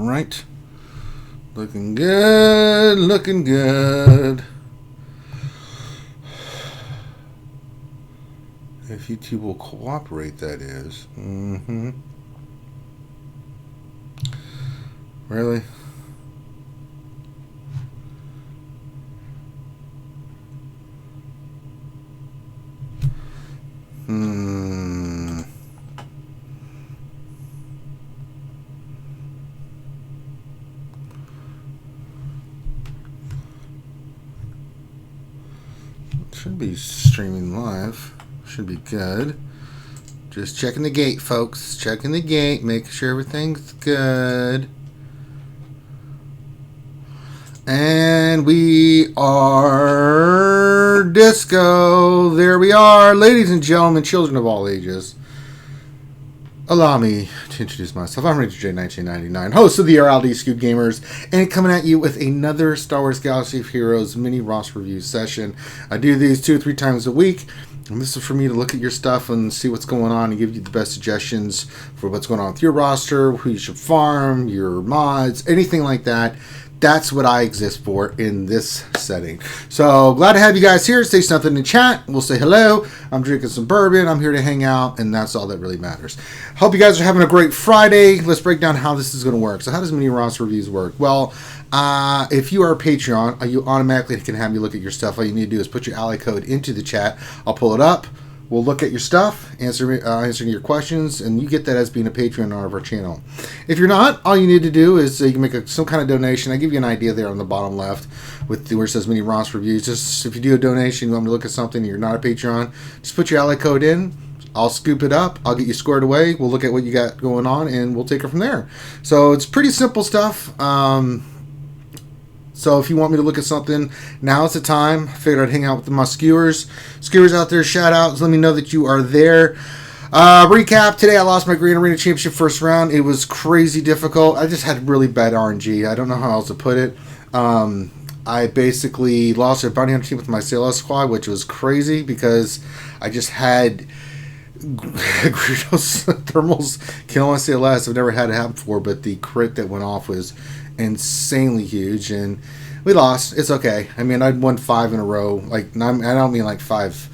right. Looking good. Looking good. If YouTube will cooperate, that is. Mm-hmm. Really? Should be streaming live. Should be good. Just checking the gate, folks. Checking the gate. Making sure everything's good. And we are disco. There we are. Ladies and gentlemen, children of all ages. Allow me to introduce myself. I'm Ranger J1999, host of the RLD Skewed Gamers, and coming at you with another Star Wars Galaxy of Heroes mini roster review session. I do these 2 or 3 times a week, and this is for me to look at your stuff and see what's going on and give you the best suggestions for what's going on with your roster, who you should farm, your mods, anything like that. That's what I exist for in this setting. So glad to have you guys here. Say something in the chat. We'll say hello. I'm drinking some bourbon. I'm here to hang out, and that's all that really matters. Hope you guys are having a great Friday. Let's break down how this is going to work. So how does mini roster reviews work? Well, if you are a Patreon, you automatically can have me look at your stuff. All you need to do is put your ally code into the chat. I'll pull it up. We'll look at your stuff, answering your questions, and you get that as being a Patreon of our channel. If you're not, all you need to do is you can make some kind of donation. I give you an idea there on the bottom left with where it says mini roster reviews. Just if you do a donation, you want me to look at something, and you're not a Patreon, just put your ally code in. I'll scoop it up. I'll get you squared away. We'll look at what you got going on, and we'll take it from there. So it's pretty simple stuff. So if you want me to look at something, now's the time. I figured I'd hang out with my skewers. Skewers out there, shout outs. Let me know that you are there. Recap, today I lost my Green Arena Championship first round. It was crazy difficult. I just had really bad RNG. I don't know how else to put it. I basically lost a bounty hunter team with my CLS squad, which was crazy because I just had Greedos thermals kill my CLS. I've never had it happen before, but the crit that went off was insanely huge, and we lost. It's okay. I mean, I'd won 5 in a row. Like, I don't mean like 5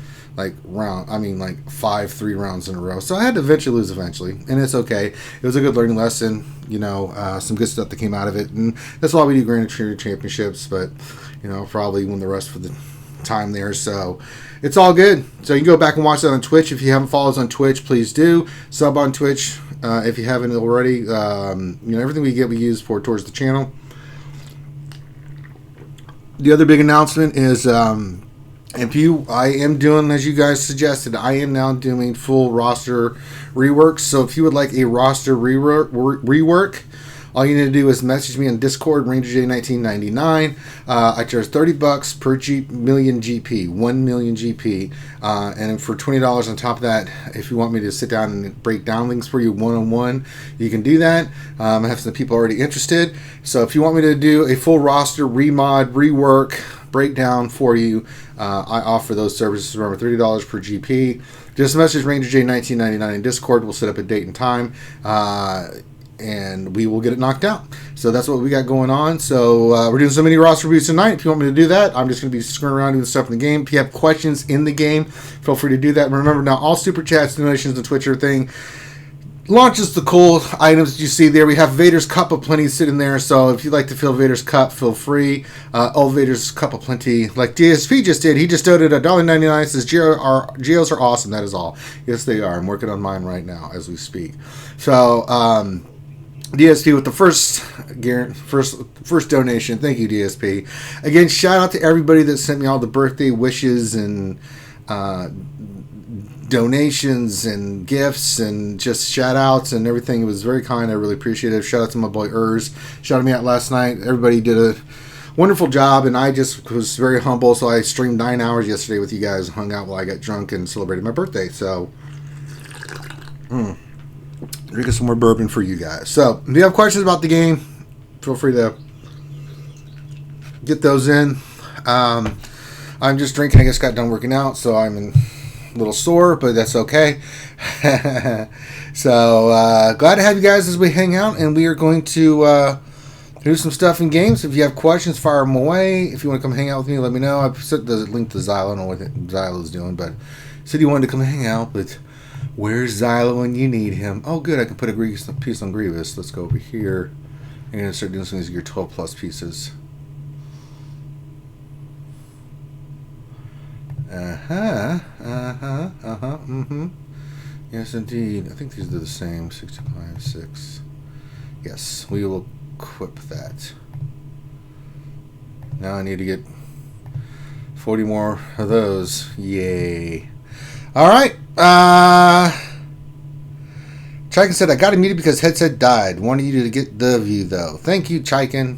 round. I mean like 5 3 rounds in a row. So I had to eventually lose eventually, and it's okay. It was a good learning lesson. You know, some good stuff that came out of it, and that's why we do Grand Arena Championships. But you know, probably win the rest for the time there. So it's all good. So you can go back and watch that on Twitch. If you haven't followed us on Twitch, please do. Sub on Twitch if you haven't already. You know, everything we get, we use towards the channel. The other big announcement is, I am doing, as you guys suggested, I am now doing full roster reworks. So if you would like a roster rework, all you need to do is message me on Discord, RangerJ1999. I charge $30 per million GP, 1 million GP. And for $20 on top of that, if you want me to sit down and break down things for you one-on-one, you can do that. I have some people already interested. So if you want me to do a full roster remod, rework, breakdown for you, I offer those services. Remember, $30 per GP. Just message RangerJ1999 in Discord. We'll set up a date and time. And we will get it knocked out. So that's what we got going on. So we're doing so many roster reviews tonight. If you want me to do that, I'm just going to be screwing around doing stuff in the game. If you have questions in the game, feel free to do that. And remember, now all super chats, donations, and Twitch thing launches the cool items that you see there. We have Vader's Cup of Plenty sitting there. So if you'd like to fill Vader's Cup, feel free. Vader's Cup of Plenty, like DSP just did. He just donated $1.99. Says Geos are awesome. That is all. Yes, they are. I'm working on mine right now as we speak. So DSP with the first donation. Thank you, DSP. Again, shout out to everybody that sent me all the birthday wishes and donations and gifts and just shout outs and everything. It was very kind. I really appreciate it. Shout out to my boy Urs. Shouted me out last night. Everybody did a wonderful job, and I just was very humble. So I streamed 9 hours yesterday with you guys and hung out while I got drunk and celebrated my birthday. So drinking some more bourbon for you guys. So if you have questions about the game, feel free to get those in. I'm just drinking. I just got done working out, so I'm in little sore, but that's okay. So glad to have you guys as we hang out, and we are going to do some stuff in games. If you have questions, fire them away. If you want to come hang out with me, let me know. I've set the link to Xylo. I don't know what Xylo's doing, but said he wanted to come hang out, but where's Xylo when you need him? Oh, good. I can put a piece on Grievous. Let's go over here. I'm going to start doing some of these Gear 12 plus pieces. Yes, indeed. I think these are the same. 65, 6. Yes, we will equip that. Now I need to get 40 more of those. Yay. Alright. Chiken said, I got to mute it because headset died. Wanted you to get the view, though. Thank you, Chiken.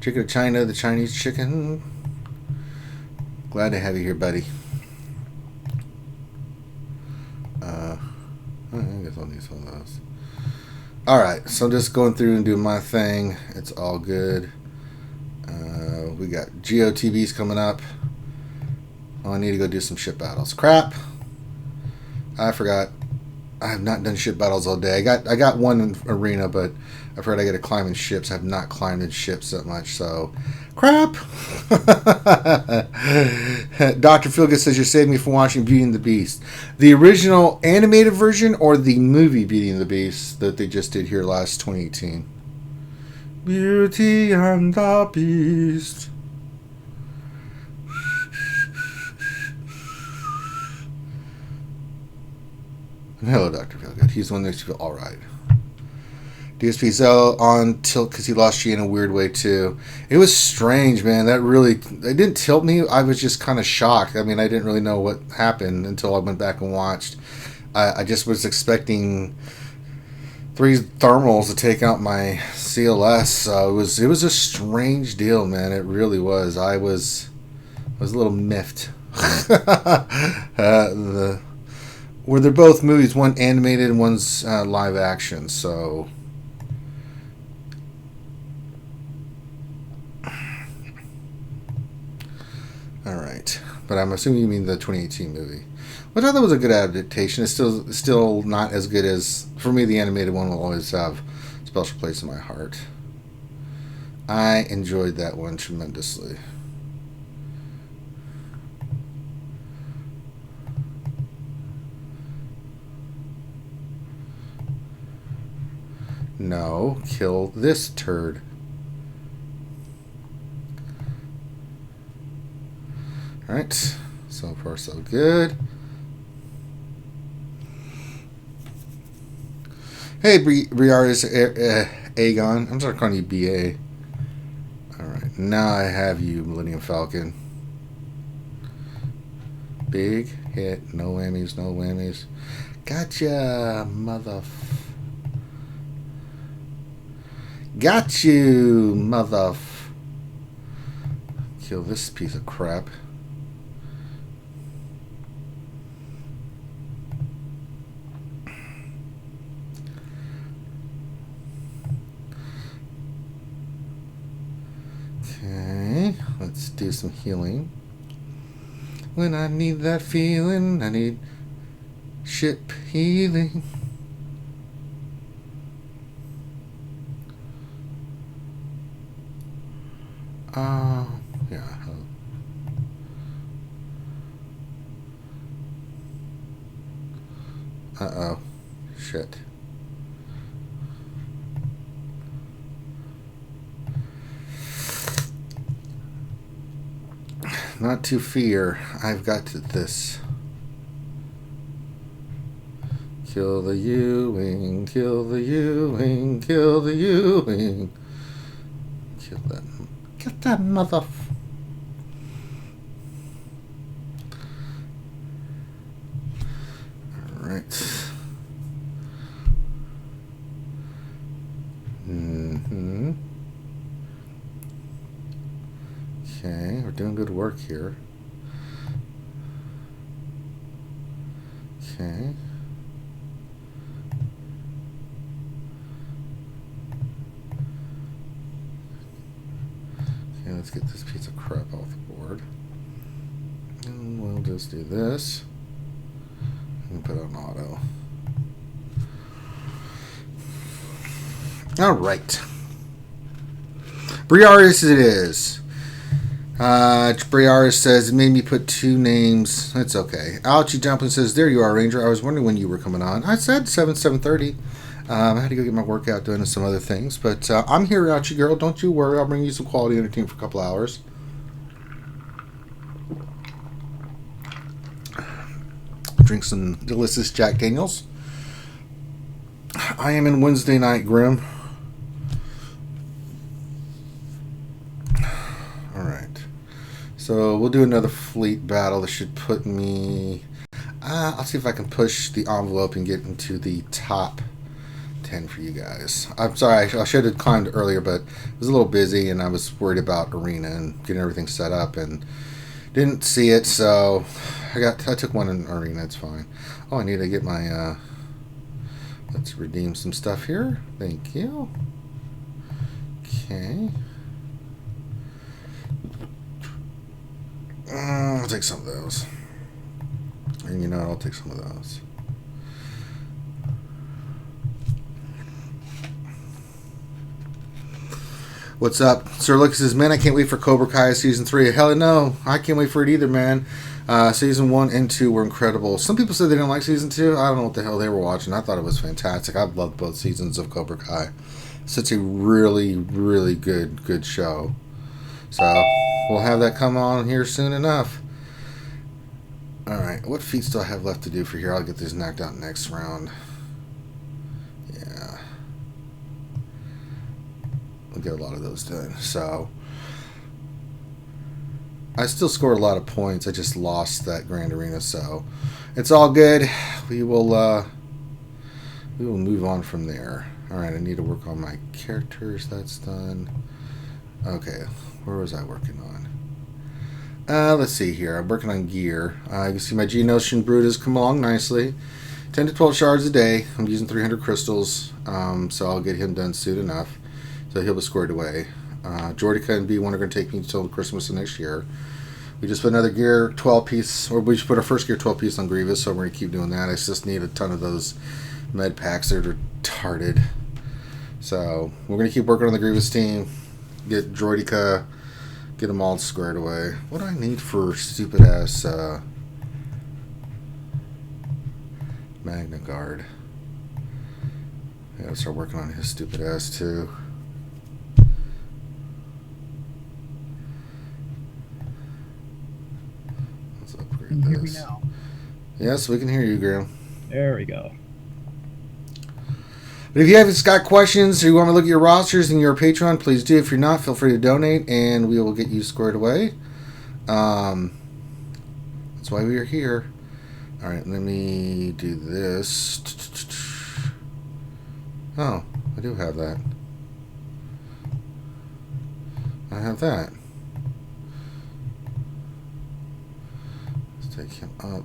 Chicken of China, the Chinese chicken. Glad to have you here, buddy. I guess I'll need some of those. Alright, so I'm just going through and doing my thing. It's all good. We got GOTBs coming up. Oh, I need to go do some ship battles. Crap. I forgot. I have not done ship battles all day. I got one in arena, but I've heard I got to climb in ships. I have not climbed in ships that much, so crap. Dr. Feelgood says, you saved me from watching Beauty and the Beast. The original animated version or the movie Beauty and the Beast that they just did here last 2018? Beauty and the Beast. Hello, Dr. Feelgood. He's the one that makes you feel alright. DSP Zell on tilt because he lost G in a weird way too. It was strange, man. It didn't tilt me. I was just kind of shocked. I mean, I didn't really know what happened until I went back and watched. I just was expecting 3 thermals to take out my CLS. So it was a strange deal, man. It really was. I was a little miffed. Where they're both movies, one animated and one's live action, so alright. But I'm assuming you mean the 2018 movie. Which I thought was a good adaptation. It's still not as good as, for me, the animated one will always have a special place in my heart. I enjoyed that one tremendously. No, kill this turd. Alright, so far so good. Hey, Briaris Aegon. I'm sorry calling you BA. Alright, now I have you, Millennium Falcon. Big hit, no whammies, no whammies. Gotcha, Got you, Kill this piece of crap. Okay, let's do some healing. When I need that feeling, I need ship healing. Yeah. Uh-oh. Shit. Not to fear. I've got this. Kill the U-wing, kill the U-wing, kill the U-wing. Kill that. Get that mother... Alright. Mm-hmm. Okay, we're doing good work here. Okay. Okay, let's get this piece of crap off the board. And we'll just do this. and put it on auto. All right. Briaris it is. Briaris says, it made me put 2 names. That's okay. Alchie Dumpling says, there you are, Ranger. I was wondering when you were coming on. I said 7:30. I had to go get my workout doing some other things. But I'm here, Alchie Girl. Don't you worry. I'll bring you some quality entertainment for a couple hours. Drink some delicious Jack Daniels. I am in Wednesday night, Grim. So we'll do another fleet battle. This should put me... I'll see if I can push the envelope and get into the top 10 for you guys. I'm sorry, I should have climbed earlier, but I was a little busy and I was worried about Arena and getting everything set up and didn't see it, so I took one in Arena. It's fine. Oh, I need to get my... let's redeem some stuff here. Thank you. Okay. I'll take some of those. And you know what? I'll take some of those. What's up? Sir Lucas says, man, I can't wait for Cobra Kai Season 3. Hell no. I can't wait for it either, man. Season 1 and 2 were incredible. Some people said they didn't like Season 2. I don't know what the hell they were watching. I thought it was fantastic. I've loved both seasons of Cobra Kai. Such a really, really good show. So... we'll have that come on here soon enough. Alright, what feats do I have left to do for here? I'll get these knocked out next round. Yeah. We'll get a lot of those done. So, I still scored a lot of points. I just lost that Grand Arena, so it's all good. We will move on from there. Alright, I need to work on my characters. That's done. Okay, where was I working on? Let's see here. I'm working on gear. You can see my Geonosian brood has come along nicely. 10 to 12 shards a day. I'm using 300 crystals, so I'll get him done soon enough. So he'll be squared away. Jordica and B1 are going to take me until Christmas of next year. We just put another gear 12-piece, or we just put our first gear 12-piece on Grievous, so we're going to keep doing that. I just need a ton of those med packs. They're retarded. So we're going to keep working on the Grievous team. Get Droidica, get them all squared away. What do I need for stupid ass Magna Guard? I gotta start working on his stupid ass too. Let's upgrade Can you hear me this. now? Yes, we can hear you, Graham. There we go. But if you have got questions or you want to look at your rosters and your Patreon, please do. If you're not, feel free to donate and we will get you squared away. That's why we are here. Alright, let me do this. Oh, I do have that. I have that. Let's take him up.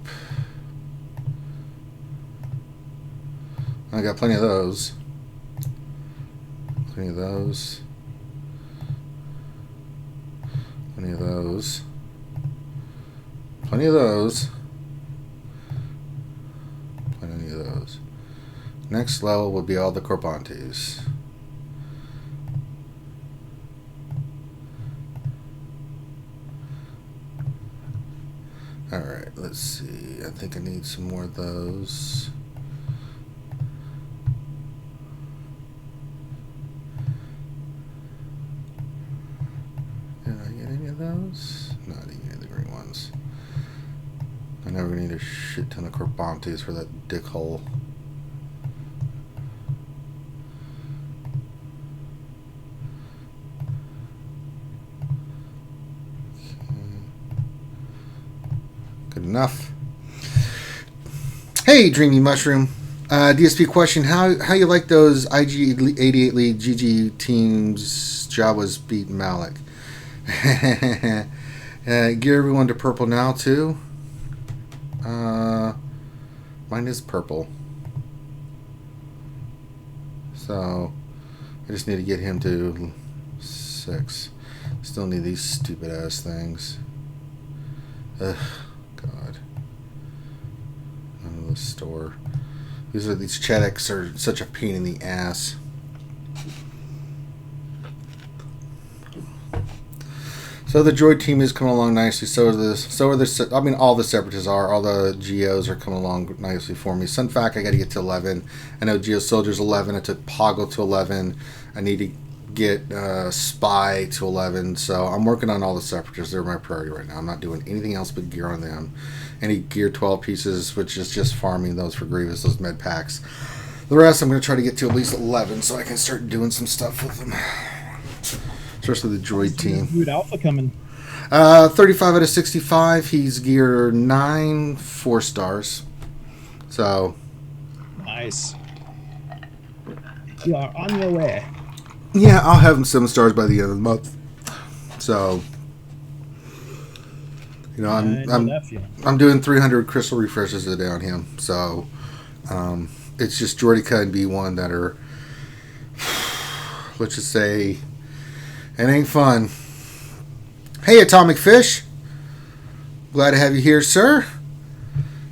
I got plenty of those. Plenty of those. Plenty of those. Plenty of those. Plenty of those. Next level will be all the Corbantes. Alright, let's see. I think I need some more of those. Did I get any of those? No, I didn't get the green ones. I never need a shit ton of Corbantes for that dick hole. Good enough. Hey, Dreamy Mushroom. DSP question: How you like those IG88 League GG teams? Jawas beat Malik. Gear everyone to purple now too. Mine is purple, so I just need to get him to 6. Still need these stupid ass things. Ugh, God. None of the store. These Chedeks are such a pain in the ass. So the droid team is coming along nicely. So are the. I mean, all the separatists are. All the Geos are coming along nicely for me. Sunfac, I got to get to 11. I know Geo Soldier's 11. I took Poggle to 11. I need to get Spy to 11. So I'm working on all the separatists. They're my priority right now. I'm not doing anything else but gear on them. Any gear 12 pieces, which is just farming those for Grievous, those med packs. The rest I'm going to try to get to at least 11 so I can start doing some stuff with them. Especially the droid team. Skewed Alpha coming. 35 out of 65. He's gear 9, 4 stars. So. Nice. You are on your way. Yeah, I'll have him 7 stars by the end of the month. So. You know, I'm doing 300 crystal refreshes a day on him. So. It's just Droidica and B1 that are. Let's just say. It ain't fun. Hey, Atomic Fish. Glad to have you here, sir.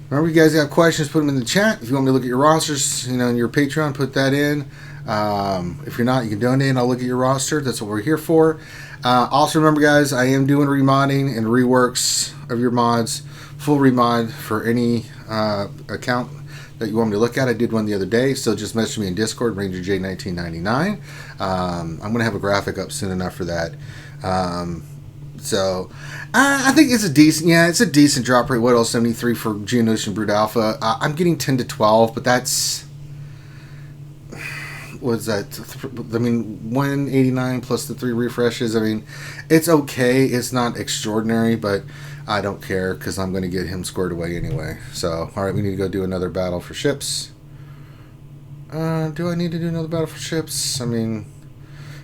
Remember, you guys have questions, put them in the chat. If you want me to look at your rosters, you know, in your Patreon, put that in. If you're not, you can donate and I'll look at your roster. That's what we're here for. Also, remember, guys, I am doing remodding and reworks of your mods. Full remod for any account that you want me to look at. I did one the other day, so just message me in Discord, Ranger J1999. I'm going to have a graphic up soon enough for that. So I think it's a decent drop rate. What else? 73 for Geonosian Brood Alpha. I'm getting 10 to 12, but that's what's that? I mean, 189 plus the 3 refreshes. I mean, it's okay. It's not extraordinary, but I don't care because I'm going to get him squared away anyway. So, all right, we need to go do another battle for ships. Do I need to do another battle for ships? I mean,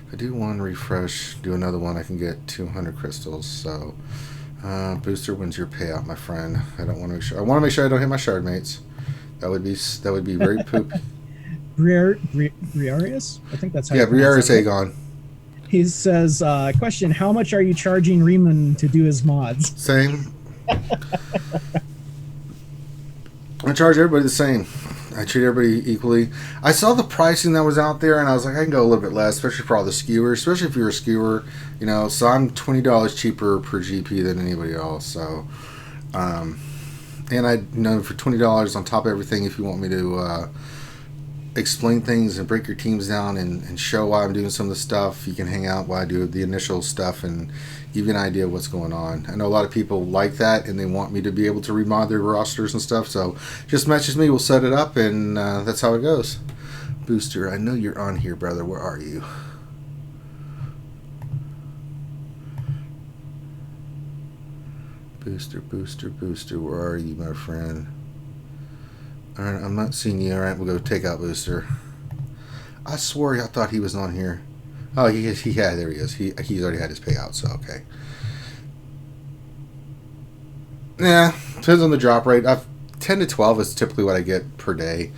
if I do one refresh, do another one, I can get 200 crystals. So, booster wins your payout, my friend. I want to make sure I don't hit my shard mates. That would be very poop. Briarius? I think that's how. Yeah, Briarius Aegon. He says, question, how much are you charging Riemann to do his mods? Same. I charge everybody the same. I treat everybody equally. I saw the pricing that was out there, and I was like, I can go a little bit less, especially for all the skewers, especially if you're a skewer. You know, so I'm $20 cheaper per GP than anybody else. So, and I know for $20 on top of everything, if you want me to explain things and break your teams down and show why I'm doing some of the stuff, you can hang out while I do the initial stuff and give you an idea of what's going on. I know a lot of people like that and they want me to be able to remod their rosters and stuff, so just message me, we'll set it up, and that's how it goes. Booster, I know you're on here, brother. Where are you? Booster, where are you, my friend? Alright, I'm not seeing you. Alright, we'll go take out Booster. I swore I thought he was on here. Oh, there he is. He's already had his payout, so okay. Yeah, depends on the drop rate. 10 to 12 is typically what I get per day.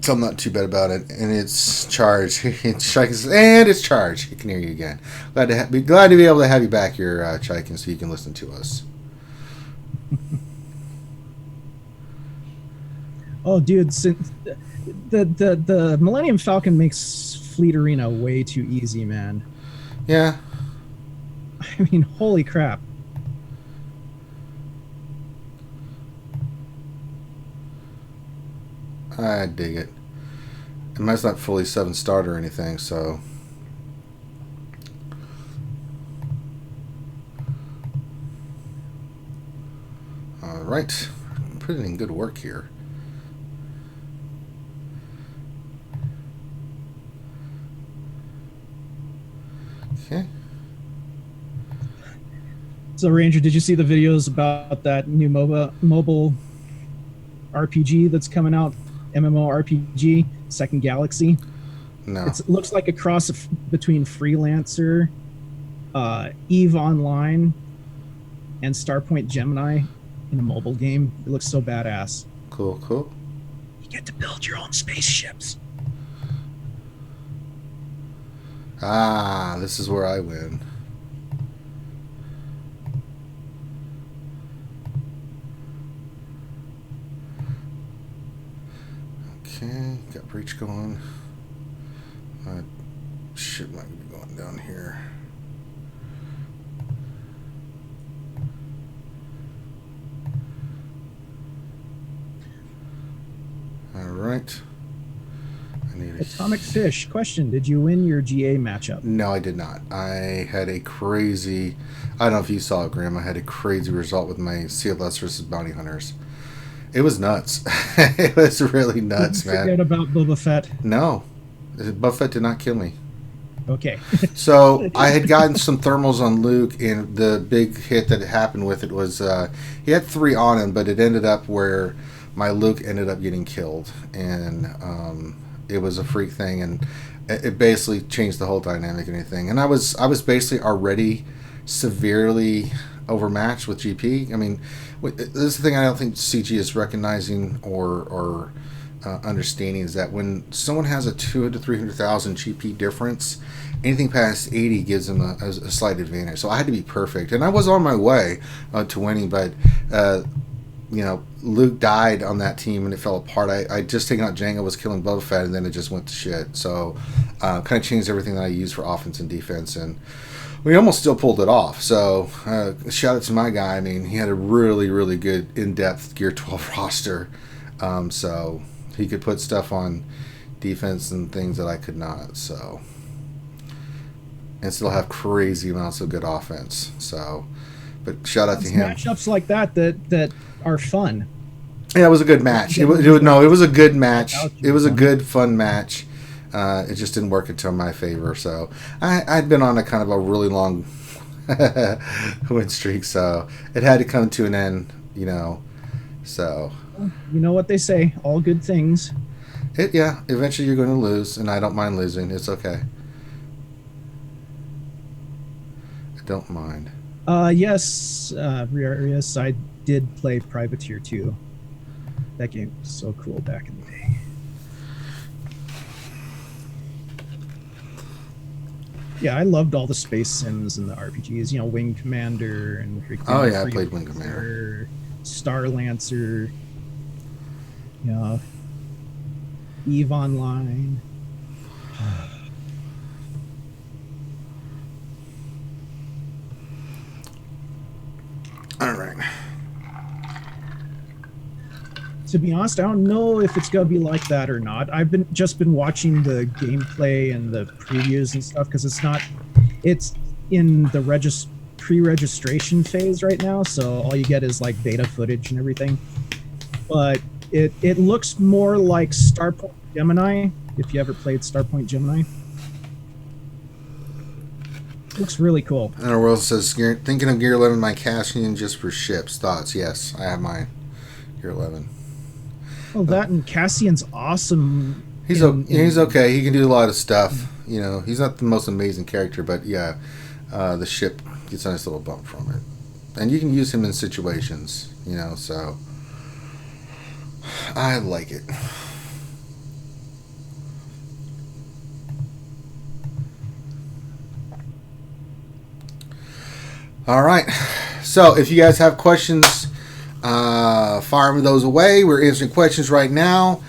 So I'm not too bad about it. And it's charged. It's charged. I can hear you again. Glad to be able to have you back here, Chaikin, so you can listen to us. Oh, dude, the Millennium Falcon makes Fleet Arena way too easy, man. Yeah. I mean, holy crap. I dig it. And mine's not fully 7-star or anything, so... Alright. Putting in good work here. Okay. So, Ranger, did you see the videos about that new mobile RPG that's coming out? MMORPG, Second Galaxy? No. It looks like a cross between Freelancer, EVE Online, and Starpoint Gemini in a mobile game. It looks so badass. Cool. You get to build your own spaceships. Ah, this is where I win. Okay, got breach going. Shit might be going down here. All right. I need Atomic Fish. Question: did you win your GA matchup? No, I did not. I had a crazy... I don't know if you saw it, Graham. I had a crazy result with my CLS versus Bounty Hunters. It was nuts. It was really nuts, man. Forget about Boba Fett. No. Boba Fett did not kill me. Okay. So I had gotten some thermals on Luke, and the big hit that happened with it was he had 3 on him, but it ended up where my Luke ended up getting killed, and it was a freak thing, and it basically changed the whole dynamic and everything. And I was basically already severely overmatched with GP. I mean, this is the thing I don't think CG is recognizing or understanding, is that when someone has a 200 to 300,000 GP difference, anything past 80 gives them a slight advantage. So I had to be perfect, and I was on my way to winning, but Luke died on that team and it fell apart. I just taken out Jango, was killing Boba Fett, and then it just went to shit. So kind of changed everything that I use for offense and defense, and we almost still pulled it off. So shout out to my guy. I mean, he had a really, really good in-depth Gear 12 roster. So he could put stuff on defense and things that I could not. So, and still have crazy amounts of good offense. So, but shout out to him. Matchups like that are fun. Yeah, it was a good match. It was a good match. It was a good, fun match. It just didn't work into my favor. So I'd been on a kind of a really long win streak, so it had to come to an end, So you know what they say, all good things. Eventually you're going to lose, and I don't mind losing. It's okay. I don't mind. Yes, I did play Privateer 2. That game was so cool back in the day. Yeah, I loved all the space sims and the RPGs. Wing Commander and I played Wing Commander, Star Lancer. Eve Online. All right. To be honest, I don't know if it's gonna be like that or not. I've just been watching the gameplay and the previews and stuff, because it's in the pre-registration phase right now, so all you get is like beta footage and everything. But it looks more like Starpoint Gemini, if you ever played Starpoint Gemini. Looks really cool. And our world says, thinking of Gear 11, my Cassian just for ships. Thoughts? Yes, I have mine. Gear 11. Well, that and Cassian's awesome. He's okay. He can do a lot of stuff. He's not the most amazing character, but yeah, the ship gets a nice little bump from it. And you can use him in situations, so I like it. All right. So if you guys have questions, fire those away. We're answering questions right now.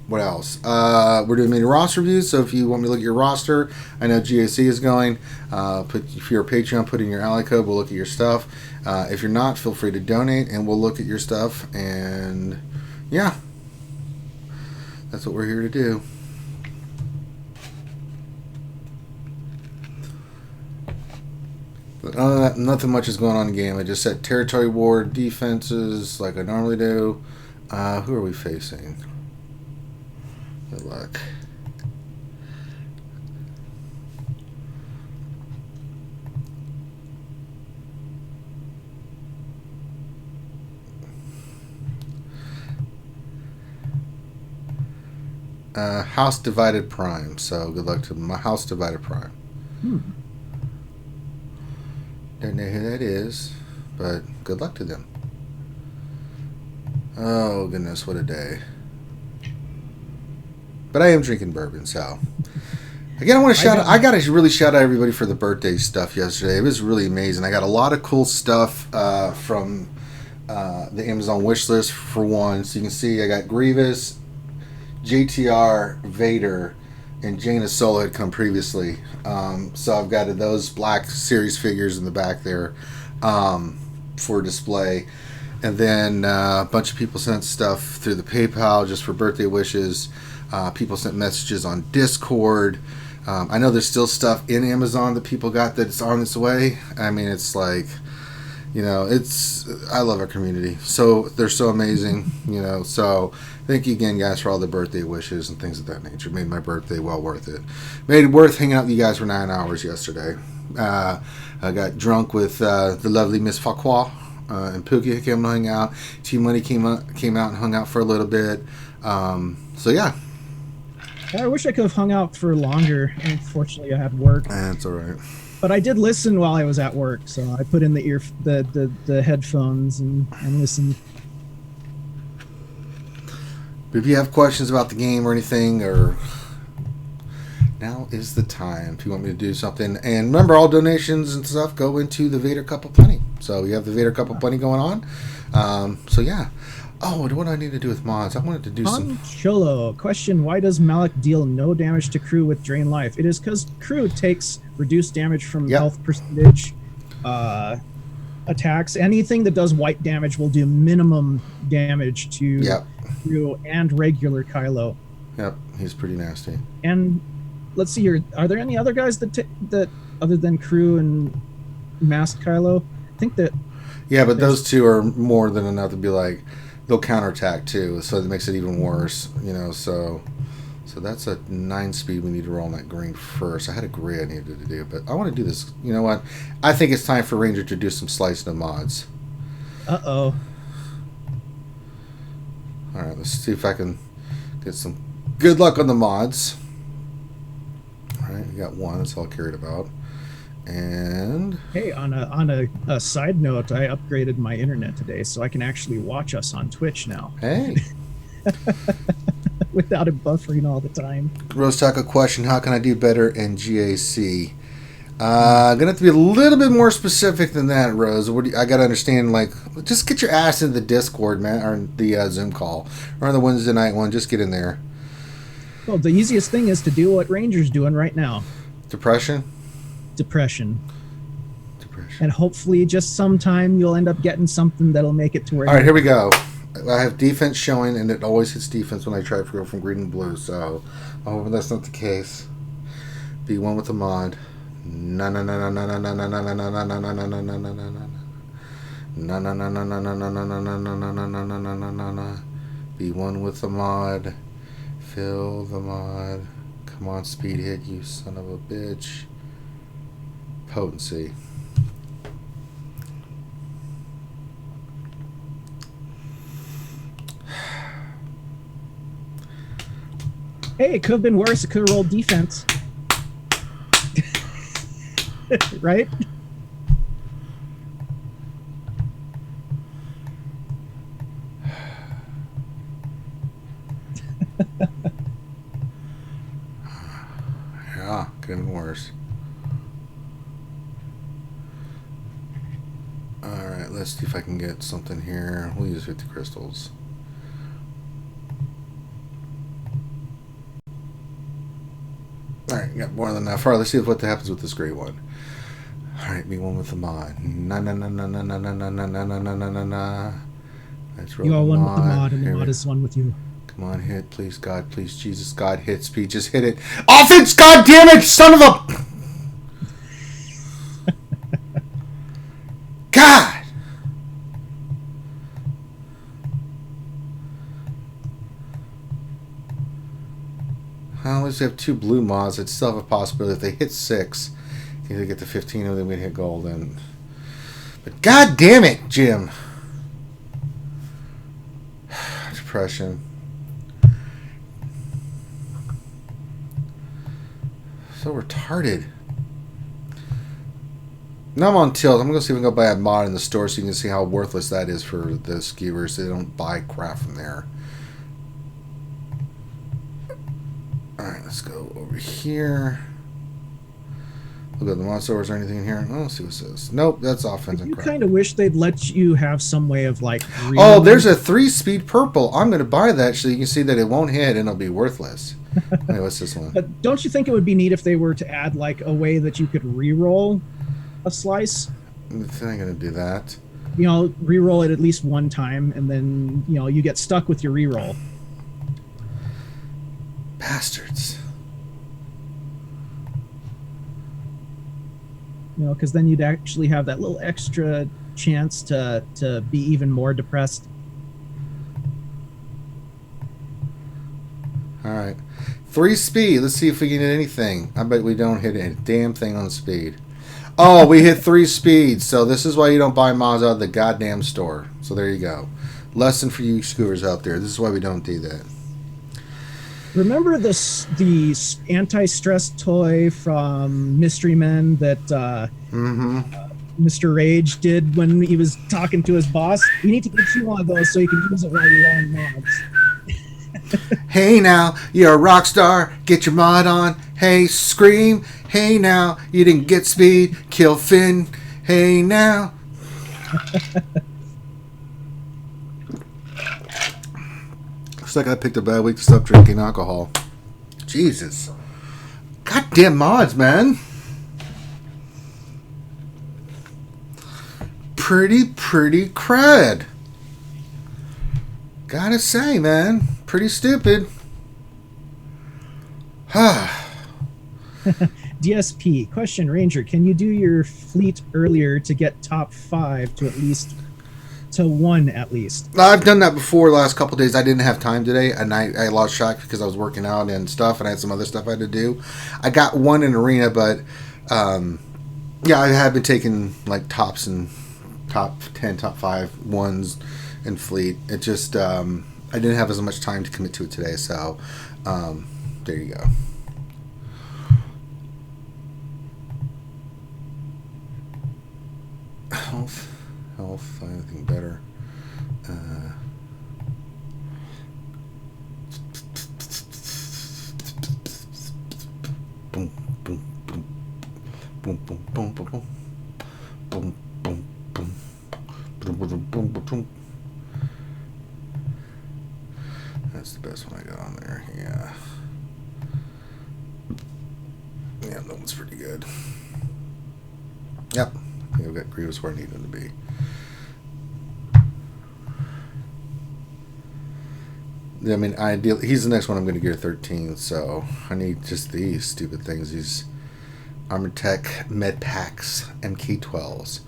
What else? We're doing mini roster reviews, so if you want me to look at your roster, I know GAC is going. If you're a Patreon, put in your ally code. We'll look at your stuff. If you're not, feel free to donate, and we'll look at your stuff. And yeah, that's what we're here to do. But other than that, nothing much is going on in the game. I just set territory war defenses like I normally do. Who are we facing? Good luck. House Divided Prime. So good luck to my House Divided Prime. Don't know who that is, but good luck to them. Oh goodness, what a day. But I am drinking bourbon, so again, I got to really shout out everybody for the birthday stuff yesterday. It was really amazing. I got a lot of cool stuff from the Amazon wish list for one. So you can see I got Grievous, JTR, Vader, and Jaina Solo had come previously. So I've got those Black Series figures in the back there for display. And then a bunch of people sent stuff through the PayPal just for birthday wishes. People sent messages on Discord. I know there's still stuff in Amazon that people got that's on its way. I mean, it's like, you know, I love our community. So they're so amazing, you know. So thank you again, guys, for all the birthday wishes and things of that nature. Made my birthday well worth it. Made it worth hanging out with you guys for 9 hours yesterday. I got drunk with the lovely Miss Fakwa and Pookie came to hang out. T-Money came out and hung out for a little bit. So yeah. I wish I could have hung out for longer. Unfortunately, I had work. That's all right. But I did listen while I was at work, so I put in the headphones and listened. But if you have questions about the game or anything, or now is the time if you want me to do something. And remember, all donations and stuff go into the Vader Cup of Plenty. So you have the Vader Cup of Plenty going on. So yeah. Oh, what do I need to do with mods? I wanted to do some... Cholo, question, why does Malik deal no damage to crew with drain life? It is because crew takes reduced damage from health percentage attacks. Anything that does white damage will do minimum damage to crew and regular Kylo. Yep, he's pretty nasty. And let's see here, are there any other guys that other than crew and masked Kylo? I think that... Yeah, but those two are more than enough to be like... They'll counterattack too, so it makes it even worse, you know. So that's a 9 speed. We need to roll on that green first. I had a gray I needed to do, but I want to do this. You know what? I think it's time for Ranger to do some slicing of mods. Uh-oh. All right, let's see if I can get some good luck on the mods. All right, we got one. That's all I cared about. And hey, on a side note, I upgraded my internet today, so I can actually watch us on Twitch now. Hey, without it buffering all the time. Rose Taco question: how can I do better in GAC? Gonna have to be a little bit more specific than that, Rose. I gotta understand. Like, just get your ass into the Discord, man, or the Zoom call, or the Wednesday night one. Just get in there. Well, the easiest thing is to do what Ranger's doing right now. Depression. And hopefully just sometime you'll end up getting something that'll make it to where... All right, here we go. I have defense showing, and it always hits defense when I try to go from green and blue, so I'm hoping that's not the case. Be one with the mod. Be one with the mod. Fill the mod. Come on, speed hit, you son of a bitch. Potency. Hey, it could have been worse. It could have rolled defense. Right? Yeah, could have been worse. Alright, let's see if I can get something here. We'll use 50 crystals. Alright, got more than enough. Alright, let's see what happens with this gray one. Alright, be one with the mod. Na na na na na na na na na na na na na na. Let's roll. You are one with the mod, and the mod is one with you. Come on, hit, please, God, please, Jesus, God, hit speed, just hit it. Offense, God damn it, son of a... God! Well, at least we have 2 blue mods that still have a possibility. If they hit 6, if they get to 15 of them, we'd hit gold. But God damn it, Jim. Depression. So retarded. Now I'm on tilt. I'm going to see if I can go buy a mod in the store so you can see how worthless that is for the skewers. They don't buy crap from there. Alright, let's go over here. We'll go to the mod servers or anything in here. Oh, let's see what it says. Nope, that's offense and You crap. kind of wish they'd let you have some way of like. Oh, there's a 3-speed purple. I'm going to buy that so you can see that it won't hit and it'll be worthless. Hey, what's this one? But don't you think it would be neat if they were to add like a way that you could re-roll a slice? I'm not going to do that. You know, re-roll it at least one time, and then you get stuck with your re-roll. Bastards. Because then you'd actually have that little extra chance to be even more depressed. All right. 3 speed. Let's see if we can hit anything. I bet we don't hit a damn thing on speed. Oh, we hit 3 speeds. So this is why you don't buy mods out of the goddamn store. So there you go. Lesson for you skewers out there. This is why we don't do that. Remember the anti-stress toy from Mystery Men that Mr. Rage did when he was talking to his boss? You need to get you one of those so you can use it while you're rolling mods. Hey now, you're a rock star. Get your mod on. Hey, scream. Hey now, you didn't get speed. Kill Finn. Hey now. Looks like I picked a bad week to stop drinking alcohol. Jesus. Goddamn mods, man. Pretty crud. Gotta say, man. Pretty stupid. DSP, question Ranger, can you do your fleet earlier to get top 5 to 1 at least? I've done that before the last couple of days. I didn't have time today, and I lost track because I was working out and stuff, and I had some other stuff I had to do. I got 1 in arena, but yeah, I have been taking like tops and top 10, top 5 ones in fleet. It just I didn't have as much time to commit to it today, so there you go. Health, anything better? Boom, boom, boom, boom, boom, boom, boom, boom, boom, boom, boom, boom, boom, boom, boom. That's the best one I got on there. Yeah. Yeah, that one's pretty good. Yep. I think I've got Grievous where I need him to be. I mean, ideally, he's the next one I'm going to get a 13, so I need just these stupid things. These Armored Tech Med Packs MK12s.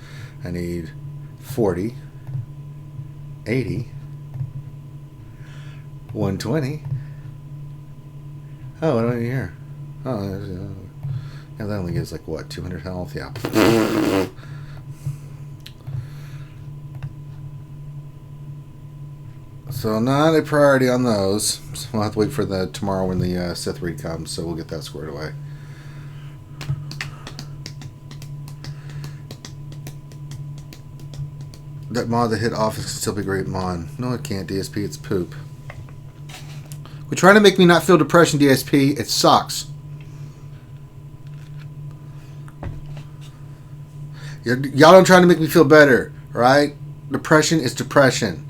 I need 40, 80, 120. Oh, what do I need here? Oh, yeah, that only gives like what, 200 health? Yeah. So not a priority on those. So we'll have to wait for the tomorrow when the Sith raid comes, so we'll get that squared away. That mod that hit office can still be a great mod. No, it can't, DSP. It's poop. We're trying to make me not feel depression, DSP. It sucks. Y'all don't try to make me feel better, right? Depression is depression.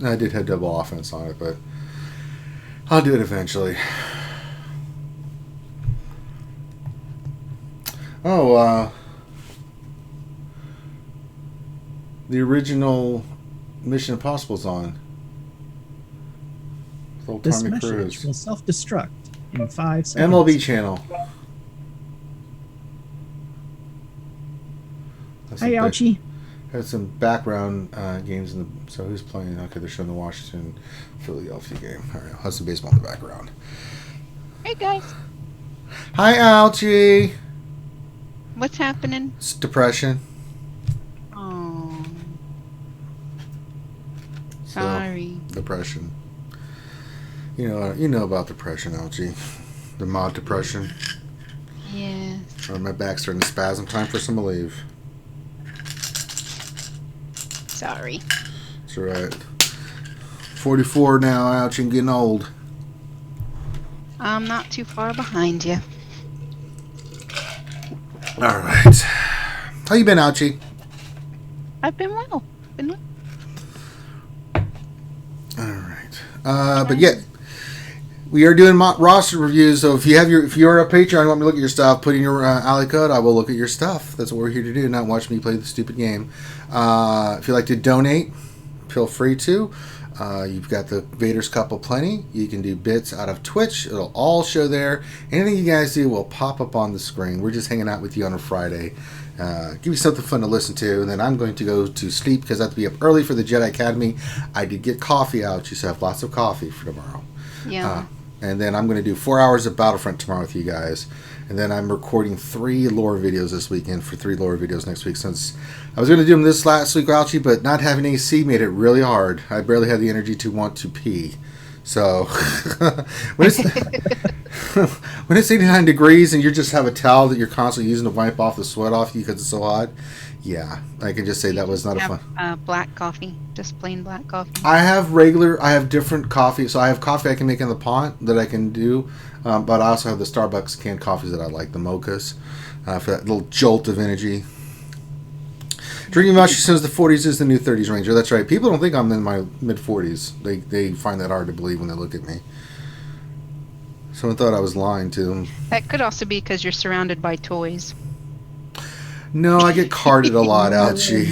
I did have double offense on it, but I'll do it eventually. Oh, the original Mission Impossible's on. This message will self-destruct in 5 seconds. MLB channel. Hey, ouchie. Had some background games in the. So who's playing? Okay, they're showing the Washington Philadelphia game. All right, I'll have some baseball in the background. Hey guys, Hi, Alchie. what's happening? It's depression. Oh, So, sorry. depression. You know about depression, Alchie. The mod depression. Yes. Or my back's starting to spasm. Time for some leave. Sorry. That's alright. 44 now, Alchie, and getting old. I'm not too far behind you. All right. How you been, Ouchie? I've been well. Been well. All right. But yeah, we are doing roster reviews. So if you're a Patreon and want me to look at your stuff, put in your alley code. I will look at your stuff. That's what we're here to do. Not watch me play the stupid game. If you'd like to donate, feel free to. You've got the Vader's Cup aplenty. You can do bits out of Twitch. It'll all show there. Anything you guys do will pop up on the screen. We're just hanging out with you on a Friday. Give you something fun to listen to. And then I'm going to go to sleep because I have to be up early for the Jedi Academy. I did get coffee out. You so have lots of coffee for tomorrow. Yeah. And then I'm going to do 4 hours of Battlefront tomorrow with you guys. And then I'm recording 3 lore videos this weekend for 3 lore videos next week. Since I was going to do them this last week, Ouchie, but not having AC made it really hard. I barely had the energy to want to pee. So when it's 89 degrees and you just have a towel that you're constantly using to wipe off the sweat off you because it's so hot, yeah, I can just say that was not a fun. Black coffee, just plain black coffee. I have different coffee. So I have coffee I can make in the pot that I can do, but I also have the Starbucks canned coffees that I like, the mochas, for that little jolt of energy. Drinking Moshi says the 40s is the new 30s Ranger. That's right. People don't think I'm in my mid-40s. They find that hard to believe when they look at me. Someone thought I was lying to them. That could also be because you're surrounded by toys. No, I get carded a lot, Ouchie.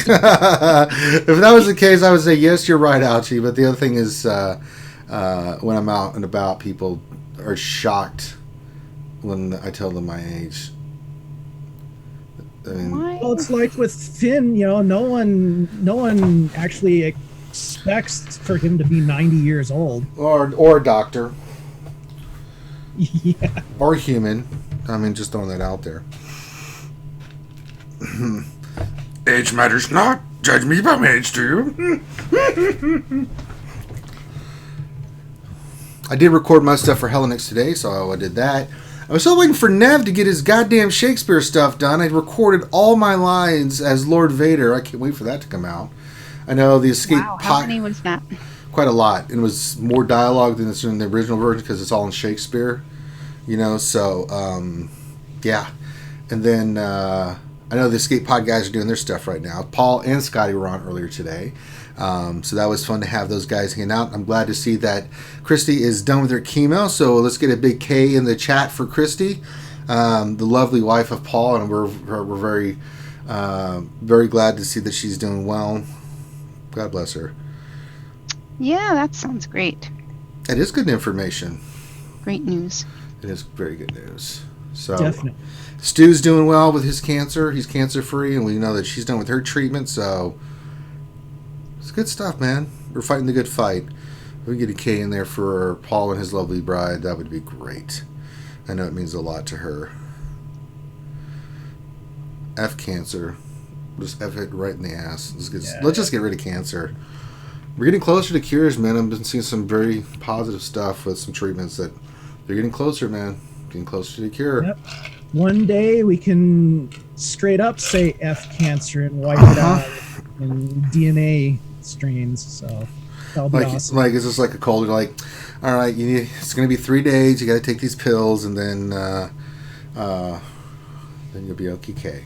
If that was the case, I would say, yes, you're right, Ouchie. But the other thing is, when I'm out and about, people are shocked when I tell them my age. I mean, well, it's like with Finn, no one actually expects for him to be 90 years old. Or a doctor. Yeah. Or human. I mean, just throwing that out there. Age matters not. Judge me by my age, do you? I did record my stuff for Hellenix today, so I did that. I was still waiting for Nev to get his goddamn Shakespeare stuff done. I recorded all my lines as Lord Vader. I can't wait for that to come out. I know the escape Wow, how many was that? Quite a lot. It was more dialogue than it's in the original version because it's all in Shakespeare. So, yeah. And then I know the Escape Pod guys are doing their stuff right now. Paul and Scotty were on earlier today. So that was fun to have those guys hanging out. I'm glad to see that Christy is done with her chemo. So let's get a big K in the chat for Christy, the lovely wife of Paul, and we're very very glad to see that she's doing well. God bless her. Yeah, that sounds great. It is good information. Great news. It is very good news. So Definitely. Stu's doing well with his cancer. He's cancer free, and we know that she's done with her treatment. So it's good stuff, man. We're fighting the good fight. If we get a K in there for Paul and his lovely bride, that would be great. I know it means a lot to her. F cancer. Just F it right in the ass. Let's just get rid of cancer. We're getting closer to cures, man. I've been seeing some very positive stuff with some treatments that they're getting closer, man. Getting closer to the cure. Yep. One day we can straight up say F cancer and wipe it out in DNA strains. So that'll be awesome. Like, is this like a cold? You're like, all right, it's going to be 3 days. You got to take these pills, and then you'll be okay.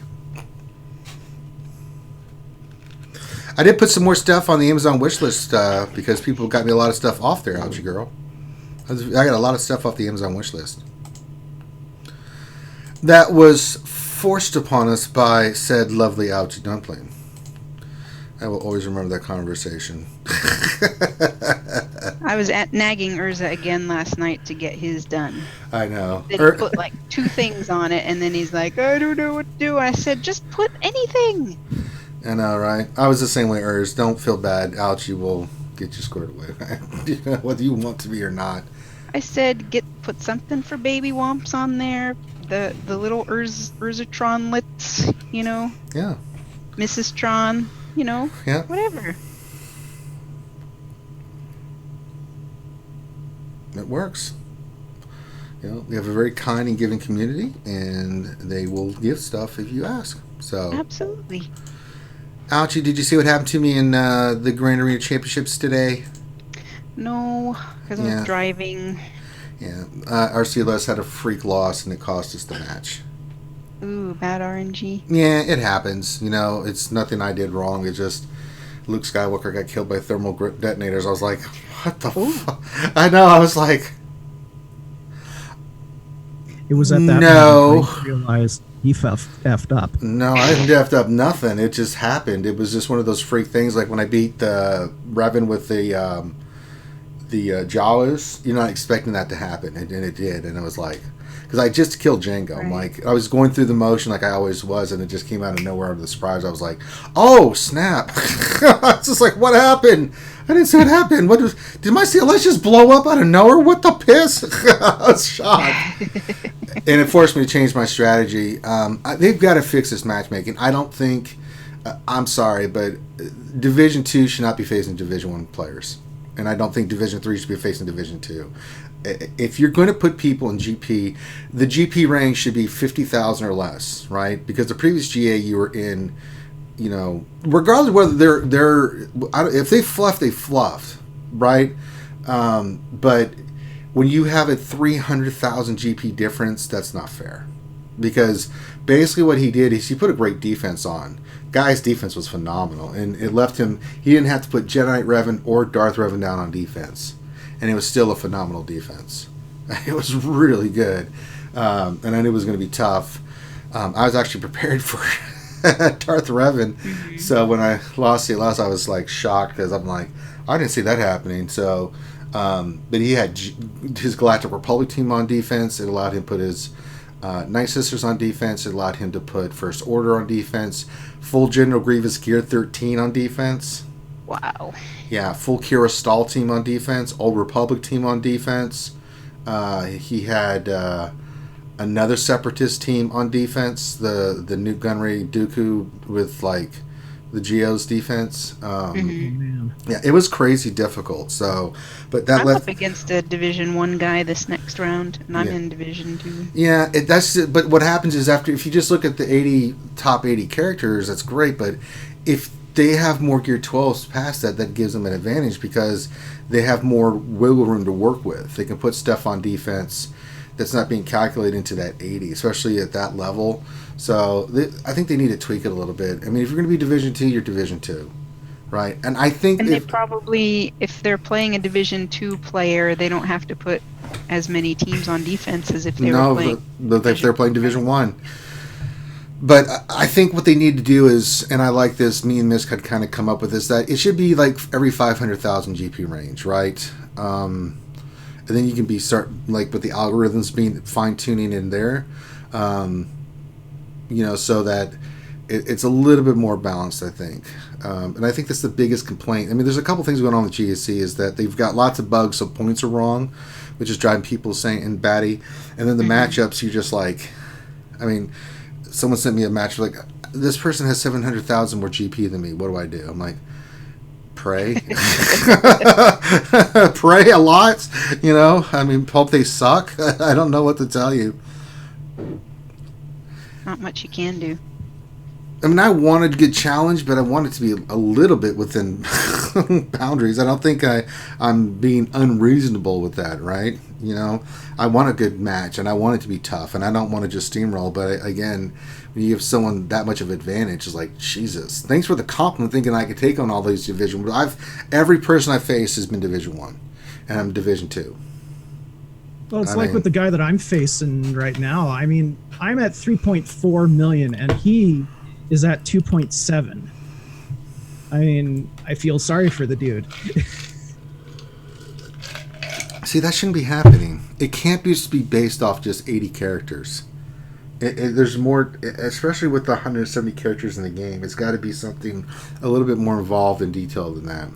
I did put some more stuff on the Amazon wish list because people got me a lot of stuff off there, Ouchie girl. I got a lot of stuff off the Amazon wish list. That was forced upon us by said lovely Ouchie Dumpling. I will always remember that conversation. I was nagging Urza again last night to get his done. I know. Then he put like 2 things on it, and then he's like, I don't know what to do. I said, just put anything. I know, right? I was the same way, Urz. Don't feel bad. Ouchie will get you squared away. Whether you want to be or not. I said, put something for baby womps on there. The little Urzatronlets, Yeah. Mrs. Tron, Yeah. whatever. It works. We have a very kind and giving community, and they will give stuff if you ask. So Absolutely. Ouchie, did you see what happened to me in the Grand Arena Championships today? No, because I was driving. Yeah, our CLS had a freak loss, and it cost us the match. Ooh, bad RNG. Yeah, it happens. You know, it's nothing I did wrong. It's just Luke Skywalker got killed by thermal grip detonators. I was like, what the fuck? I know, I was like... It was at that no. moment I realized he effed up. No, I didn't effed up nothing. It just happened. It was just one of those freak things, like when I beat the Revan with the Jawas. You're not expecting that to happen, and it did. And it was like, because I just killed Django. Right. I'm like, I was going through the motion like I always was, and it just came out of nowhere with a surprise. I was like, oh snap! It's just like, what happened? I didn't see what happened. Did my CLS just blow up out of nowhere? What the piss? I was shocked. And it forced me to change my strategy. They've got to fix this matchmaking. I don't think... I'm sorry, but Division 2 should not be facing Division 1 players. And I don't think Division 3 should be facing Division 2. If you're going to put people in GP, the GP range should be 50,000 or less, right? Because the previous GA you were in... You know, regardless of whether they're if they fluffed, right? But when you have a 300,000 GP difference, that's not fair. Because basically what he did is he put a great defense on. Guy's defense was phenomenal, and it left him. He didn't have to put Jedi Knight Revan or Darth Revan down on defense, and it was still a phenomenal defense. It was really good, and I knew it was going to be tough. I was actually prepared for Darth Revan. Mm-hmm. So when I lost the last, I was like shocked because I'm like, I didn't see that happening. So, but he had his Galactic Republic team on defense. It allowed him to put his Night Sisters on defense. It allowed him to put First Order on defense. Full General Grievous Gear 13 on defense. Wow. Yeah, full Kira Stall team on defense. Old Republic team on defense. He had another Separatist team on defense, the Newt Gunray Dooku with like the Geo's defense. Yeah, it was crazy difficult. So, but that I'm left up against a Division 1 guy this next round, and I'm in Division 2. Yeah, but what happens is if you just look at the top 80 characters, that's great. But if they have more Gear 12s past that gives them an advantage because they have more wiggle room to work with. They can put stuff on defense that's not being calculated into that 80, especially at that level. So I think they need to tweak it a little bit. I mean, if you're going to be Division 2, you're Division 2, right? And I think... And they probably, if they're playing a Division 2 player, they don't have to put as many teams on defense as if they were playing... No, if they're playing Division 1. But I think what they need to do is, and I like this, me and Misk had kind of come up with this, that it should be like every 500,000 GP range, right? And then you can like with the algorithms being fine-tuning in there, so that it's a little bit more balanced, I think. And I think that's the biggest complaint. I mean, there's a couple things going on with GSC is that they've got lots of bugs, so points are wrong, which is driving people saying in batty. And then the matchups, you're just like, I mean, someone sent me a match like, this person has 700,000 more GP than me. What do I do? I'm like, pray. Pray a lot, I mean, hope they suck. I don't know what to tell you. Not much you can do. I mean, I wanted to get challenged, but I want it to be a little bit within boundaries. I don't think I'm being unreasonable with that, right? I want a good match, and I want it to be tough, and I don't want to just steamroll. But again, when you give someone that much of advantage, it's like, Jesus. Thanks for the compliment, thinking I could take on all these Division. But every person I faced has been Division 1, and I'm Division 2. Well, it's with the guy that I'm facing right now. I mean, I'm at 3.4 million, and he is at 2.7. I mean, I feel sorry for the dude. See, that shouldn't be happening. It can't just be based off just 80 characters. There's more, especially with the 170 characters in the game. It's got to be something a little bit more involved and detailed than that.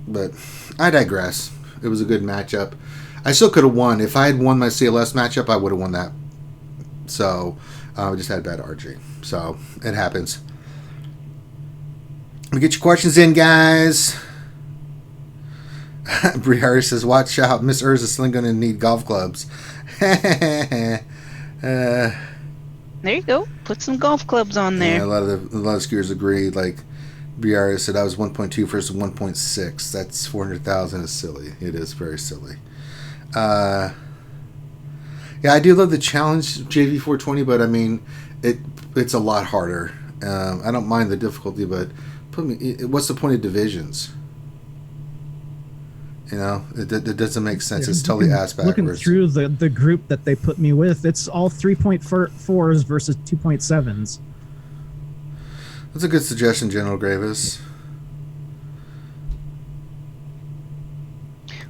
But I digress. It was a good matchup. I still could have won. If I had won my CLS matchup, I would have won that. So, I just had bad RG. So, it happens. We get your questions in, guys. Briari says, watch out. Miss Urz is still going to need golf clubs. There you go. Put some golf clubs on there. Yeah, a lot of skiers agree. Like, BR said I was 1.2 versus 1.6. That's 400,000 is silly. It is very silly. Yeah, I do love the challenge JV420, but I mean, it's a lot harder. I don't mind the difficulty, but what's the point of divisions? You know, it doesn't make sense. It's totally ass backwards. Looking through the group that they put me with, it's all 3.4s versus 2.7s. That's a good suggestion, General Gravis.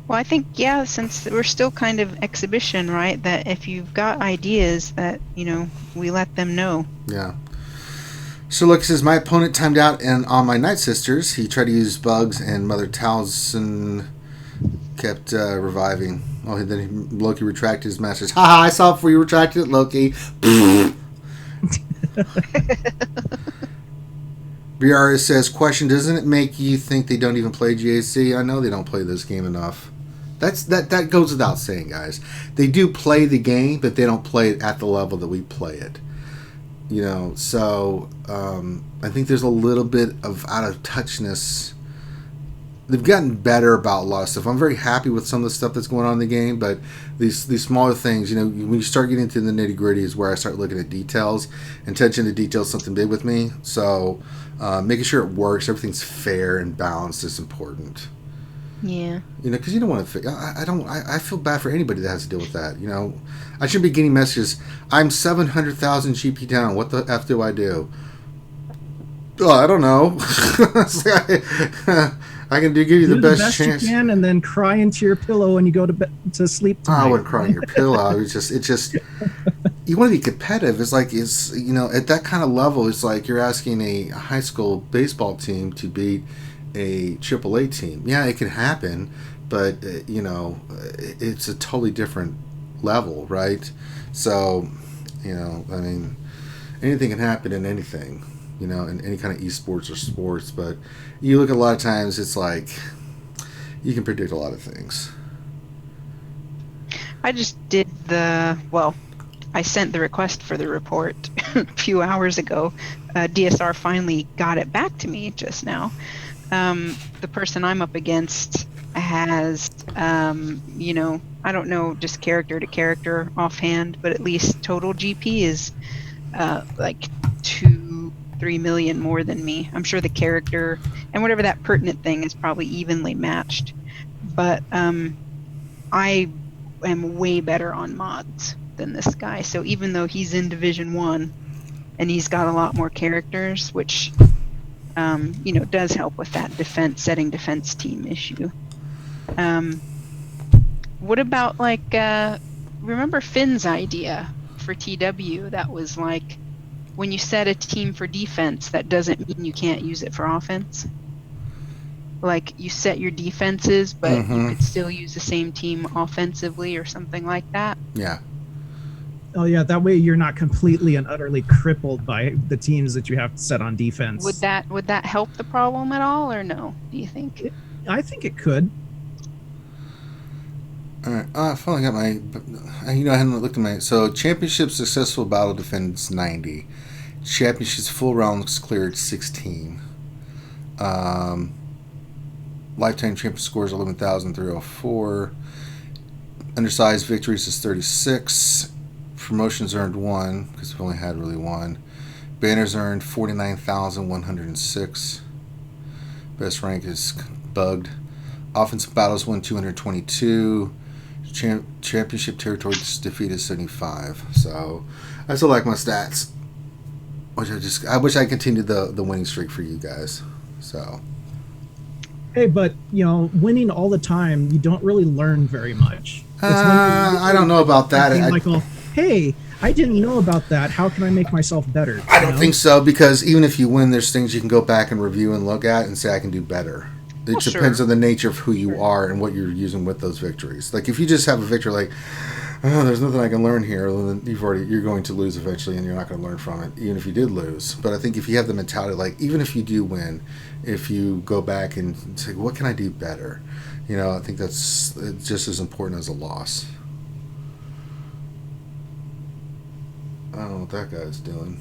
Well, I think, yeah, since we're still kind of exhibition, right, that if you've got ideas that, you know, we let them know. Yeah. So look, it says, my opponent timed out and on my Night Sisters, he tried to use bugs and Mother Towson kept reviving. Oh, then Loki retracted his masters. Haha, I saw it before you retracted it, Loki. BR says, question, doesn't it make you think they don't even play GAC? I know they don't play this game enough. That goes without saying, guys. They do play the game, but they don't play it at the level that we play it. You know, so I think there's a little bit of out of touchness. They've gotten better about a lot of stuff. I'm very happy with some of the stuff that's going on in the game, but these smaller things, you know, when you start getting into the nitty gritty is where I start looking at details. And attention to detail is something big with me. So making sure it works, everything's fair and balanced is important. Yeah. You know, because you don't want to. I feel bad for anybody that has to deal with that. You know, I shouldn't be getting messages. I'm 700,000 GP down. What the f do I do? Oh, I don't know. I can give you the best chance you can, and then cry into your pillow when you go to sleep tonight. I wouldn't cry in your pillow. It's just you want to be competitive. It's you know, at that kind of level, it's like you're asking a high school baseball team to beat a AAA team. Yeah, it can happen, but you know, it's a totally different level, right? So, you know, I mean, anything can happen in anything, you know, in any kind of esports or sports. But you look at a lot of times, it's like you can predict a lot of things. I just did I sent the request for the report a few hours ago. DSR finally got it back to me just now. The person I'm up against has, you know, I don't know just character to character offhand, but at least total GP is like 2-3 million more than me. I'm sure the character and whatever that pertinent thing is probably evenly matched. But I am way better on mods than this guy. So even though he's in Division 1 and he's got a lot more characters, which you know, does help with that setting defense team issue. What about like remember Finn's idea for TW that was like when you set a team for defense, that doesn't mean you can't use it for offense. Like you set your defenses, but you could still use the same team offensively or something like that. Yeah. Oh yeah, that way you're not completely and utterly crippled by the teams that you have set on defense. Would that help the problem at all, or no? Do you think? I think it could. All right. I finally got my. You know, I hadn't looked at my. So championship successful battle defense 90. Championships full rounds cleared 16. Lifetime champion scores 11,304. Undersized victories is 36. Promotions earned 1 because we only had really 1. Banners earned 49,106. Best rank is bugged. Offensive battles won 222. Championship territory defeated 75. So I still like my stats. I wish I continued the winning streak for you guys. So. Hey, but you know, winning all the time, you don't really learn very much. I don't know about that. Hey, I didn't know about that. How can I make myself better? I don't think so, because even if you win, there's things you can go back and review and look at and say, I can do better. It depends on the nature of who you are and what you're using with those victories. Like, if you just have a victory like, oh, there's nothing I can learn here, then you're going to lose eventually, and you're not going to learn from it, even if you did lose. But I think if you have the mentality, like, even if you do win, if you go back and say, what can I do better? You know, I think that's just as important as a loss. I don't know what that guy's doing.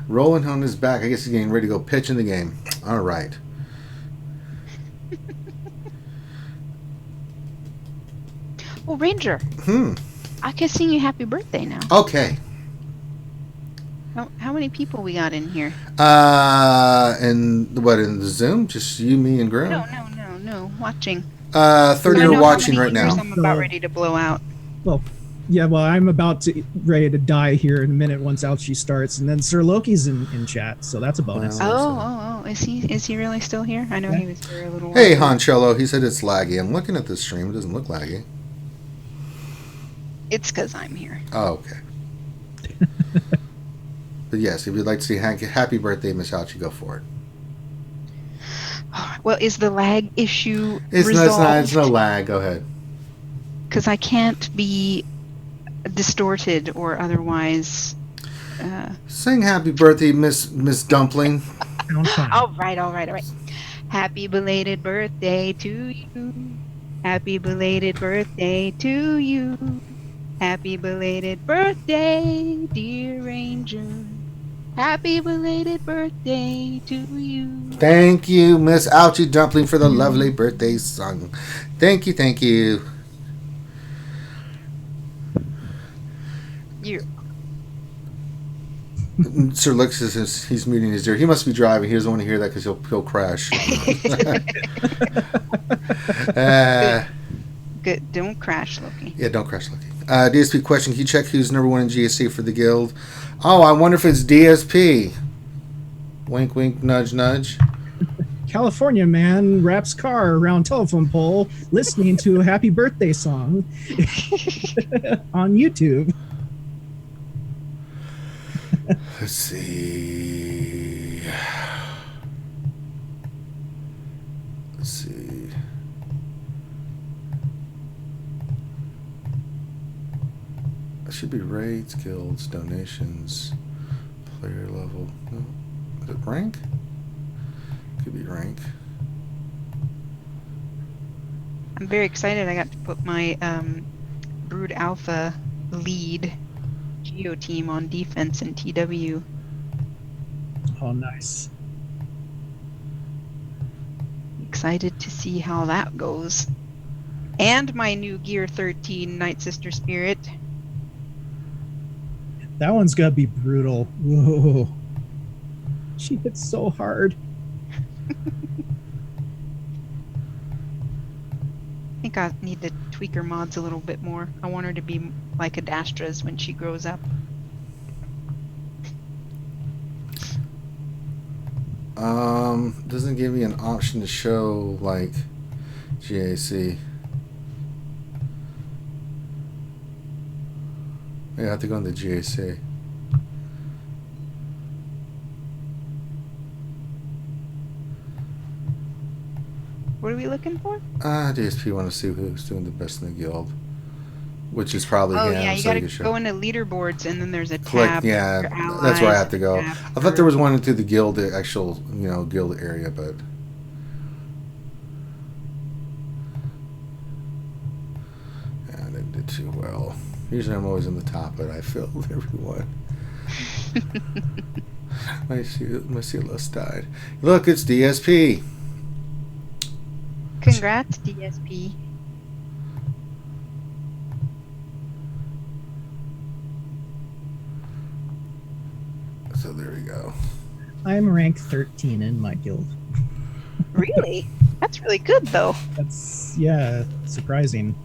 Rolling on his back. I guess he's getting ready to go pitch in the game. All right. Well, Ranger, I can sing you happy birthday now. Okay. How many people we got in here? And what, in the Zoom? Just you, me, and Graham? No. Watching. 30 are watching right now. I'm about ready to blow out. Well, yeah, well, I'm ready to die here in a minute once Ouchie starts, and then Sir Loki's in chat, so that's a bonus. Oh, is he really still here? I know he was here a little while. Hey, Honcholo, he said it's laggy. I'm looking at the stream. It doesn't look laggy. It's because I'm here. Oh, okay. But yes, if you'd like to see happy birthday, Miss Ouchie, go for it. Well, is the lag issue It's resolved? no lag. Go ahead. Because I can't be distorted or otherwise. Sing happy birthday, Miss Dumpling. All right. Happy belated birthday to you. Happy belated birthday to you. Happy belated birthday, dear Ranger. Happy belated birthday to you. Thank you, Miss Ouchie Dumpling, for the lovely birthday song. Thank you. Sir Lux says he's muting his ear. He must be driving. He doesn't want to hear that because he'll crash. Good. Don't crash, Loki. Yeah, don't crash, Loki. DSP question: can you check who's number one in GSC for the guild? Oh, I wonder if it's DSP. Wink, wink, nudge, nudge. California man wraps car around telephone pole listening to a happy birthday song on YouTube. Let's see. It should be raids, guilds, donations, player level. No, is it rank? Could be rank. I'm very excited. I got to put my Brood Alpha lead Geo team on defense in TW. Oh, nice. Excited to see how that goes. And my new Gear 13 Night Sister Spirit. That one's gotta be brutal. Whoa. She hits so hard. I think I need to tweak her mods a little bit more. I want her to be like Adastra's when she grows up. Doesn't give me an option to show like GAC. Yeah, I have to go into GAC. What are we looking for? DSP want to see who's doing the best in the guild, which is probably him. Yeah, you so gotta go into leaderboards and then there's a click. tab. Yeah, that's where I have to go. I thought there was one into the guild, the actual guild area, but yeah, I didn't do too well. Usually I'm always in the top, but I failed everyone. my CLS died. Look, it's DSP. Congrats, DSP. So there we go. I'm rank 13 in my guild. Really? That's really good, though. That's, yeah, surprising.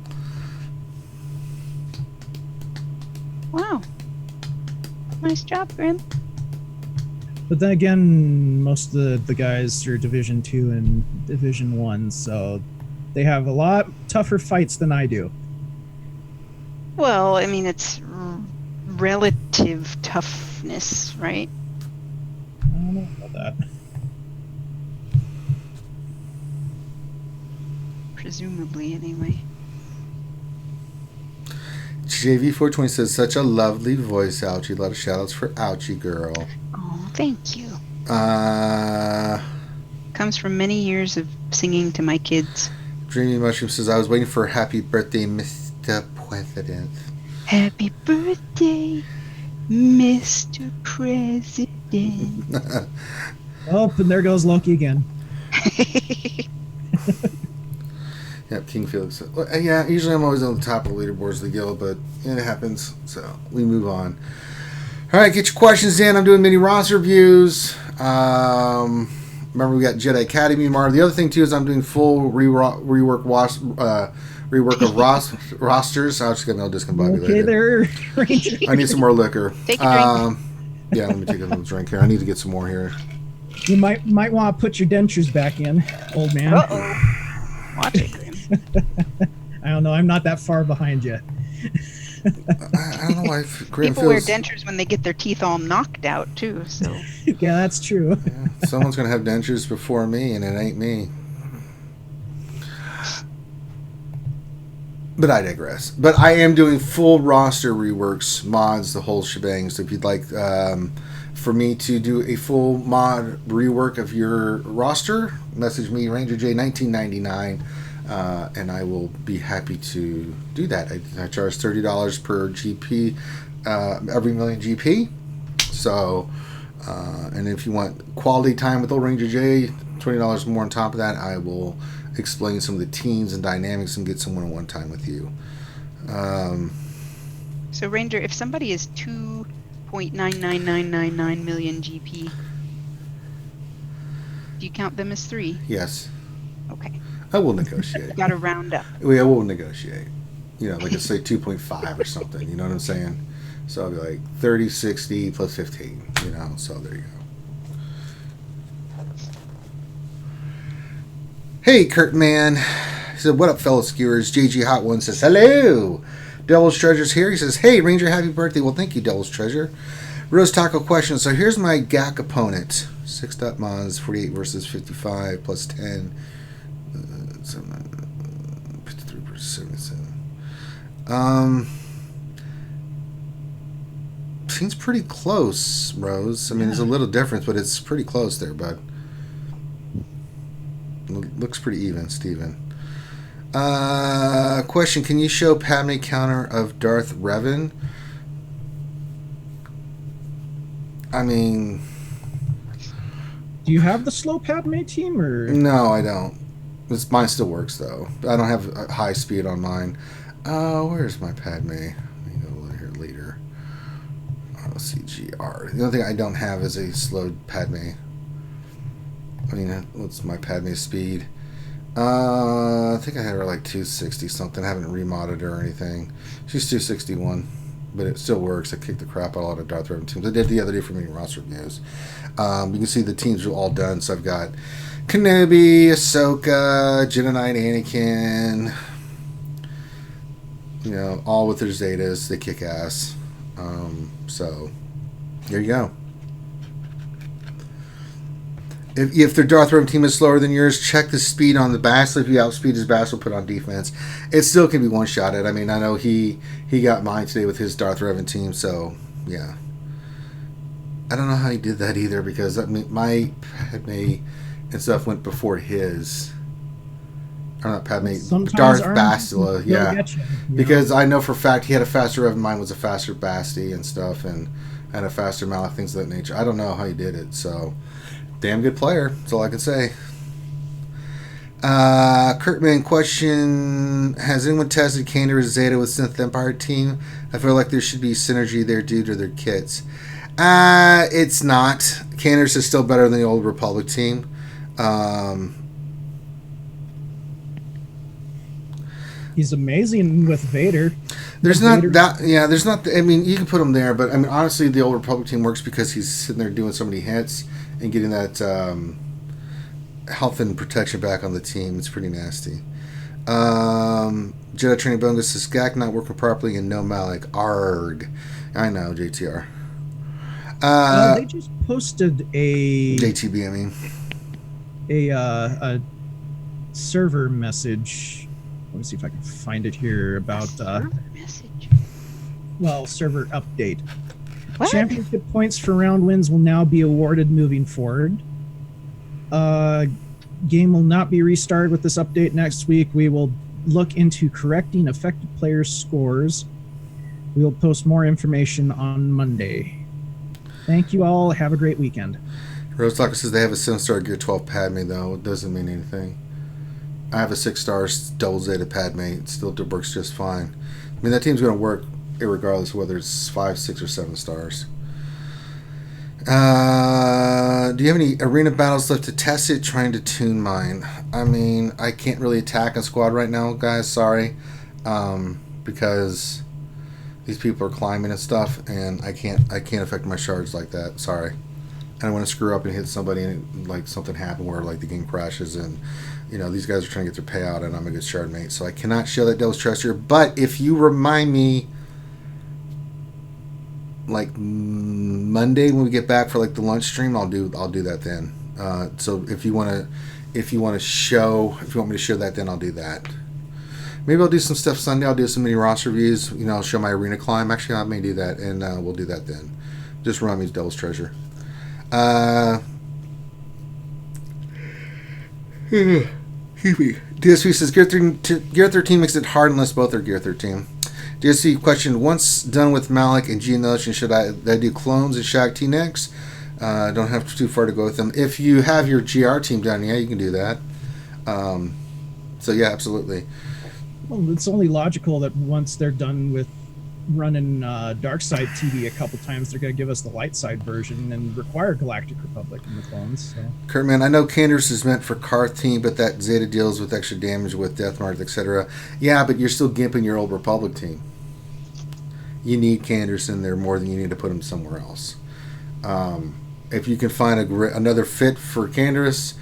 Wow. Nice job, Grim. But then again, most of the guys are Division 2 and Division 1, so they have a lot tougher fights than I do. Well, I mean, it's relative toughness, right? I don't know about that. Presumably, anyway. JV420 says, such a lovely voice, Ouchie. A lot of shout-outs for Ouchie Girl. Oh, thank you. Comes from many years of singing to my kids. Dreamy Mushroom says, I was waiting for a happy birthday, Mr. President. Happy birthday, Mr. President. Oh, and there goes Loki again. Yep, King Felix. Yeah, usually I'm always on the top of the leaderboards of the guild, but it happens, so we move on. All right, get your questions in. I'm doing mini roster reviews. Remember, we got Jedi Academy tomorrow. The other thing, too, is I'm doing full rework of rosters. I was just getting all discombobulated. Okay, there, Ranger. I need some more liquor. Take a drink. Yeah, let me take a little drink here. I need to get some more here. You might want to put your dentures back in, old man. Uh-oh. Watch it, Grim. I don't know. I'm not that far behind you. I don't know why Graham People wear dentures when they get their teeth all knocked out, too. So yeah, that's true. Yeah, someone's going to have dentures before me, and it ain't me. But I digress. But I am doing full roster reworks, mods, the whole shebang. So if you'd like for me to do a full mod rework of your roster, message me, RangerJ1999, and I will be happy to do that. I charge $30 per GP, every million GP. So, and if you want quality time with Old Ranger J, $20 more on top of that, I will explain some of the teams and dynamics and get some one-on-one time with you. So Ranger, if somebody is 2.99999 million GP, do you count them as 3? Yes. Okay. I will negotiate. Got to round up. Yeah, we'll negotiate. You know, like, let's say 2.5 or something. You know what I'm saying? So I'll be like 30, 60 plus 15. You know, so there you go. Hey, Kurt Man. He said, what up, fellow skewers? JG Hot One says, hello. Devil's Treasure's here. He says, hey, Ranger, happy birthday. Well, thank you, Devil's Treasure. Rose Taco question. So here's my GAC opponent. 6 dot mods, 48 versus 55 plus 10. 53 versus 77. Seems pretty close, Rose. I mean, there's a little difference, but it's pretty close there, bud. Looks pretty even, Steven. Question, can you show Padme counter of Darth Revan? I mean... Do you have the slow Padme team, or...? No, I don't. Mine still works, though. I don't have a high speed on mine. Where's my Padme? Let me go here, leader. CGR. The only thing I don't have is a slowed Padme. I mean, what's my Padme speed? I think I had her like 260 something. I haven't remodded her or anything. She's 261, but it still works. I kicked the crap out of a lot of Darth Revan teams. I did the other day for mini roster reviews. You can see the teams are all done. So I've got Kenobi, Ahsoka, Jedi Knight, Anakin. You know, all with their Zetas. They kick ass. So there you go. If their Darth Revan team is slower than yours, check the speed on the Bastila. If you outspeed his Bastila, put on defense. It still can be one-shotted. I mean, I know he got mine today with his Darth Revan team, so, yeah. I don't know how he did that either, because I mean, my Padme and stuff went before his. Or not Padme, Darth Bastila, yeah. Because I know for a fact he had a faster Revan. Mine was a faster Basti and stuff, and a faster Malak, things of that nature. I don't know how he did it, so... Damn good player. That's all I can say. Kurtman question: has anyone tested Kander or Zeta with Synth Empire team? I feel like there should be synergy there due to their kits. It's not. Kander's is still better than the old Republic team. He's amazing with Vader. There's not that. Yeah, there's not. I mean, you can put him there, but I mean, honestly, the old Republic team works because he's sitting there doing so many hits and getting that health and protection back on the team. It's pretty nasty. Jedi Training Bonus says GAC not working properly and no Malik. Arg. I know, JTR. They just posted a JTB, I mean. A server message. Let me see if I can find it here about server message. Well, server update. What? Championship points for round wins will now be awarded moving forward. Game will not be restarted with this update next week. We will look into correcting affected players' scores. We will post more information on Monday. Thank you all. Have a great weekend. Rose Talker says they have a 7-star Gear 12 Padme, though. It doesn't mean anything. I have a 6-star double Zeta Padme. It still works just fine. I mean, that team's going to work regardless of whether it's 5, 6, or 7 stars. Do you have any arena battles left to test it? Trying to tune mine. I mean, I can't really attack a squad right now, guys. Sorry. Because these people are climbing and stuff, and I can't affect my shards like that. Sorry. I don't want to screw up and hit somebody and like something happen where like the game crashes and these guys are trying to get their payout and I'm a good shard mate, so I cannot show that Devil's Treasure. But if you remind me like Monday when we get back for like the lunch stream, I'll do that then. So if you want me to show that, then I'll do that. Maybe I'll do some stuff Sunday. I'll do some mini roster reviews. I'll show my arena climb. Actually, I may do that, and we'll do that then. Just remind me of Devil's Treasure. Excuse me. DSV says Gear 13 makes it hard unless both are Gear 13. DSV question: once done with Malik and Geonosian, should I do clones and Shaq T next? Don't have too far to go with them. If you have your GR team done, yeah, you can do that. So yeah, absolutely. Well, it's only logical that once they're done with running Dark Side TV a couple times, they're going to give us the light side version and require Galactic Republic in the clones. So. Kurtman, I know Candace is meant for Karth team, but that Zeta deals with extra damage with Death Mart, etc. Yeah, but you're still gimping your old Republic team. You need Candace in there more than you need to put him somewhere else. If you can find another fit for Candace,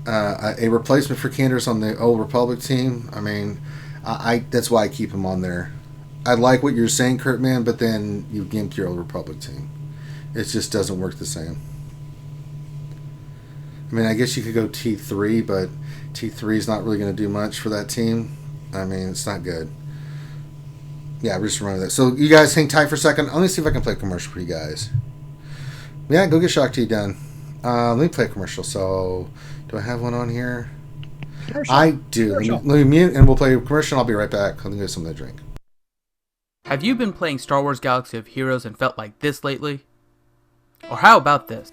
a replacement for Candace on the old Republic team, I mean, that's why I keep him on there. I like what you're saying, Kurtman, but then you gimped your old Republic team. It just doesn't work the same. I mean, I guess you could go T3, but T3 is not really going to do much for that team. I mean, it's not good. Yeah, we're just running that. So you guys hang tight for a second. Let me see if I can play a commercial for you guys. Yeah, go get Shock T done. Let me play a commercial. So, do I have one on here? Commercial. I do. Let me mute and we'll play a commercial. I'll be right back. Let me get something to drink. Have you been playing Star Wars Galaxy of Heroes and felt like this lately? Or how about this?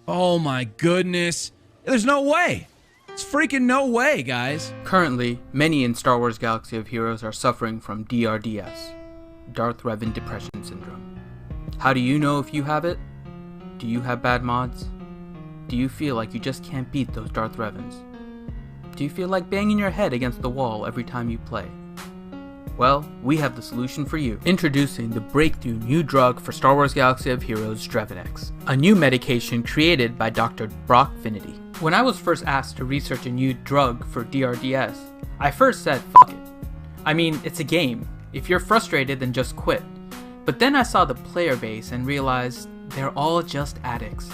Oh my goodness. There's no way. It's freaking no way, guys. Currently, many in Star Wars Galaxy of Heroes are suffering from DRDS, Darth Revan Depression Syndrome. How do you know if you have it? Do you have bad mods? Do you feel like you just can't beat those Darth Revans? Do you feel like banging your head against the wall every time you play? Well, we have the solution for you. Introducing the breakthrough new drug for Star Wars Galaxy of Heroes, Drevinex, a new medication created by Dr. Brock Finity. When I was first asked to research a new drug for DRDS, I first said, fuck it. I mean, it's a game. If you're frustrated, then just quit. But then I saw the player base and realized they're all just addicts.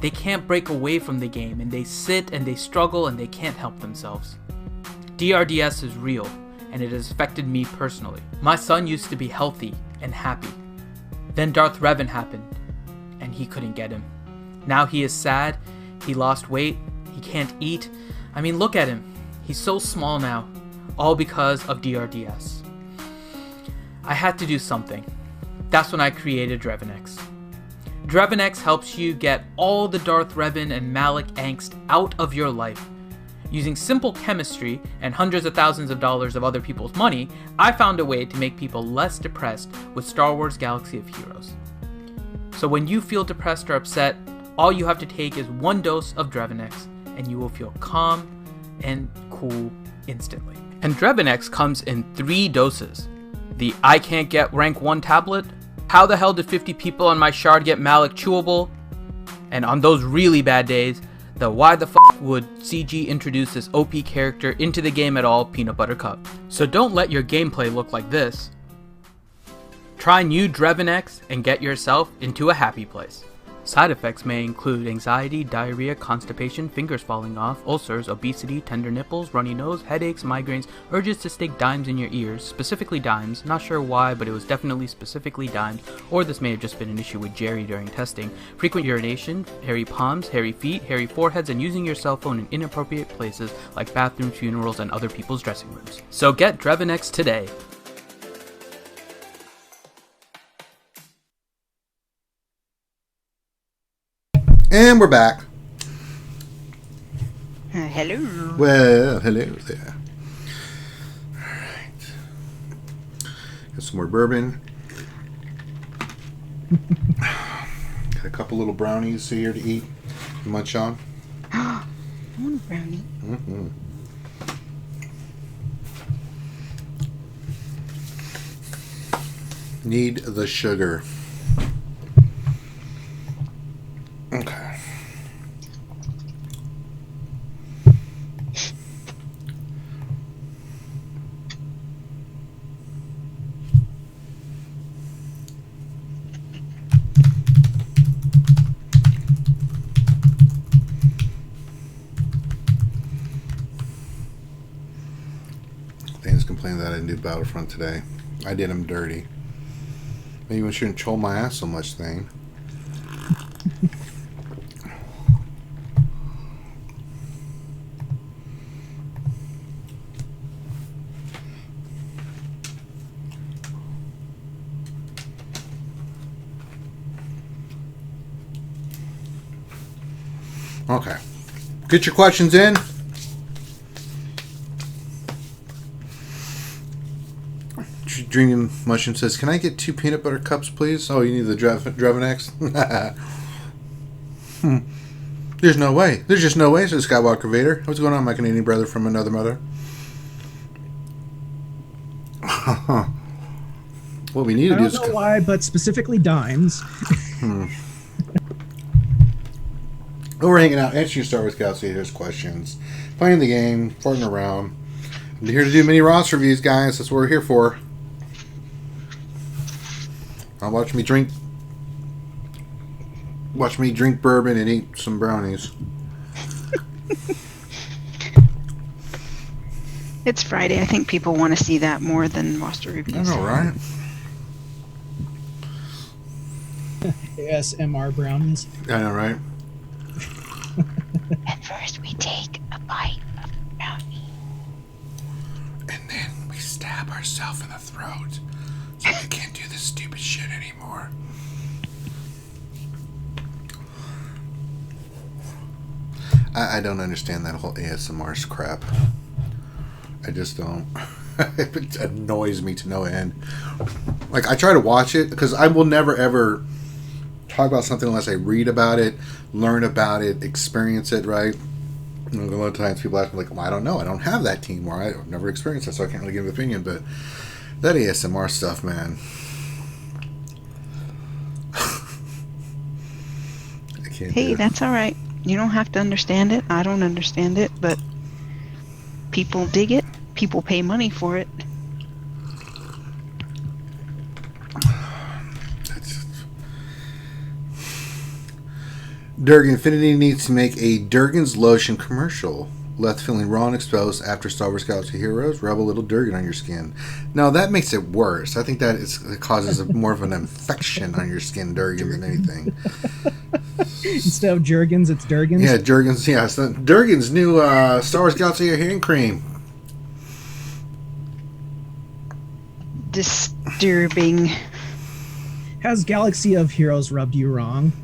They can't break away from the game, and they sit and they struggle and they can't help themselves. DRDS is real, and it has affected me personally. My son used to be healthy and happy. Then Darth Revan happened, and he couldn't get him. Now he is sad, he lost weight, he can't eat. I mean, look at him. He's so small now, all because of DRDS. I had to do something. That's when I created Drevinex. Drevinex helps you get all the Darth Revan and Malik angst out of your life. Using simple chemistry and hundreds of thousands of dollars of other people's money, I found a way to make people less depressed with Star Wars Galaxy of Heroes. So when you feel depressed or upset, all you have to take is one dose of Drevinex, and you will feel calm and cool instantly. And Drevinex comes in 3 doses. The I can't get rank 1 tablet, how the hell did 50 people on my shard get Malik chewable, and on those really bad days, the why the fuck would CG introduce this OP character into the game at all peanut butter cup. So don't let your gameplay look like this. Try new Drevinex and get yourself into a happy place. Side effects may include anxiety, diarrhea, constipation, fingers falling off, ulcers, obesity, tender nipples, runny nose, headaches, migraines, urges to stick dimes in your ears, specifically dimes, not sure why, but it was definitely specifically dimes, or this may have just been an issue with Jerry during testing, frequent urination, hairy palms, hairy feet, hairy foreheads, and using your cell phone in inappropriate places like bathrooms, funerals, and other people's dressing rooms. So get Drevinex today. And we're back. Hello. Well, hello there. Alright. Got some more bourbon. Got a couple little brownies here to eat. Munch on. I want a brownie. Mm-hmm. Need the sugar. Okay. Dan's complaining that I didn't do Battlefront today. I did him dirty. Maybe I shouldn't troll my ass so much, Thane. Okay. Get your questions in. Dreaming Mushroom says, "Can I get 2 peanut butter cups, please?" Oh, you need the Draven X? There's no way. There's just no way, says Skywalker Vader. What's going on, my Canadian brother from another mother? What we need to do is... I don't know why, but specifically dimes. We're hanging out, answering Star Wars Galaxy Haters questions, playing the game, farting around. I'm here to do mini Ross reviews, guys. That's what we're here for. Now watch me drink bourbon and eat some brownies. It's Friday. I think people want to see that more than roster reviews. I know, right? ASMR brownies. I know, right? At first, we take a bite of brownie. And then we stab ourselves in the throat. So we can't do this stupid shit anymore. I don't understand that whole ASMR crap. I just don't. It annoys me to no end. Like, I try to watch it because I will never ever talk about something unless I read about it, learn about it, experience it, right? A lot of times people ask me, like, well, I don't know. I don't have that team, or I've never experienced it, so I can't really give an opinion. But that ASMR stuff, man. I can't do Hey, it. that's all right. You don't have to understand it. I don't understand it, but people dig it. People pay money for it. Durgan Infinity needs to make a Durgan's Lotion commercial. Left feeling raw and exposed after Star Wars Galaxy Heroes? Rub a little Durgan on your skin. No, that makes it worse. I think that it causes more of an infection on your skin, Durgan, than anything. Instead of Jergens, it's Durgans. Yeah, Durgan's. Yeah, so Durgan's new Star Wars Galaxy hand cream. Disturbing. Has Galaxy of Heroes rubbed you wrong?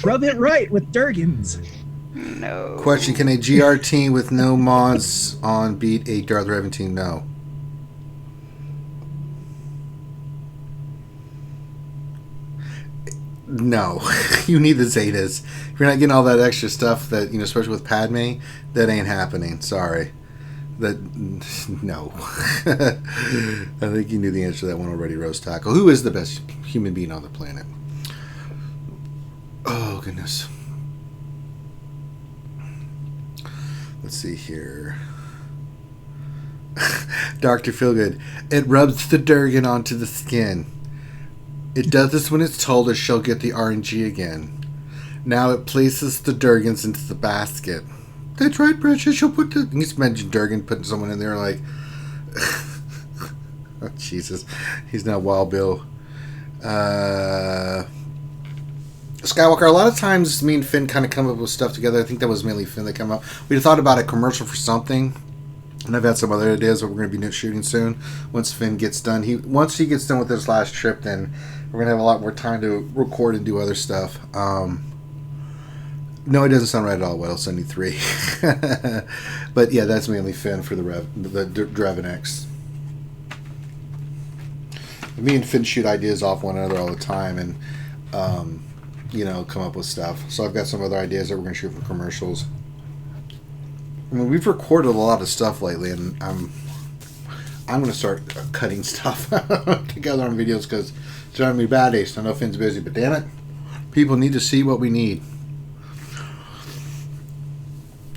Rub it right with Durgans. No. Question: Can a GR team with no mods on beat a Darth Revan team? No. No, you need the Zetas. If you're not getting all that extra stuff that, you know, especially with Padme, that ain't happening. Sorry. That, no. I think you knew the answer to that one already, Roast Tackle. Who is the best human being on the planet? Oh, goodness. Let's see here. Dr. Feelgood. It rubs the Durgan onto the skin. It does this when it's told her she'll get the RNG again. Now it places the Durgans into the basket. That's right, Precious. She'll put the... He's mentioned Durgan putting someone in there like... oh, Jesus. He's not Wild Bill. Skywalker, a lot of times me and Finn kind of come up with stuff together. I think that was mainly Finn that came up. We thought about a commercial for something. And I've had some other ideas that we're going to be shooting soon. Once Finn gets done. Once he gets done with his last trip, then we're going to have a lot more time to record and do other stuff. No, it doesn't sound right at all. Well, 73. But yeah, that's mainly Finn for the Draven X. Me and Finn shoot ideas off one another all the time, and you know, come up with stuff. So I've got some other ideas that we're going to shoot for commercials. I mean, we've recorded a lot of stuff lately, and I'm going to start cutting stuff together on videos because it's driving me bad. I know Finn's busy, but damn it, people need to see what we need.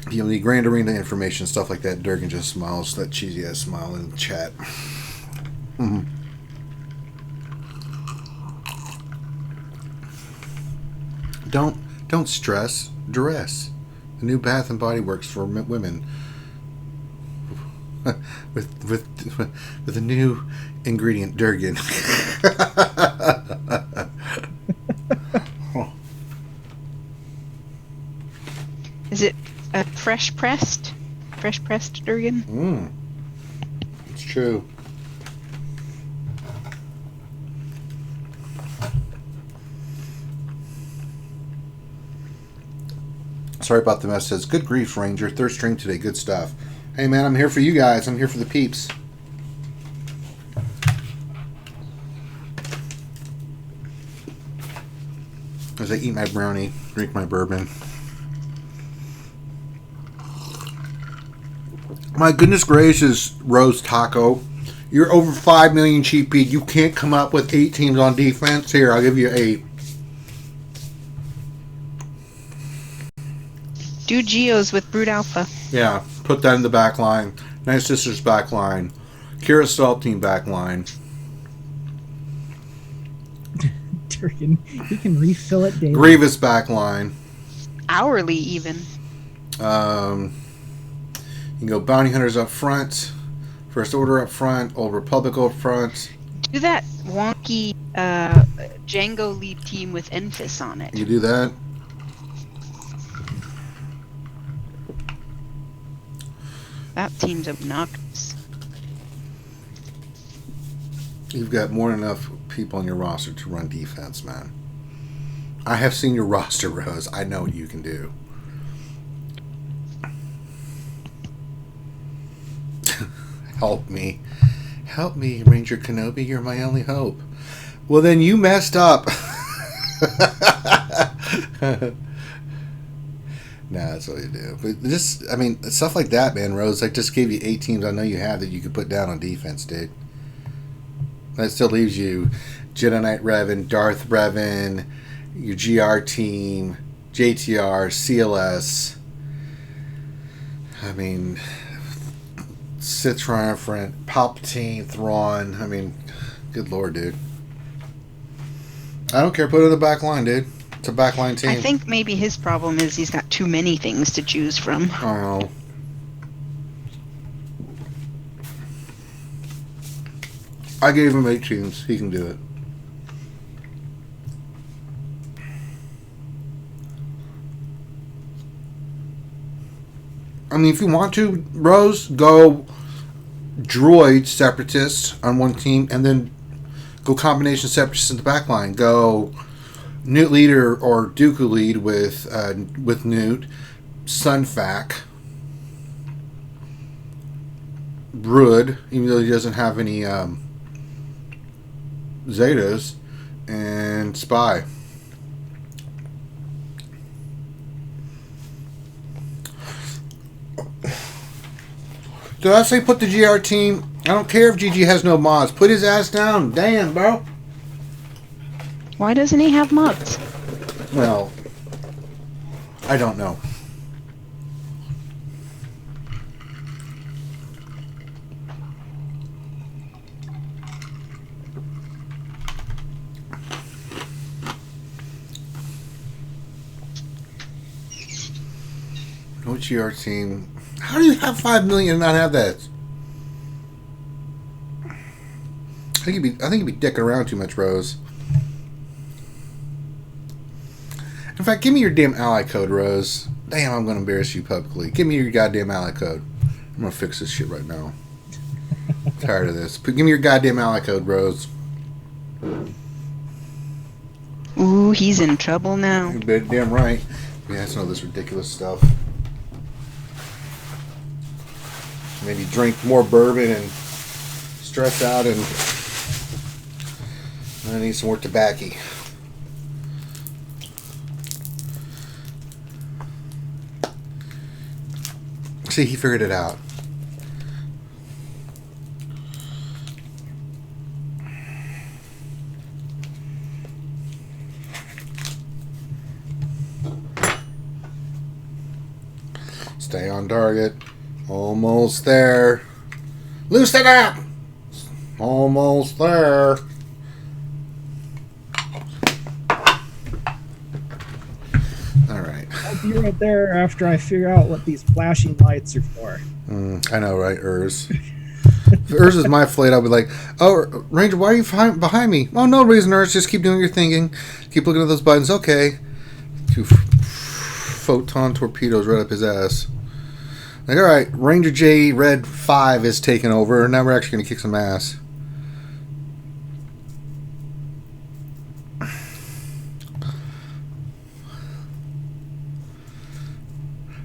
People need Grand Arena information, stuff like that. Durgan just smiles, that cheesy ass smile in the chat. Don't stress, duress. The new Bath and Body Works for women with a new ingredient, Durgan. Is it a fresh pressed Durgan? It's true. Sorry about the mess. Says, good grief, Ranger. Third stream today. Good stuff. Hey, man, I'm here for you guys. I'm here for the peeps. As I eat my brownie, drink my bourbon. My goodness gracious, Rose Taco. You're over 5 million cheap beat. You can't come up with 8 teams on defense. Here, I'll give you 8. Do Geos with Brood Alpha. Yeah, put that in the back line. Night Sisters back line. Kira Salt Team back line. Durgan, he can refill it daily. Grievous back line. Hourly, even. You can go Bounty Hunters up front. First Order up front. Old Republic up front. Do that wonky Django lead team with Enfys on it. You do that. That team's obnoxious. You've got more than enough people on your roster to run defense, man. I have seen your roster, Rose. I know what you can do. Help me. Help me, Ranger Kenobi. You're my only hope. Well, then you messed up. Nah, that's what you do. But just, I mean, stuff like that, man, Rose. I just gave you 8 teams I know you have that you could put down on defense, dude. That still leaves you Jedi Knight Revan, Darth Revan, your GR team, JTR, CLS. I mean, Sith Triumphant, Palpatine, Thrawn. I mean, good lord, dude. I don't care. Put it in the back line, dude. It's a backline team. I think maybe his problem is he's got too many things to choose from. Oh. I gave him 8 teams. He can do it. I mean, if you want to, Rose, go droid separatists on one team, and then go combination separatists in the back line. Go Newt leader or Dooku lead with Newt, Sunfac, Brood, even though he doesn't have any Zetas, and Spy. Did I say put the GR team? I don't care if GG has no mods. Put his ass down. Damn, bro. Why doesn't he have mods? Well, I don't know. No GR team. How do you have 5 million and not have that? I think you'd be dicking around too much, Rose. In fact, give me your damn ally code, Rose. Damn, I'm going to embarrass you publicly. Give me your goddamn ally code. I'm going to fix this shit right now. I'm tired of this. But give me your goddamn ally code, Rose. Ooh, he's in trouble now. You're damn right. Yeah, it's all this ridiculous stuff. Maybe drink more bourbon and stress out, and I need some more tobacco. See, he figured it out. Stay on target. Almost there. Loosen up! Almost there. Alright. I'll be right there after I figure out what these flashing lights are for. I know, right, Urs? If Urs is my flight, I'll be like, oh, Ranger, why are you behind me? Oh, no reason, Urs. Just keep doing your thinking. Keep looking at those buttons. Okay. 2 photon torpedoes right up his ass. Like, alright, Ranger J Red 5 is taking over. Now we're actually going to kick some ass.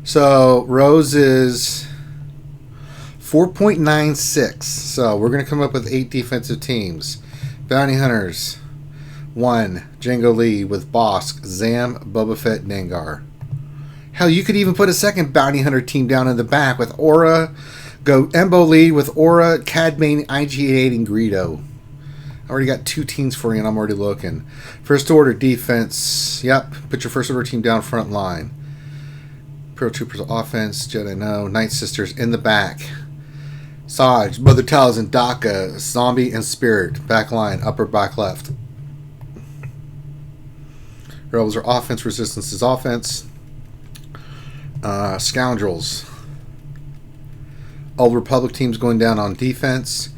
So, Rose is 4.96. So, we're going to come up with 8 defensive teams. Bounty Hunters. 1. Django Lee with Bosk, Zam, Boba Fett, Nangar. Hell, you could even put a second Bounty Hunter team down in the back with Aura. Go Embo Lee with Aura, Cad Bane, IG-8, and Greedo. I already got 2 teams for you, and I'm already looking. First Order defense. Yep, put your First Order team down front line. Pro Troopers offense. Jedi no. Night Sisters in the back. Saj, Mother Talzin, Daka, Zombie, and Spirit. Back line, upper back left. Rebels are offense, Resistance is offense. Scoundrels. Old Republic teams going down on defense.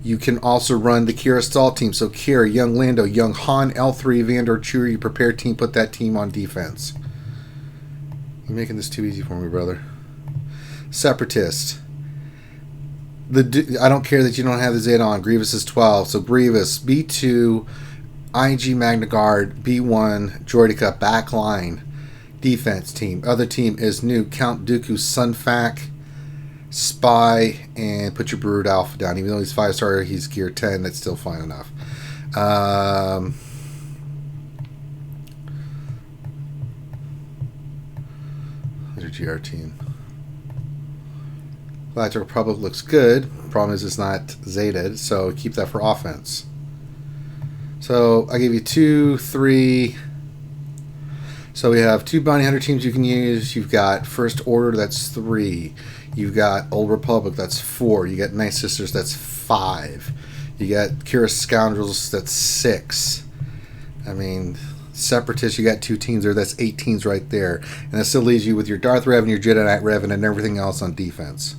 You can also run the Kira Stall team. So Kira, Young Lando, Young Han, L3, Vandor, Chewie, you prepare team, put that team on defense. You're making this too easy for me, brother. Separatist. I don't care that you don't have the Zeta on. Grievous is 12. So Grievous, B2, IG Magna Guard, B1, Droideka, back line. Defense team. Other team is new. Count Dooku, Sunfac, Spy, and put your Brood Alpha down. Even though he's 5-star, he's gear 10. That's still fine enough. There's your GR team. Galactic Republic looks good. Problem is it's not Zetaed, so keep that for offense. So I give you 2, 3. So we have 2 Bounty Hunter teams you can use. You've got First Order, that's 3. You've got Old Republic, that's 4. You got Night Sisters, that's 5. You got Kira Scoundrels, that's 6. I mean, Separatists, you got 2 teams there. That's 8 teams right there. And that still leaves you with your Darth Revan, your Jedi Knight Revan, and everything else on defense.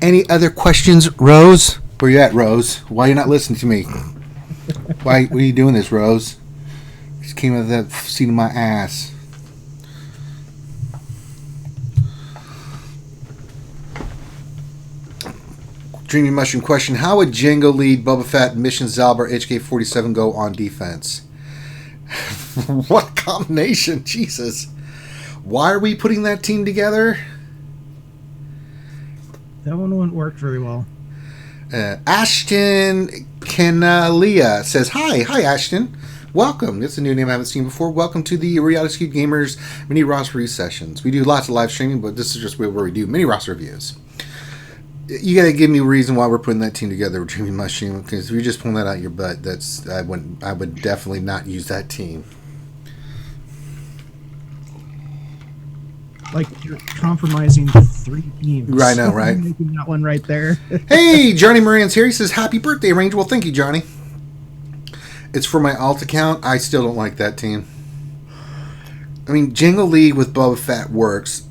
Any other questions, Rose? Where you at, Rose? Why are you not listening to me? Why? What are you doing this, Rose? Just came out of that seat of my ass. Dreamy Mushroom question: how would Django lead Boba Fett, Mission Zalbar, HK-47 go on defense? What combination? Jesus. Why are we putting that team together? That one wouldn't work very well. Ashton Kenalia says, Hi Ashton. Welcome. That's a new name I haven't seen before. Welcome to the Reality Skewed Gamers mini roster review sessions. We do lots of live streaming, but this is just where we do mini roster reviews. You gotta give me a reason why we're putting that team together with Dreamy Mushroom, because if you're just pulling that out your butt, I would definitely not use that team. Like you're compromising 3 teams. Right now, right? Making that one right there. Hey, Johnny Moran's here. He says, happy birthday, Ranger. Well, thank you, Johnny. It's for my alt account. I still don't like that team. I mean, Django League with Boba Fett works.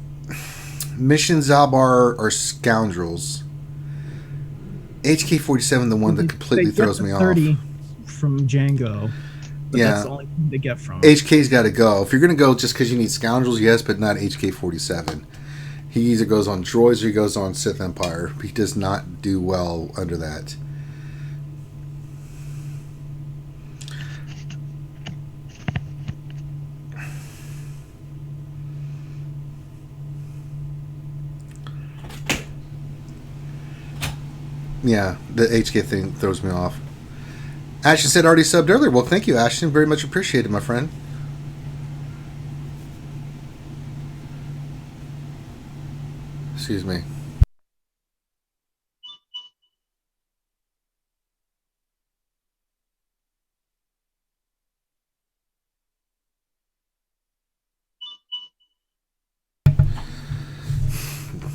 Mission Zalbar are scoundrels. HK-47, the one that completely throws me 30 from Django. But Yeah. that's the only thing to get from. HK's got to go. If you're going to go just because you need scoundrels, yes, but not HK-47. He either goes on droids or he goes on Sith Empire. He does not do well under that. Yeah, the HK thing throws me off. Ashton said already subbed earlier. Well, thank you, Ashton. Very much appreciated, my friend. Excuse me.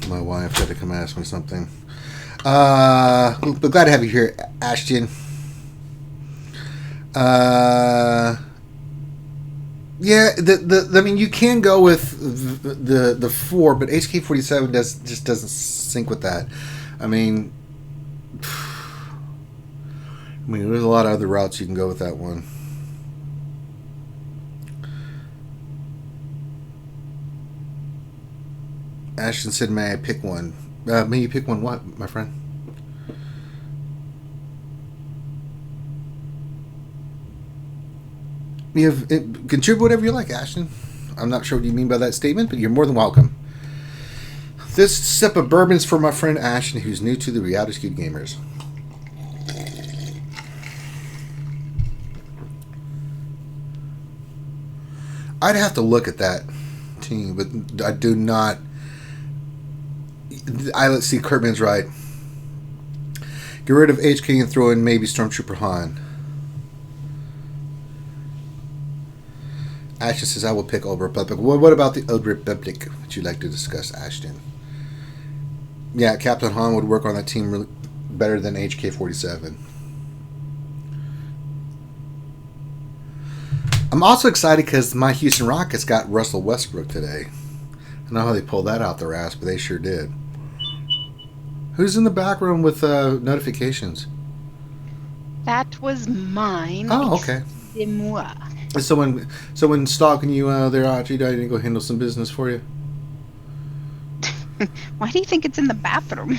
My wife had to come ask me something. But glad to have you here, Ashton. Yeah, I mean, you can go with the 4, but HK47 just doesn't sync with that. I mean, there's a lot of other routes you can go with that one. Ashton said, "May I pick one?" May you pick one? What, my friend? You have contribute whatever you like, Ashton. I'm not sure what you mean by that statement, but you're more than welcome. This sip of bourbon's for my friend Ashton, who's new to the Reality Skewed Gamers. I'd have to look at that team, but I do not. Let's see. Kurtman's right. Get rid of HK and throw in maybe Stormtrooper Han. Ashton says, I will pick Old Republic. What about the Old Republic that you'd like to discuss, Ashton? Yeah, Captain Han would work on that team really better than HK-47. I'm also excited because my Houston Rockets got Russell Westbrook today. I don't know how they pulled that out their ass, but they sure did. Who's in the background with notifications? That was mine. Oh, okay. Excusez-moi. Is someone stalking you there, Archie? I didn't go handle some business for you. Why do you think it's in the bathroom?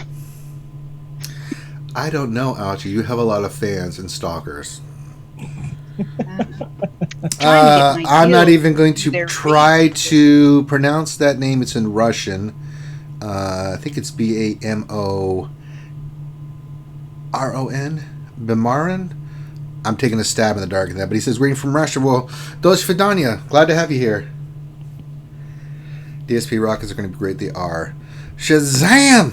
I don't know, Archie. You have a lot of fans and stalkers. I'm not even going to try to pronounce that name. It's in Russian. I think it's Bamoron. Bamarin. I'm taking a stab in the dark at that, but he says, "Greeting from Russia." Well, do svidaniya. Glad to have you here. DSP Rockets are going to be great. They are. Shazam!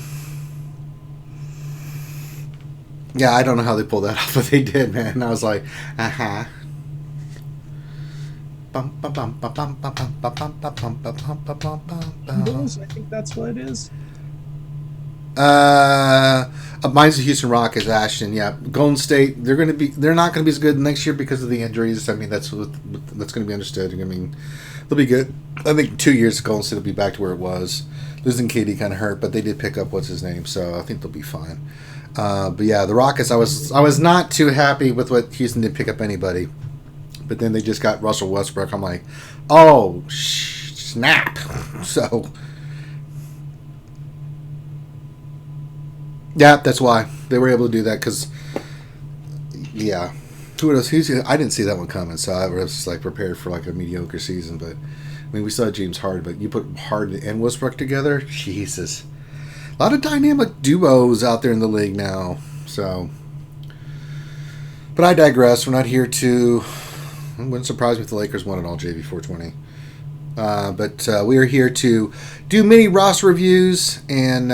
Yeah, I don't know how they pulled that off, but they did, man. And I was like, uh-huh. Bulls, I think that's what it is. Mine's the Houston Rockets, Ashton. Yeah, Golden State. They're not going to be as good next year because of the injuries. I mean, that's going to be understood. I mean, they'll be good. I think 2 years Golden State will be back to where it was. Losing KD kind of hurt, but they did pick up what's his name, so I think they'll be fine. But yeah, the Rockets. I was not too happy with what Houston didn't pick up anybody, but then they just got Russell Westbrook. I'm like, oh snap! So. Yeah, that's why they were able to do that. Because, yeah, who else? I didn't see that one coming, so I was like prepared for like a mediocre season. But I mean, we saw James Harden, but you put Harden and Westbrook together, Jesus, a lot of dynamic duos out there in the league now. So, but I digress. We're not here to. It wouldn't surprise me if the Lakers won it all, JV 420. But we are here to do mini roster reviews and.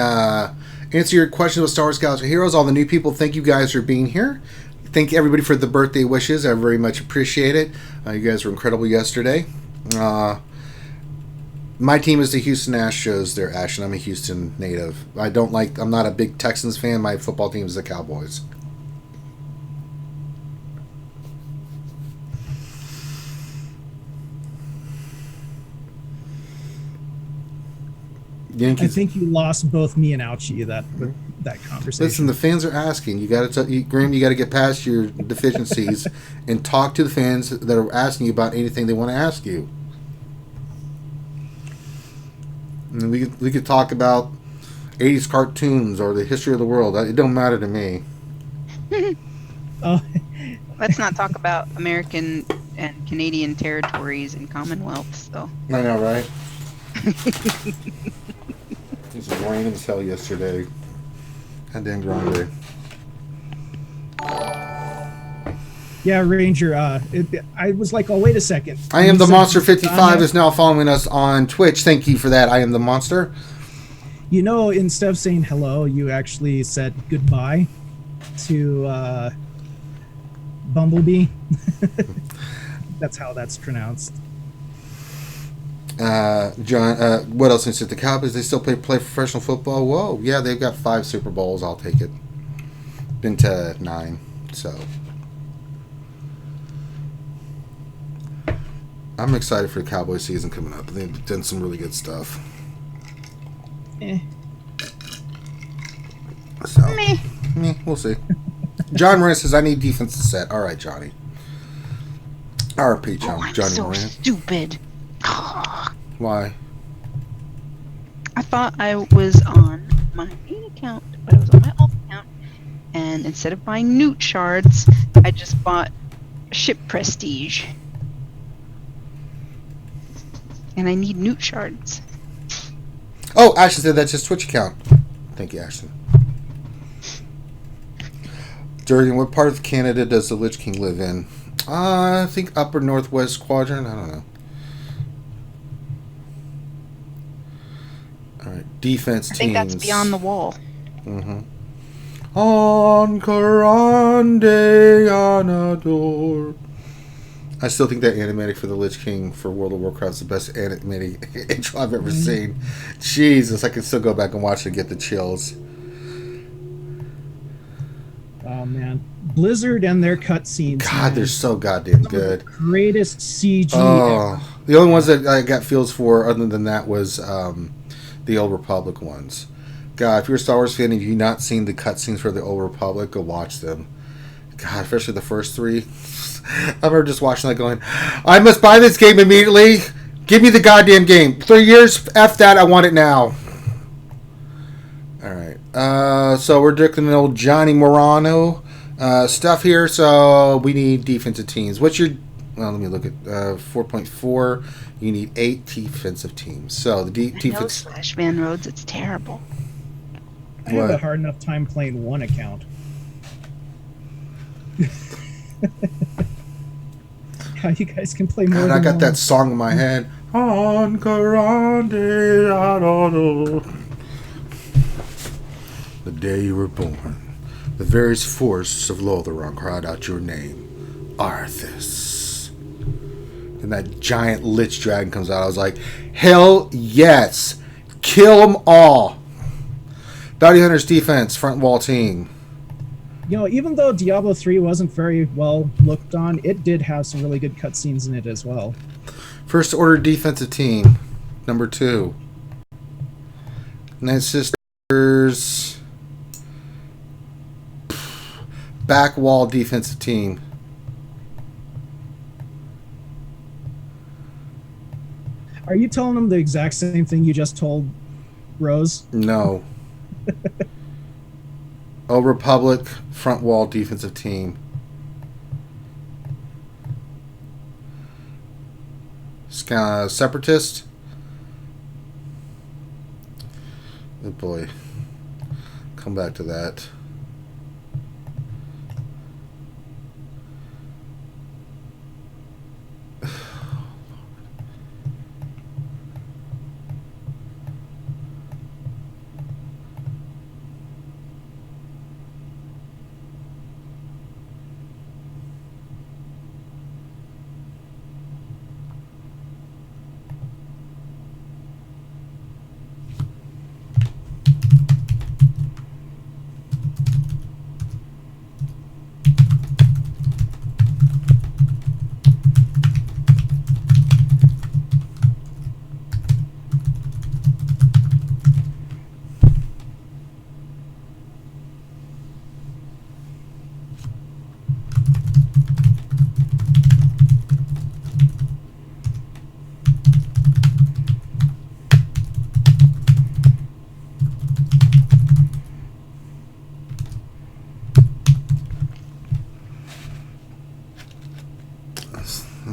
Answer your questions with Star Wars Galaxy Heroes. All the new people, thank you guys for being here. Thank everybody for the birthday wishes. I very much appreciate it. You guys were incredible yesterday. My team is the Houston Astros. They're Ashton. I'm a Houston native. I'm not a big Texans fan. My football team is the Cowboys. Yankees. I think you lost both me and Ouchie that conversation. Listen, the fans are asking. You got to, Graham. You got to get past your deficiencies and talk to the fans that are asking you about anything they want to ask you. And we could talk about 80s cartoons or the history of the world. It don't matter to me. Let's not talk about American and Canadian territories and commonwealths, though. I know, right? It was raining as hell yesterday. God damn grande. Yeah, Ranger. I was like, oh, wait a second. I am the Monster 55 is now following us on Twitch. Thank you for that. I am the Monster. You know, instead of saying hello, you actually said goodbye to Bumblebee. That's how that's pronounced. John, what else is it? The Cowboys, they still play professional football? Whoa, yeah, they've got 5 Super Bowls. I'll take it. Been to 9, so. I'm excited for the Cowboys season coming up. They've done some really good stuff. So, we'll see. John Moran says, I need defensive set. All right, Johnny. RP, I'm Johnny so Moran. stupid. Why? I thought I was on my main account, but I was on my alt account, and instead of buying Newt shards, I just bought ship prestige. And I need Newt shards. Oh, Ashton said that's his Twitch account. Thank you, Ashton. Durgan, what part of Canada does the Lich King live in? I think upper northwest quadrant. I don't know. All right, defense teams. I think that's beyond the wall. Mm-hmm. On Grande Anador. I still think that animatic for the Lich King for World of Warcraft is the best animatic intro I've ever seen. Jesus, I can still go back and watch it and get the chills. Oh man, Blizzard and their cutscenes. God, they're so goddamn good. Greatest CG. Oh, ever. the only ones that I got feels for, other than that, was the Old Republic ones. God, if you're a Star Wars fan and you've not seen the cutscenes for the Old Republic, go watch them. God, especially the first 3. I remember just watching that going, I must buy this game immediately. Give me the goddamn game. 3 years, F that, I want it now. Alright, so we're drinking an old Johnny Morano stuff here, so we need defensive teams. What's your, well, let me look at 4.4. You need 8 defensive teams. So the defense. Slash Man Roads, it's terrible. I have a hard enough time playing one account. How you guys can play more God, than I got one. that song in my head. On Grande Adoro. The day you were born, the various forests of Lotharon cried out your name, Arthas. And that giant Lich Dragon comes out. I was like, hell yes! Kill them all! Bounty Hunters defense, front wall team. You know, even though Diablo 3 wasn't very well looked on, it did have some really good cutscenes in it as well. First Order defensive team, number 2. Night Sisters. Back wall defensive team. Are you telling them the exact same thing you just told Rose? No. Old Republic front wall defensive team. Separatist. Oh boy. Come back to that.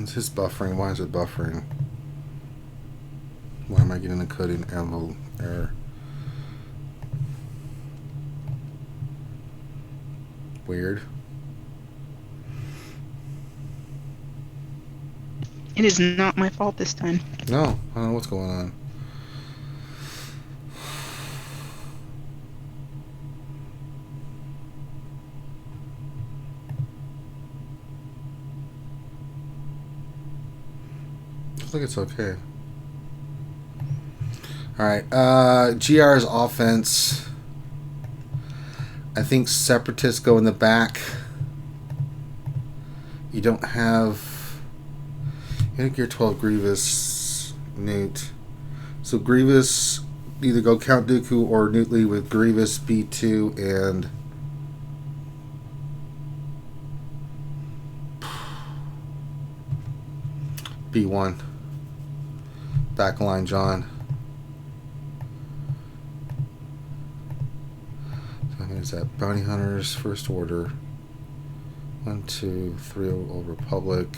It's his buffering. Why is it buffering? Why am I getting a coding envelope error? Weird. It is not my fault this time. No, I don't know what's going on. I think it's okay. Alright, GR's offense. I think Separatists go in the back. You don't have... You think you're 12 Grievous, Newt. So Grievous, either go Count Dooku or Newt lead with Grievous, B2, and... B1. Backline John. So how many is that? Bounty Hunters, First Order. 1, 2, 3 Old Republic.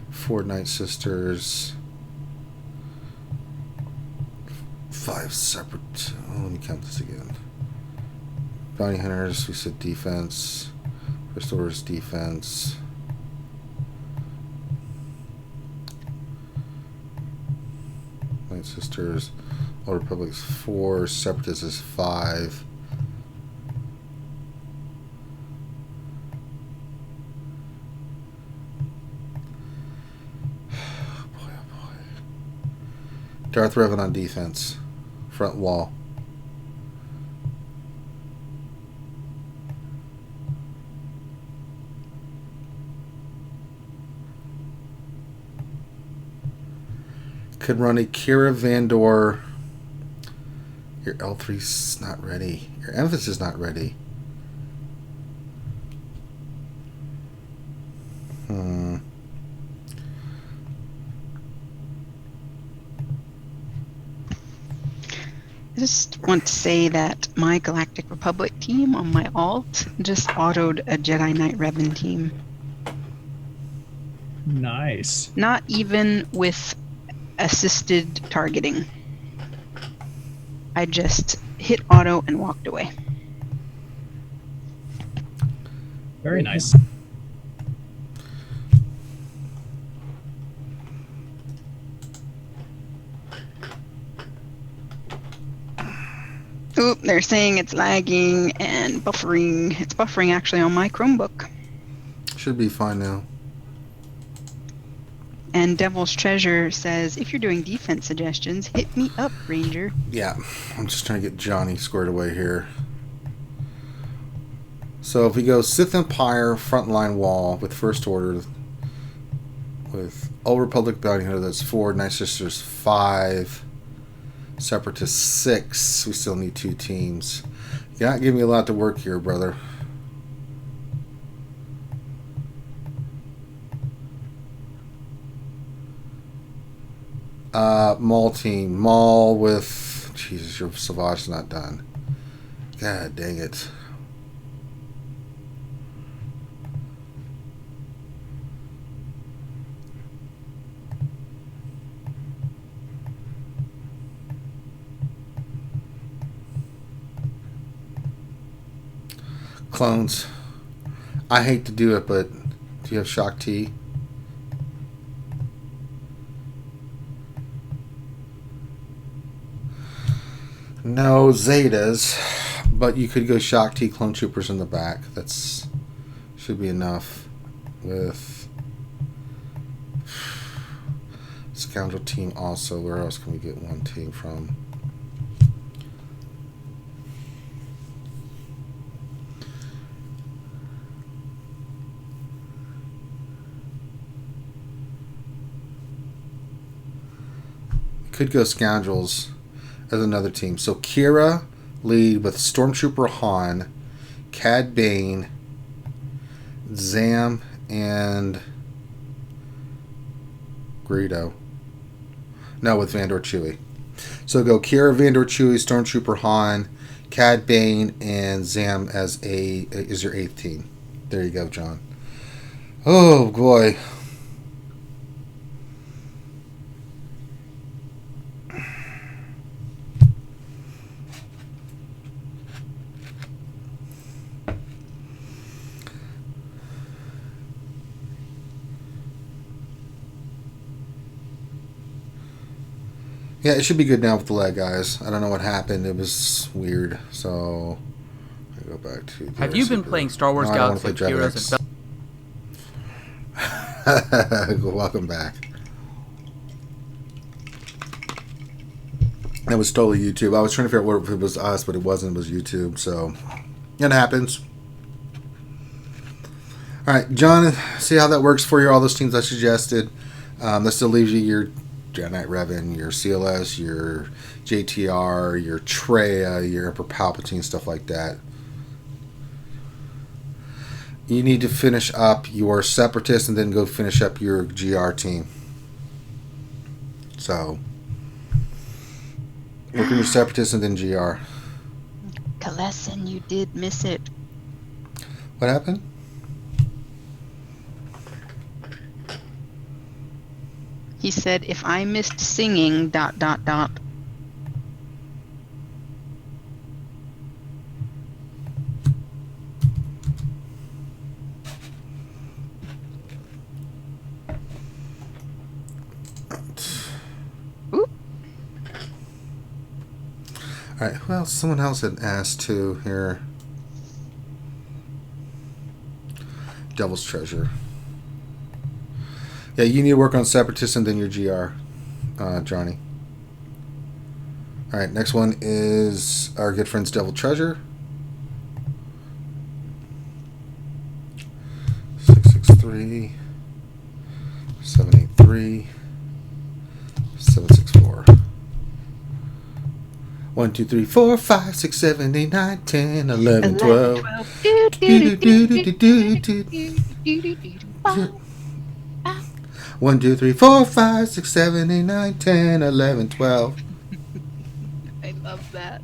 4 Night Sisters. 5 separate. Oh, let me count this again. Bounty Hunters, we said defense. First Order's defense. Night Sisters, Old Republic's 4, Separatists is 5. Boy, oh boy. Darth Revan on defense. Front wall. Could run a Kira Vandor. Your L3's not ready. Your emphasis is not ready. I just want to say that my Galactic Republic team on my alt just autoed a Jedi Knight Revan team. Nice. Not even with assisted targeting. I just hit auto and walked away. Very nice. Oop, they're saying it's lagging and buffering. It's buffering actually on my Chromebook. Should be fine now. And Devil's Treasure says, if you're doing defense suggestions, hit me up, Ranger. Yeah, I'm just trying to get Johnny squared away here. So if we go Sith Empire frontline wall with First Order, with Old Republic Bounty Hunter, that's 4, Night Sisters 5, Separatists 6. We still need 2 teams. You're not giving me a lot to work here, brother. Maul team. Maul with... Jesus, your Savage not done. God dang it. Clones. I hate to do it, but do you have Shock T? No Zetas, but you could go Shock T Clone Troopers in the back. That's should be enough. With Scoundrel team also. Where else can we get one team from? Could go Scoundrels as another team. So Kira lead with Stormtrooper Han, Cad Bane, Zam, and Greedo. No, with Vandor Chewie. So go Kira, Vandor Chewie, Stormtrooper Han, Cad Bane, and Zam as is your 8th team. There you go, John. Oh boy. Yeah, it should be good now with the lag, guys. I don't know what happened. It was weird. So, I go back to. Have you been playing Star Wars Galaxy of Heroes and Welcome back. That was totally YouTube. I was trying to figure out what if it was us, but it wasn't. It was YouTube. So, it happens. All right, John, see how that works for you, all those teams I suggested. That still leaves you your Jedi Knight Revan, your CLS, your JTR, your Traya, your Emperor Palpatine, stuff like that. You need to finish up your Separatist and then go finish up your GR team. So, work on your Separatist and then GR. Kalessin, you did miss it. What happened? He said, if I missed singing, ... Oop. Alright, well, someone else had asked too here. Devil's Treasure. Yeah, you need to work on Separatist and then your GR, Johnny. Alright, next one is our good friend's Devil Treasure. 663, 783, 764. 1, 2, 3, 4, 5, 6, 7, 8, 9, 10, 11, 12. 1, 2, 3, 4, 5, 6, 7, 8, 9, 10, 11, 12. I love that.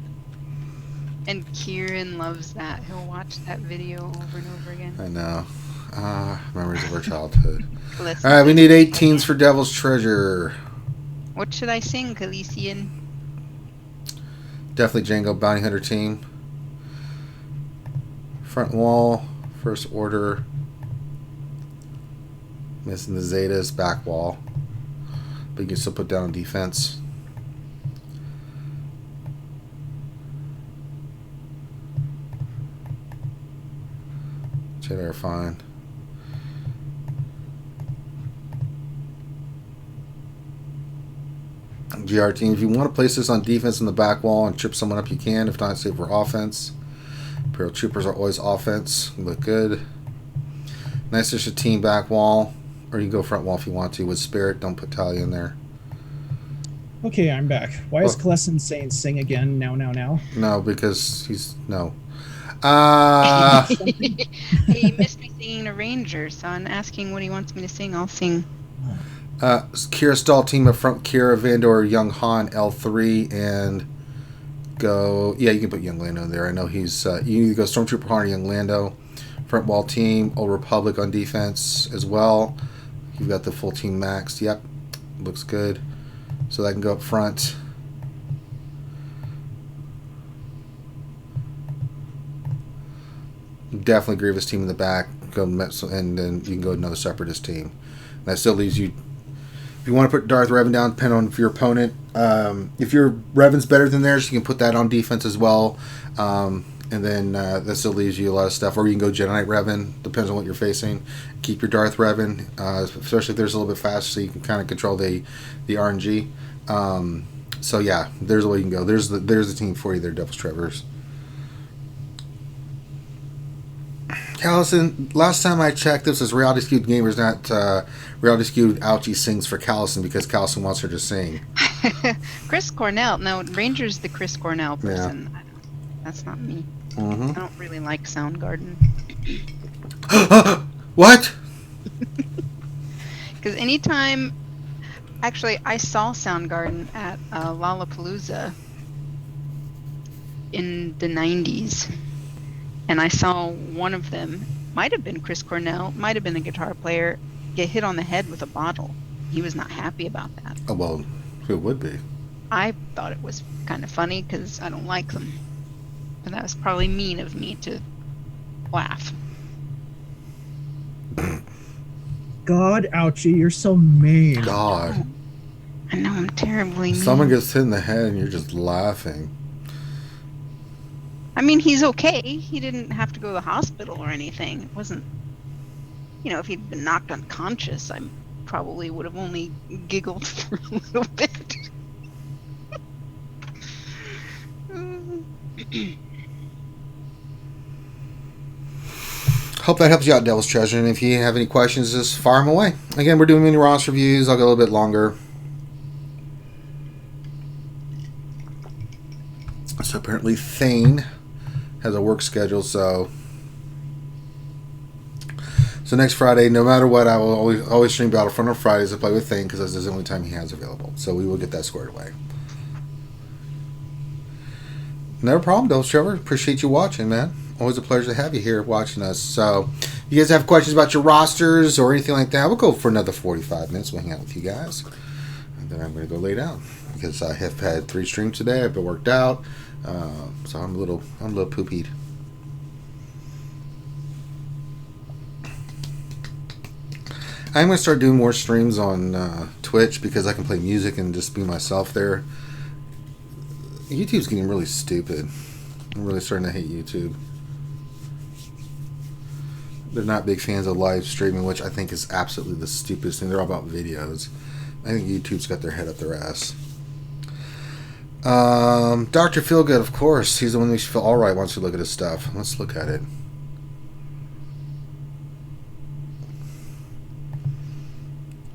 And Kieran loves that. He'll watch that video over and over again. I know. Memories of our childhood. Alright, we need 18s for Devil's Treasure. What should I sing, Kalesian? Definitely Django Bounty Hunter team. Front wall, First Order. Missing the Zetas, back wall. But you can still put down on defense. Jedi are fine. GR team, if you want to place this on defense in the back wall and trip someone up, you can. If not, save for offense. Imperial Troopers are always offense. Look good. Nice there's a team back wall. Or you can go front wall if you want to with Spirit. Don't put Talia in there. Okay, I'm back. Why is Kalessin saying sing again now? No, because he's... No. He missed me singing a Ranger, so I'm asking what he wants me to sing. I'll sing. Kira Stahl team up front. Kira, Vandor, Young Han, L3, and go... Yeah, you can put Young Lando in there. I know he's... you need to go Stormtrooper Han or Young Lando. Front wall team. Old Republic on defense as well. You've got the full team maxed. Yep. Looks good. So that can go up front. Definitely Grievous team in the back. Go and then you can go to another Separatist team. And that still leaves you... If you want to put Darth Revan down, depending on your opponent. If your Revan's better than theirs, you can put that on defense as well. And then that still leaves you a lot of stuff. Or you can go Jedi Knight Revan. Depends on what you're facing. Keep your Darth Revan, especially if there's a little bit faster, so you can kind of control the RNG. So yeah, there's a way you can go. There's the team for you there, Devil's Treasures. Callison, last time I checked, this was Reality Skewed Gamers, not Reality Skewed Ouchie sings for Callison because Callison wants her to sing. Chris Cornell. No, Ranger's the Chris Cornell person. Yeah. That's not me. Mm-hmm. I don't really like Soundgarden. What? Because anytime... Actually, I saw Soundgarden at Lollapalooza in the 90s. And I saw one of them, might have been Chris Cornell, might have been a guitar player, get hit on the head with a bottle. He was not happy about that. Oh, well, who would be? I thought it was kind of funny because I don't like them. But that was probably mean of me to laugh. God, ouchie, you're so mean. God. I know I'm terribly mean. Someone gets hit in the head and you're just laughing. I mean, he's okay. He didn't have to go to the hospital or anything. It wasn't, if he'd been knocked unconscious, I probably would have only giggled for a little bit. Hope that helps you out, Devil's Treasure. And if you have any questions, just fire them away. Again, we're doing mini roster reviews. I'll go a little bit longer. So apparently Thane has a work schedule, so next Friday, no matter what, I will always stream Battlefront on Fridays to play with Thane because that's the only time he has available. So we will get that squared away. No problem, Devil's Trevor. Appreciate you watching, man. Always a pleasure to have you here watching us. So if you guys have questions about your rosters or anything like that, we'll go for another 45 minutes. We'll hang out with you guys. And then I'm going to go lay down because I have had 3 streams today. I've been worked out. So I'm a little poopied. I'm going to start doing more streams on Twitch because I can play music and just be myself there. YouTube's getting really stupid. I'm really starting to hate YouTube. They're not big fans of live streaming, which I think is absolutely the stupidest thing. They're all about videos. I think YouTube's got their head up their ass. Dr. Feelgood, of course. He's the one who makes you feel alright once you look at his stuff. Let's look at it.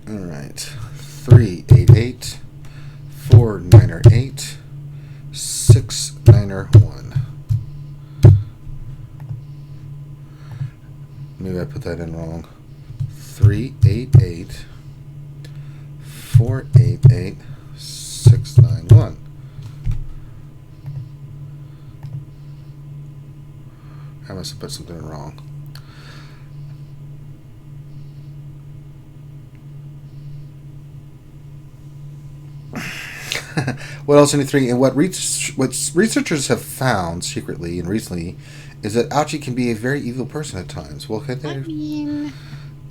Alright. 388 4908 6901. Maybe I put that in wrong. 388 488 691. I must have put something wrong. What else in the 3? And what researchers have found secretly and recently is that Ouchie can be a very evil person at times. Well, I mean,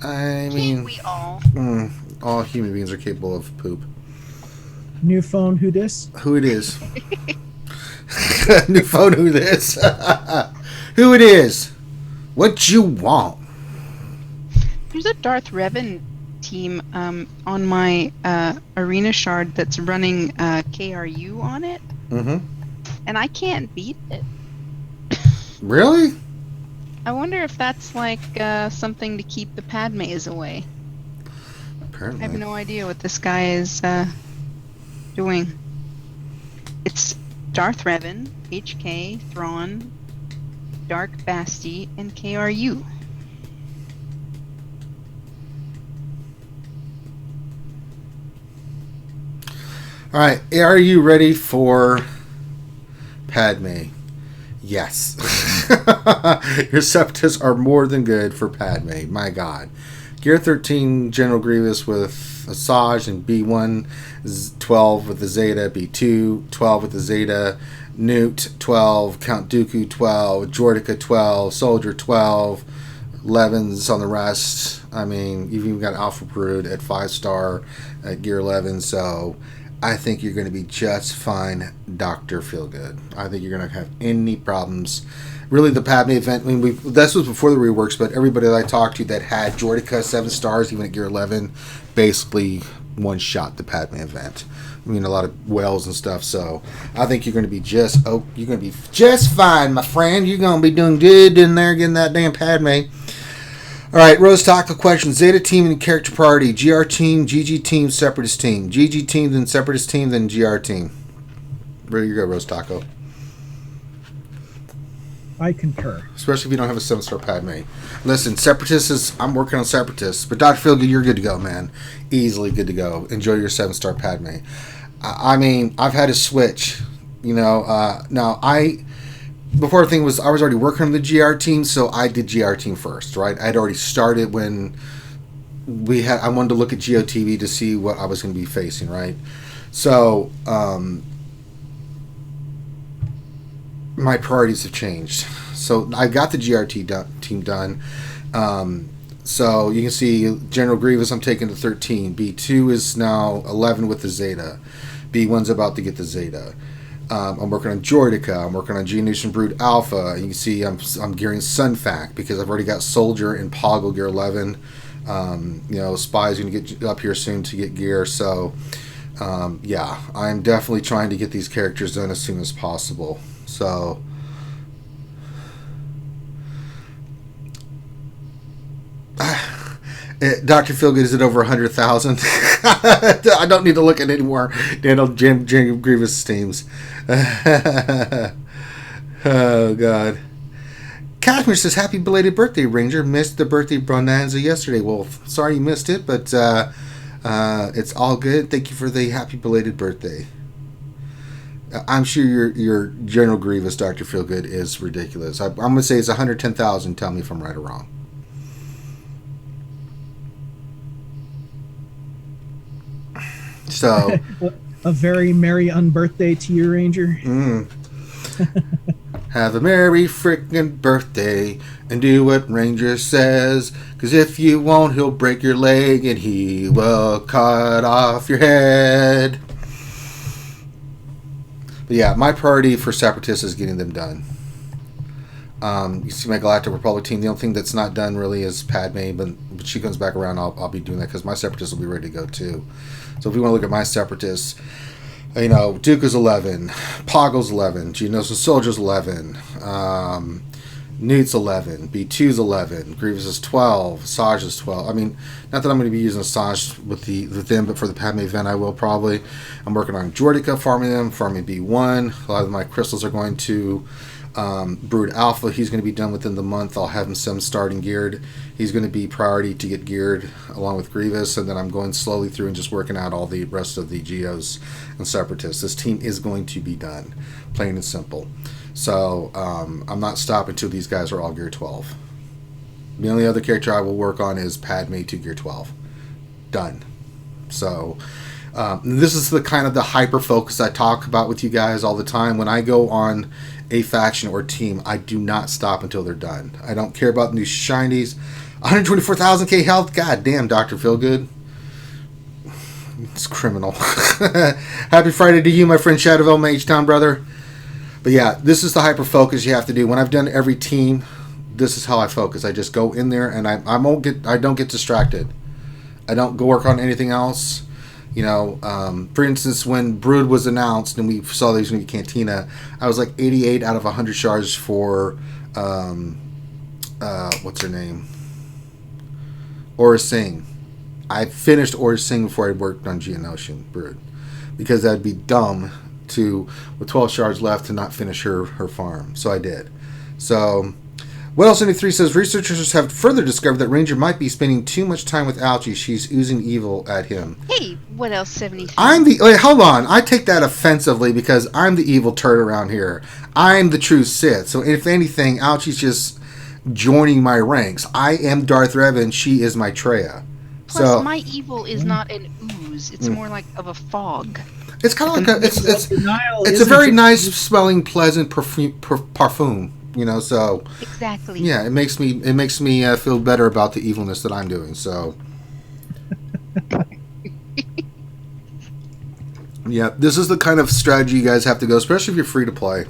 can't we all? All human beings are capable of poop. New phone, who dis? Who it is? New phone, who this? Who it is? What you want? There's a Darth Revan team on my arena shard that's running KRU on it. Mm-hmm. And I can't beat it. Really? I wonder if that's like something to keep the Padmes away. Apparently. I have no idea what this guy is doing. It's Darth Revan, HK, Thrawn, Dark Basti, and KRU. Alright, are you ready for Padme? Yes. Your Separatists are more than good for Padme. My God. Gear 13 General Grievous with Asajj and B1, 12 with the Zeta, B2, 12 with the Zeta, Newt 12, Count Dooku 12, Jordica 12, Soldier 12, 11s on the rest. I mean, you've even got Alpha Brood at 5-star at Gear 11, so I think you're going to be just fine, Dr. Feelgood. I think you're going to have any problems. Really, the Padme event, I mean, this was before the reworks, but everybody that I talked to that had Jordica 7 stars, even at Gear 11, basically one-shot the Padme event. I mean, a lot of whales and stuff, so I think you're going to be just fine, my friend. You're going to be doing good in there getting that damn Padme. All right, Rose Taco question. Zeta team and character priority. GR team, GG team, Separatist team. GG team, then Separatist team, then GR team. Where you go, Rose Taco? I concur. Especially if you don't have a 7-star Padme. Listen, Separatists I'm working on Separatists. But Dr. Feelgood, you're good to go, man. Easily good to go. Enjoy your 7-star Padme. I mean, I've had to switch. Before the thing was, I was already working on the GR team, so I did GR team first, right? I'd already started when I wanted to look at GOTV to see what I was going to be facing, right? So, my priorities have changed. So, I got the GR team done. So you can see General Grievous I'm taking to 13. B2 is now 11 with the Zeta. B1's about to get the Zeta. I'm working on Jordica. I'm working on Geonosian Brood Alpha. You can see I'm gearing Sunfac because I've already got Soldier and Poggle gear 11. Spy's going to get up here soon to get gear. So, yeah, I'm definitely trying to get these characters done as soon as possible. So, Dr. Feelgood, is it over 100,000? I don't need to look at it anymore. Daniel Jim Grievous steams. Oh, God. Cashmere says, happy belated birthday, Ranger. Missed the birthday bonanza yesterday. Well, sorry you missed it, but it's all good. Thank you for the happy belated birthday. I'm sure your General Grievous, Dr. Feelgood, is ridiculous. I'm going to say it's 110,000. Tell me if I'm right or wrong. So, a very merry unbirthday to you, Ranger. Have a merry freaking birthday and do what Ranger says. 'Cause if you won't, he'll break your leg and he will cut off your head. But yeah, my priority for Separatists is getting them done. You see my Galactic Republic team. The only thing that's not done really is Padme, but she comes back around, I'll be doing that because my Separatists will be ready to go too. So if we want to look at my Separatists, Duke is 11, Poggle's 11, Geonosian Soldier's 11, Newt's 11, B2's 11, Grievous is 12, Asajj is 12. I mean, not that I'm going to be using Asajj with them, but for the Padme event I will probably. I'm working on Jordica, farming B1. A lot of my crystals are going to Brood Alpha. He's going to be done within the month. I'll have him some starting geared. He's going to be priority to get geared along with Grievous, and then I'm going slowly through and just working out all the rest of the Geos and Separatists. This team is going to be done, plain and simple. So I'm not stopping until these guys are all gear 12. The only other character I will work on is Padme to gear 12. Done. So this is the kind of the hyper focus I talk about with you guys all the time. When I go on a faction or team, I do not stop until they're done. I don't care about new shinies. 124,000k health. God damn, Dr. Feelgood. It's criminal. Happy Friday to you, my friend Shadowville, my H-Town brother. But yeah, this is the hyper focus you have to do. When I've done every team, this is how I focus. I just go in there and I don't get distracted. I don't go work on anything else. For instance, when Brood was announced and we saw there was going to be Cantina, I was like 88 out of 100 shards for, what's her name? Aura Singh. I finished Aura Singh before I worked on Geonosian Brood. Because that'd be dumb with 12 shards left, to not finish her farm. So I did. So, Well73 says, researchers have further discovered that Ranger might be spending too much time with Alchie. She's oozing evil at him. Hey, what else, 73? Hold on. I take that offensively because I'm the evil turd around here. I'm the true Sith. So if anything, Alchie's just joining my ranks. I am Darth Revan. She is my Traya. Plus, my evil is not an ooze. It's more like of a fog. It's kind of like it's a very nice smelling, pleasant parfum. So exactly. Yeah, it makes me feel better about the evilness that I'm doing. So yeah, this is the kind of strategy you guys have to go, especially if you're free to play.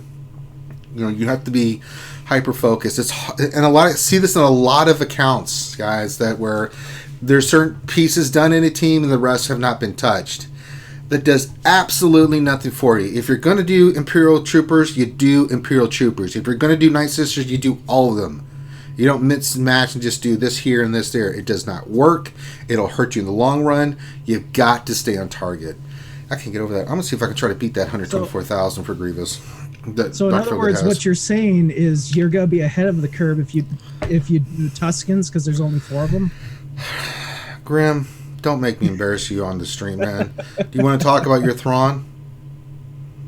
You have to be hyper focused. See this in a lot of accounts, guys, that where there's certain pieces done in a team and the rest have not been touched. That does absolutely nothing for you. If you're going to do Imperial Troopers, you do Imperial Troopers. If you're going to do Night Sisters, you do all of them. You don't mix and match and just do this here and this there. It does not work. It'll hurt you in the long run. You've got to stay on target. I can't get over that. I'm going to see if I can try to beat that 124,000 for Grievous. So in other words, what you're saying is you're going to be ahead of the curve if you do Tuskens, because there's only 4 of them? Grim, don't make me embarrass you on the stream, man. Do you want to talk about your Thrawn?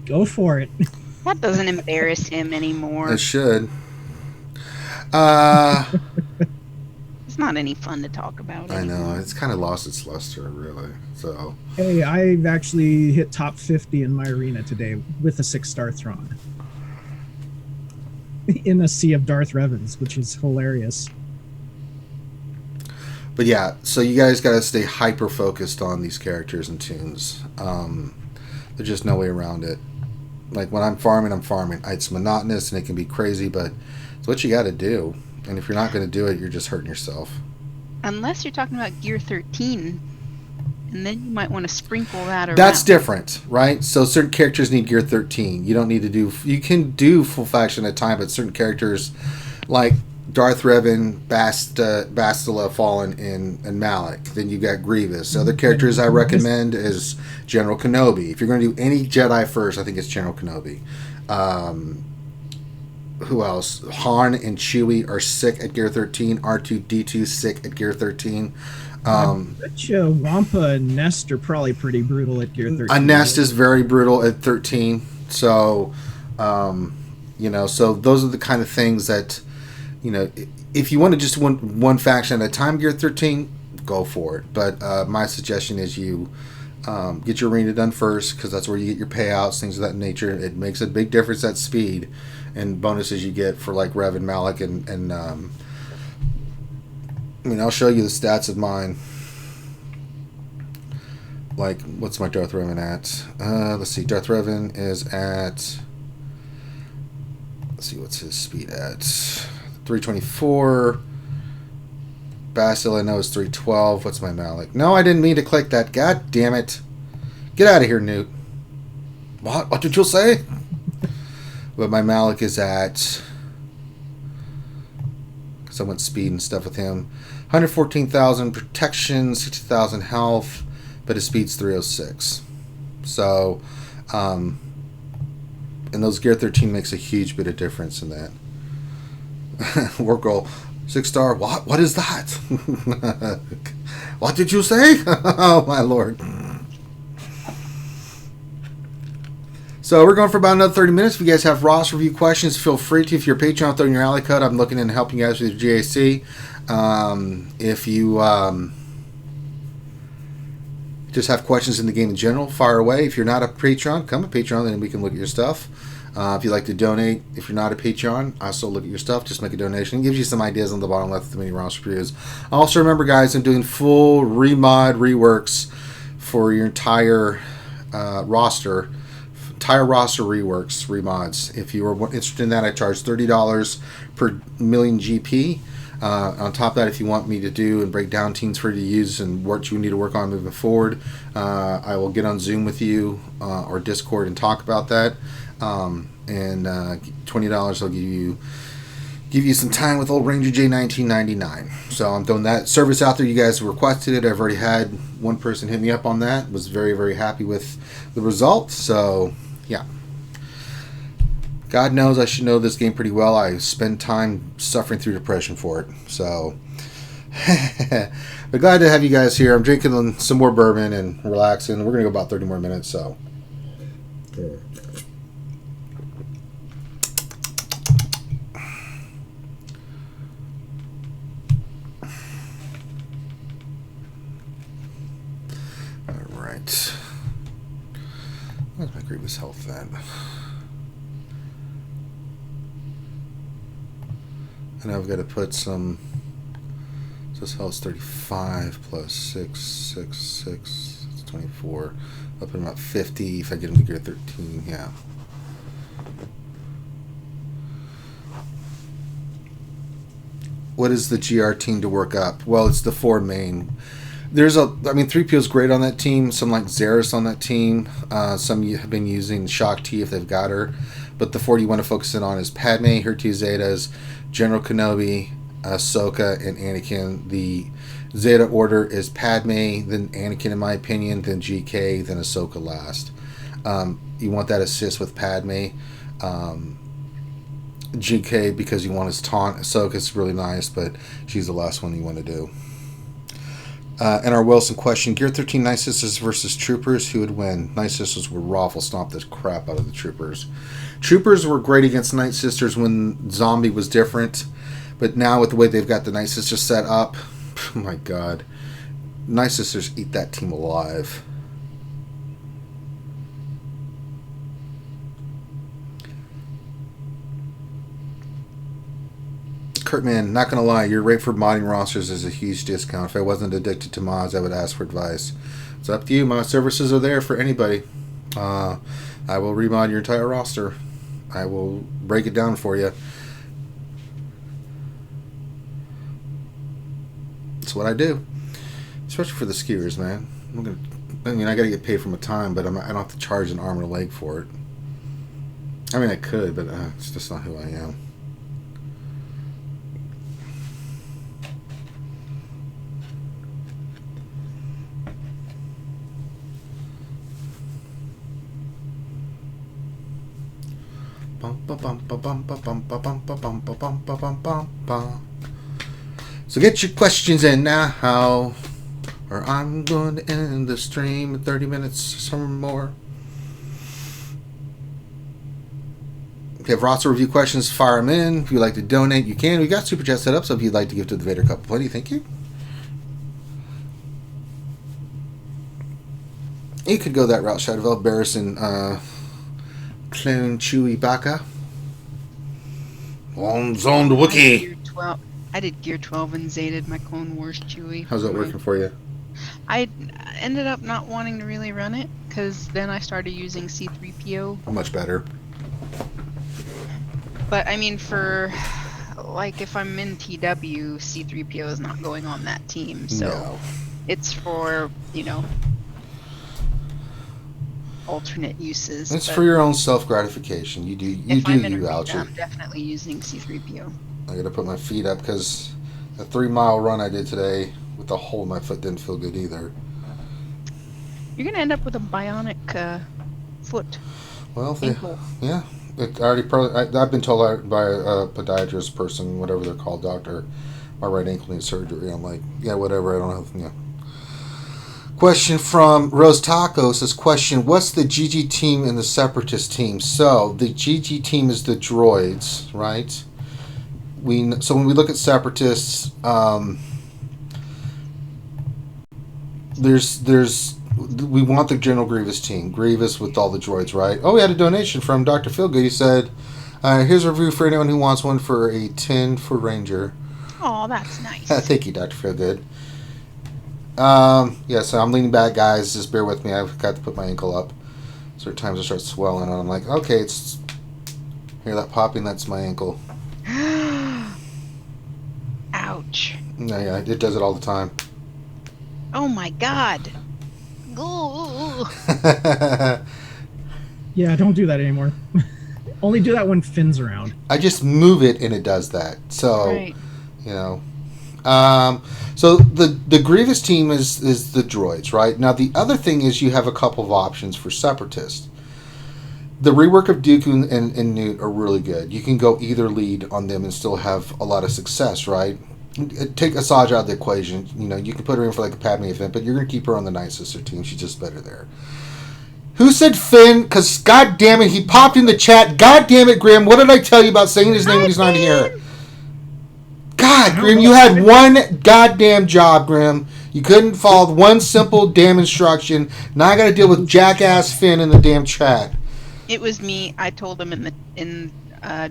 Go for it. That doesn't embarrass him anymore. It should. It's not any fun to talk about anymore. I know. It's kind of lost its luster, really. So. Hey, I've actually hit top 50 in my arena today with a 6-star Thrawn. In a sea of Darth Revans, which is hilarious. But yeah, so you guys got to stay hyper focused on these characters and tunes. There's just no way around it. Like when I'm farming. It's monotonous and it can be crazy, but it's what you got to do. And if you're not going to do it, you're just hurting yourself. Unless you're talking about Gear 13, and then you might want to sprinkle that around. That's different, right? So certain characters need Gear 13. You don't need to do... You can do full faction at a time, but certain characters like Darth Revan, Bastila Fallen, and Malik. Then you got Grievous. Other characters I recommend is General Kenobi. If you're going to do any Jedi first, I think it's General Kenobi. Who else? Han and Chewie are sick at Gear 13. R2-D2 sick at Gear 13. I bet you Wampa and Nest are probably pretty brutal at Gear 13. A Nest is very brutal at 13. So, so those are the kind of things that, if you want to just one faction at a time, Gear 13, go for it. But my suggestion is you get your arena done first, because that's where you get your payouts, things of that nature. It makes a big difference at speed and bonuses you get for like Rev and Malik and I'll show you the stats of mine. Like, what's my Darth Revan at? Let's see. Darth Revan is at... Let's see, what's his speed at? 324. Basil, I know, is 312. What's my Malik? No, I didn't mean to click that. God damn it. Get out of here, Newt. What did you say? But my Malik is at... Because I went speed and stuff with him. 114,000 protection, 60,000 health, but his speed's 306. So, and those Gear 13 makes a huge bit of difference in that. Work goal, 6-star. What is that? What did you say? Oh my lord. So we're going for about another 30 minutes. If you guys have roster review questions, feel free to. If you're a Patreon, throw in your alley code. I'm looking into helping you guys with your GAC. If you just have questions in the game in general, fire away. If you're not a Patreon, come a Patreon, then we can look at your stuff. If you'd like to donate, if you're not a Patreon, also look at your stuff. Just make a donation. It gives you some ideas on the bottom left of the mini roster reviews. Also remember, guys, I'm doing full remod reworks for your entire roster. Entire roster reworks, remods. If you were interested in that, I charge $30 per million GP. On top of that, if you want me to do and break down teams for you to use and what you need to work on moving forward, I will get on Zoom with you or Discord and talk about that. And $20 will give you some time with old Ranger J 1999. So I'm throwing that service out there. You guys requested it. I've already had one person hit me up on that. Was very, very happy with the result. So yeah. God knows I should know this game pretty well. I spend time suffering through depression for it. So, but glad to have you guys here. I'm drinking some more bourbon and relaxing. We're going to go about 30 more minutes, so. All right. Where's my grievous health then? And I've got to put some, so this health's 35 plus 6, it's 24. I'll put about 50 if I get him to Gear 13, yeah. What is the GR team to work up? Well, it's the 4 main. There's 3PO is great on that team. Some like Xeris on that team. Some have been using Shock T if they've got her. But the 4 you want to focus in on is Padme, her 2 Zetas, General Kenobi, Ahsoka, and Anakin. The Zeta order is Padme, then Anakin in my opinion, then GK, then Ahsoka last. You want that assist with Padme. GK because you want his taunt. Ahsoka's really nice, but she's the last one you want to do. And our Wilson question, Gear 13 Night Sisters versus Troopers, who would win? Night Sisters would raffle stomp the crap out of the Troopers. Troopers were great against Night Sisters when Zombie was different, but now with the way they've got the Night Sisters set up, oh my god, Night Sisters eat that team alive. Kurtman, not gonna lie, your rate for modding rosters is a huge discount. If I wasn't addicted to mods, I would ask for advice. It's up to you. My services are there for anybody. I will remod your entire roster. I will break it down for you. That's what I do. Especially for the skiers, man. I gotta get paid for my time, but I don't have to charge an arm or a leg for it. I mean, I could, but it's just not who I am. So get your questions in now, or I'm going to end the stream in 30 minutes or more. If you have roster review questions, fire them in. If you'd like to donate, you can. We got Super Chat set up, so if you'd like to give to the Vader Cup, plenty, thank you. You could go that route, Shadowville, Barrison, Clone Chewy Baka. On zone to Wookiee. I did Gear 12 and Zated my Clone Wars Chewy. How's that working for you? I ended up not wanting to really run it, because then I started using C-3PO. Much better. But, I mean, for, like, if I'm in TW, C-3PO is not going on that team, so No. It's for, you know, alternate uses. It's for your own self-gratification. You do if I'm in you, arena, Algie. I'm definitely using C-3PO. I gotta put my feet up because the 3-mile run I did today with the hole in my foot didn't feel good either. You're gonna end up with a bionic foot. Well, ankle. yeah. I've been told by a podiatrist person, whatever they're called, doctor, my right ankle needs surgery. I'm like, yeah, whatever. I don't have, yeah. Question from Rose Taco says, question, what's the GG team and the Separatist team? So, the GG team is the droids, right? So when we look at Separatists, we want the General Grievous team. Grievous with all the droids, right? Oh, we had a donation from Dr. Feelgood. He said, here's a review for anyone who wants one for a 10 for Ranger. Oh, that's nice. Thank you, Dr. Feelgood. Yeah, so I'm leaning back, guys. Just bear with me. I've got to put my ankle up. Certain times I start swelling, and I'm like, okay, hear that popping? That's my ankle. Ouch. Yeah, it does it all the time. Oh my god. Ooh. Yeah, don't do that anymore. Only do that when Finn's around. I just move it and it does that. So, Right. you know. So the Grievous team is the droids, right? Now the other thing is you have a couple of options for Separatists. The rework of Dooku and Newt are really good. You can go either lead on them and still have a lot of success, right? Take Asajj out of the equation. You know, you can put her in for like a Padme event, but you're going to keep her on the Night Sister team. She's just better there. Who said Finn? Because, god damn it, he popped in the chat. God damn it, Grim. What did I tell you about saying his name when he's not here? God, Grim, you had one goddamn job, Grim. You couldn't follow one simple damn instruction. Now I got to deal with jackass Finn in the damn chat. It was me. I told him in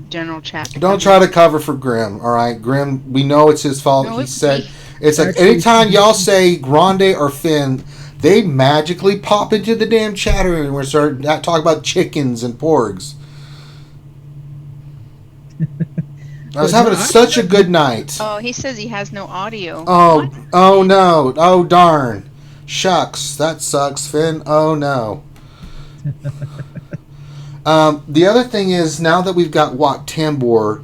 general chat. Don't try to cover for Grim, all right? Grim, we know it's his fault. No, He it's said me. it's like Actually, anytime y'all say Grande or Finn, they magically pop into the damn chat room and we start talking about chickens and porgs. I was having such a good night. Oh, he says he has no audio. Oh, What? oh no. Oh, darn. Shucks. That sucks, Finn. Oh, no. The other thing is, now that we've got Wat Tambor,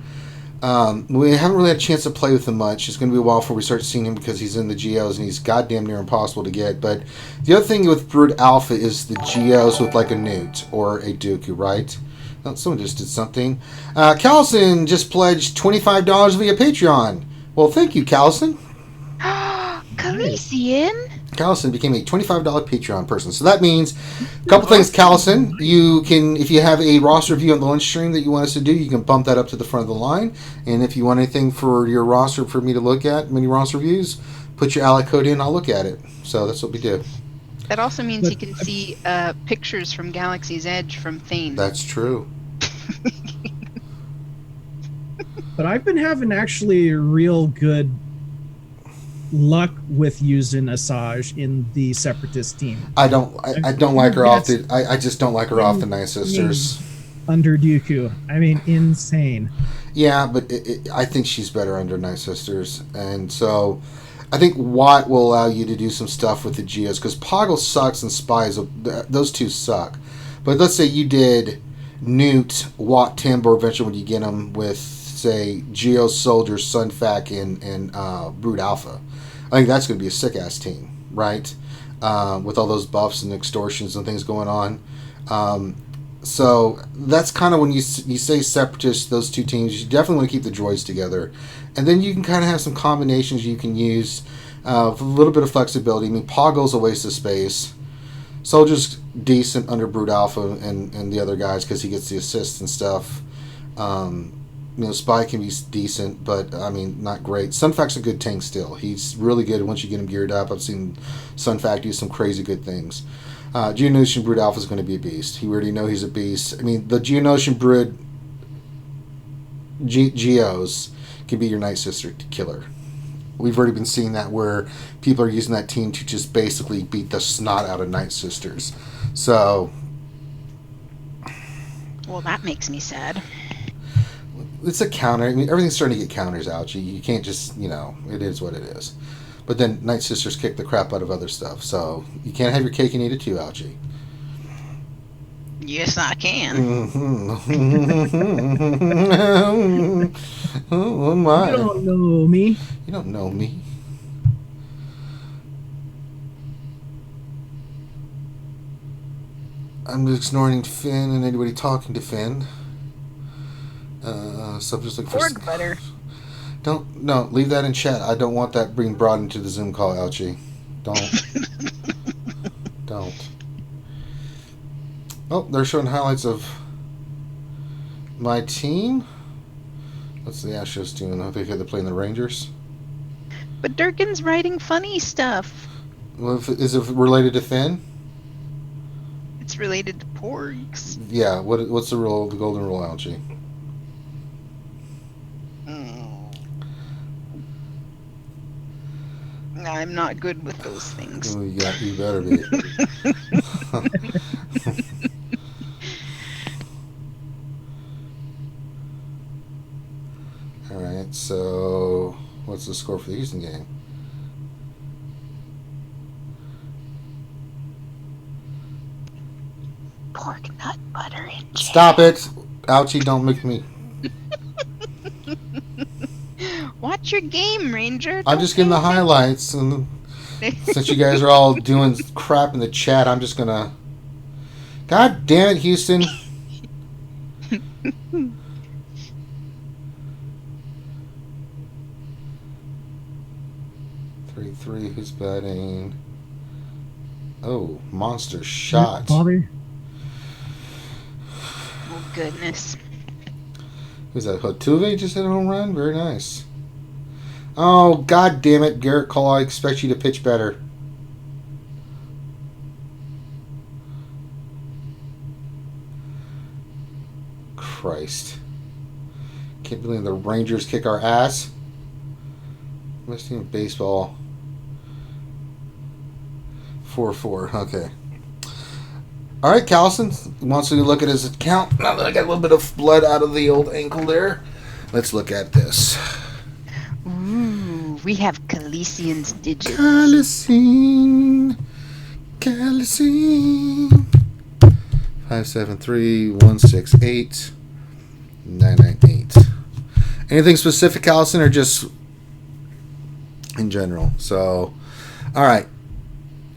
we haven't really had a chance to play with him much. It's going to be a while before we start seeing him because he's in the GOs and he's goddamn near impossible to get. But the other thing with Brood Alpha is the GOs with like a Newt or a Dooku, right? Oh, someone just did something. Callison just pledged $25 via Patreon. Well, thank you, Callison. Calician? Callison became a $25 Patreon person. So that means a couple things, Callison. You can, if you have a roster review on the lunch stream that you want us to do, you can bump that up to the front of the line. And if you want anything for your roster for me to look at, mini roster reviews, put your ally code in, I'll look at it. So that's what we do. That also means he can see pictures from Galaxy's Edge from Thane. That's true. But I've been having actually real good luck with using Asajj in the Separatist team. I don't like her off the. I just don't like her off the Night Sisters. Under Dooku. I mean, insane. Yeah, but I think she's better under Night Sisters, and so I think Watt will allow you to do some stuff with the Geos, because Poggle sucks and Spies, those two suck. But let's say you did Newt, Watt, Tambor eventually when you get them with, say, Geo, Soldier, Sunfac, and Brood Alpha. I think that's going to be a sick-ass team, right? With all those buffs and extortions and things going on. So that's kind of when you say Separatists, those two teams, you definitely want to keep the droids together. And then you can kind of have some combinations you can use with a little bit of flexibility. I mean, Poggle's a waste of space. Soldier's decent under Brood Alpha and the other guys because he gets the assists and stuff. Spy can be decent, but, I mean, not great. Sunfac's a good tank still. He's really good once you get him geared up. I've seen Sunfac do some crazy good things. Geonosian Brood Alpha is going to be a beast. You already know he's a beast. I mean, the Geonosian Brood Geos can be your Night Sister killer. We've already been seeing that where people are using that team to just basically beat the snot out of Night Sisters. So, well, that makes me sad. It's a counter. I mean, everything's starting to get counters out. You can't just, it is what it is. But then Night Sisters kick the crap out of other stuff. So you can't have your cake and eat it too, Algie. Yes, I can. Oh my. You don't know me. You don't know me. I'm ignoring Finn and anybody talking to Finn. So I'm just looking for... Pork butter. No, leave that in chat. I don't want that being brought into the Zoom call, Algie. Don't. Don't. Oh, they're showing highlights of my team. What's the Astros doing? I think they're playing the Rangers. But Durkin's writing funny stuff. Well, is it related to Finn? It's related to porgs. Yeah, what's the rule, the golden rule, Algie? I'm not good with those things. Oh, yeah, you better be. Alright, so what's the score for the Houston game? Pork, nut, butter, and jam. Stop it! Ouchie, don't make me. Watch your game, Ranger. I'm just getting the highlights, and since you guys are all doing crap in the chat, I'm just gonna... God damn it, Houston! 3-3, who's batting? Oh, monster shot. Bobby. Oh, goodness. Who's that? Hotuve just hit a home run? Very nice. Oh, God damn it, Garrett Cole. I expect you to pitch better. Christ. Can't believe the Rangers kick our ass. Best team in baseball. 4-4. Okay. All right, Callison wants to look at his account. Now that I got a little bit of blood out of the old ankle there, let's look at this. Ooh, we have Calician's digits. Calicine. 573-168-998. Anything specific, Callison, or just in general? So, all right.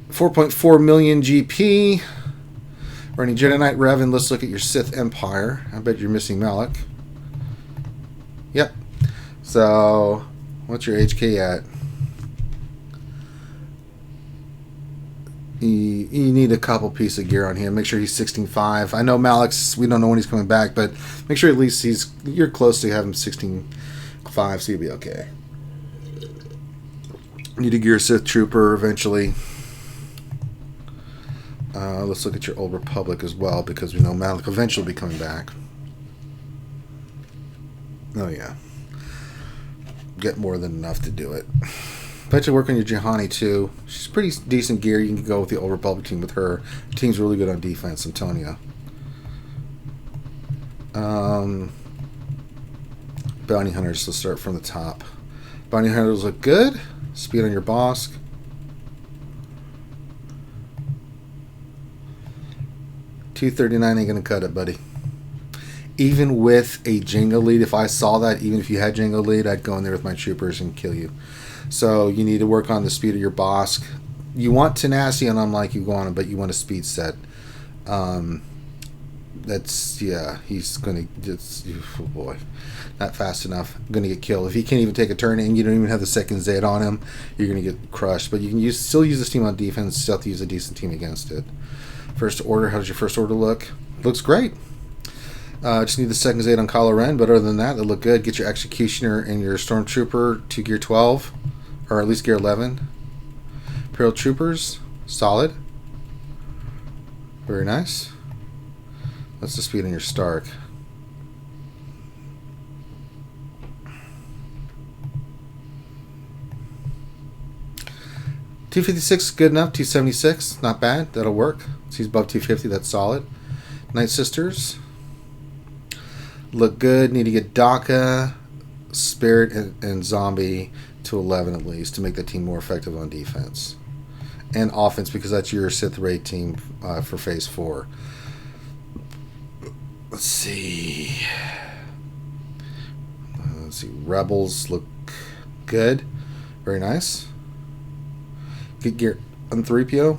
4.4 million GP. Running Jedi Knight Revan. Let's look at your Sith Empire. I bet you're missing Malik. Yep. So, what's your HK at? You need a couple pieces of gear on him. Make sure he's 16.5. I know Malik's, we don't know when he's coming back, but make sure at least you're close to having 16.5, so you'll be okay. Need to gear a Sith Trooper eventually. Let's look at your Old Republic as well, because we know Malik eventually will be coming back. Oh, yeah. get more than enough to do it. Bet you work on your Jihani too. She's pretty decent gear. You can go with the Old Republic team with her. The team's really good on defense, Antonia. Bounty Hunters, let's start from the top. Bounty Hunters look good. Speed on your Bosk. $239 ain't gonna cut it, buddy. Even with a Django lead, if I saw that, even if you had Django lead, I'd go in there with my troopers and kill you. So you need to work on the speed of your Bosk. You want tenacity, and I'm like you go on it, but you want a speed set. That's, yeah, he's gonna just, oh boy, not fast enough. Gonna get killed if he can't even take a turn and you don't even have the second Zed on him. You're gonna get crushed. But you can still use this team on defense. Still have to use a decent team against it. First order, how does your first order look? Looks great. Just need the second Zed on Kylo Ren, but other than that, they look good. Get your Executioner and your Stormtrooper to gear 12, or at least gear 11. Imperial Troopers, solid. Very nice. What's the speed on your Stark? $256, good enough. 276, not bad. That'll work. So he's above 250, that's solid. Night Sisters look good. Need to get Daka, Spirit, and Zombie to 11 at least to make the team more effective on defense and offense, because that's your Sith raid team for Phase 4. Let's see. Rebels look good. Very nice. Get gear on 3PO.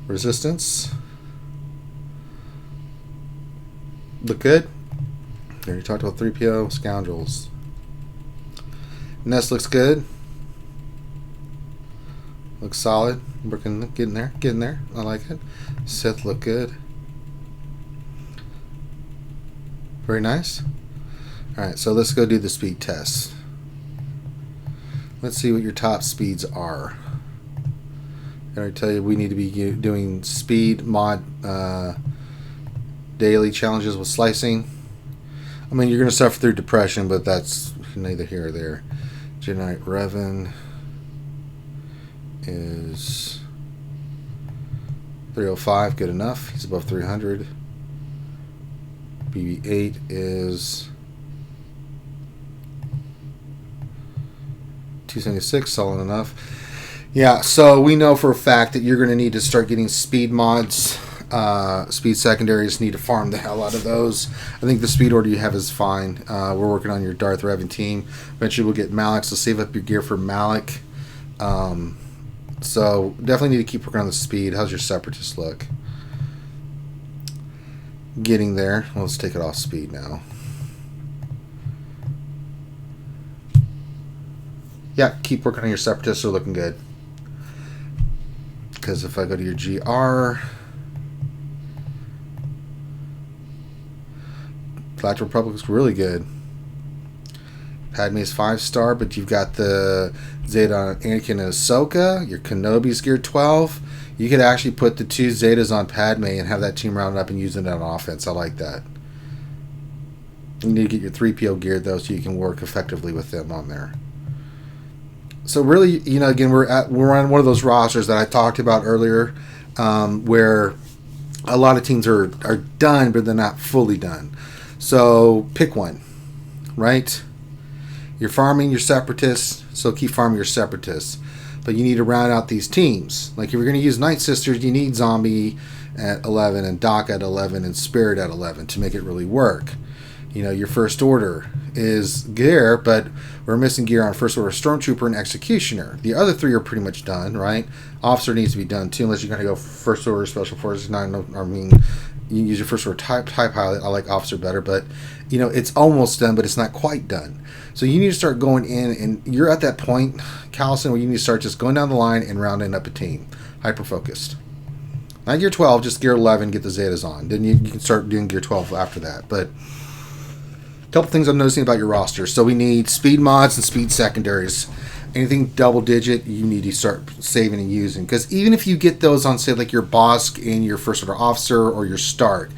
Resistance. Look good. Already talked about 3PO. Scoundrels. Nest looks good. Looks solid. Working, getting there. I like it. Sith look good. Very nice. Alright, so let's go do the speed test. Let's see what your top speeds are. I already tell you we need to be doing speed mod daily challenges with slicing. I mean, you're going to suffer through depression, but that's neither here or there. Jedi Revan is 305, good enough. He's above 300. BB-8 is 276, solid enough. Yeah, so we know for a fact that you're going to need to start getting speed mods. Speed secondaries, need to farm the hell out of those. I think the speed order you have is fine. We're working on your Darth Revan team. Eventually we'll get Malak, so save up your gear for Malak. So definitely need to keep working on the speed. How's your Separatist look? Getting there. Well, let's take it off speed now. Yeah, keep working on your Separatists. They're looking good. Because if I go to your GR, Galactic Republic looks really good. Padme's 5-star, but you've got the Zeta on Anakin and Ahsoka. Your Kenobi's gear 12. You could actually put the 2 Zetas on Padme and have that team rounded up and use it on offense. I like that. You need to get your 3PO geared though, so you can work effectively with them on there. So really, you know, again, we're on one of those rosters that I talked about earlier, where a lot of teams are done, but they're not fully done. So pick one, right? You're farming your Separatists, so keep farming your Separatists. But you need to round out these teams. Like if you're going to use Night Sisters, you need Zombie at 11 and Doc at 11 and Spirit at 11 to make it really work. You know, your First Order is gear, but we're missing gear on First Order Stormtrooper and Executioner. The other 3 are pretty much done, right? Officer needs to be done too, unless you're going to go First Order Special Forces. I mean, you can use your First Order TIE Pilot. I like Officer better, but you know, it's almost done, but it's not quite done. So you need to start going in, and you're at that point, Callison, where you need to start just going down the line and rounding up a team. Hyper-focused. Not gear 12, just gear 11, get the Zetas on. Then you can start doing gear 12 after that. But a couple things I'm noticing about your roster. So we need speed mods and speed secondaries. Anything double digit, you need to start saving and using. Because even if you get those on, say, like your Bosk and your First Order Officer or your Stark,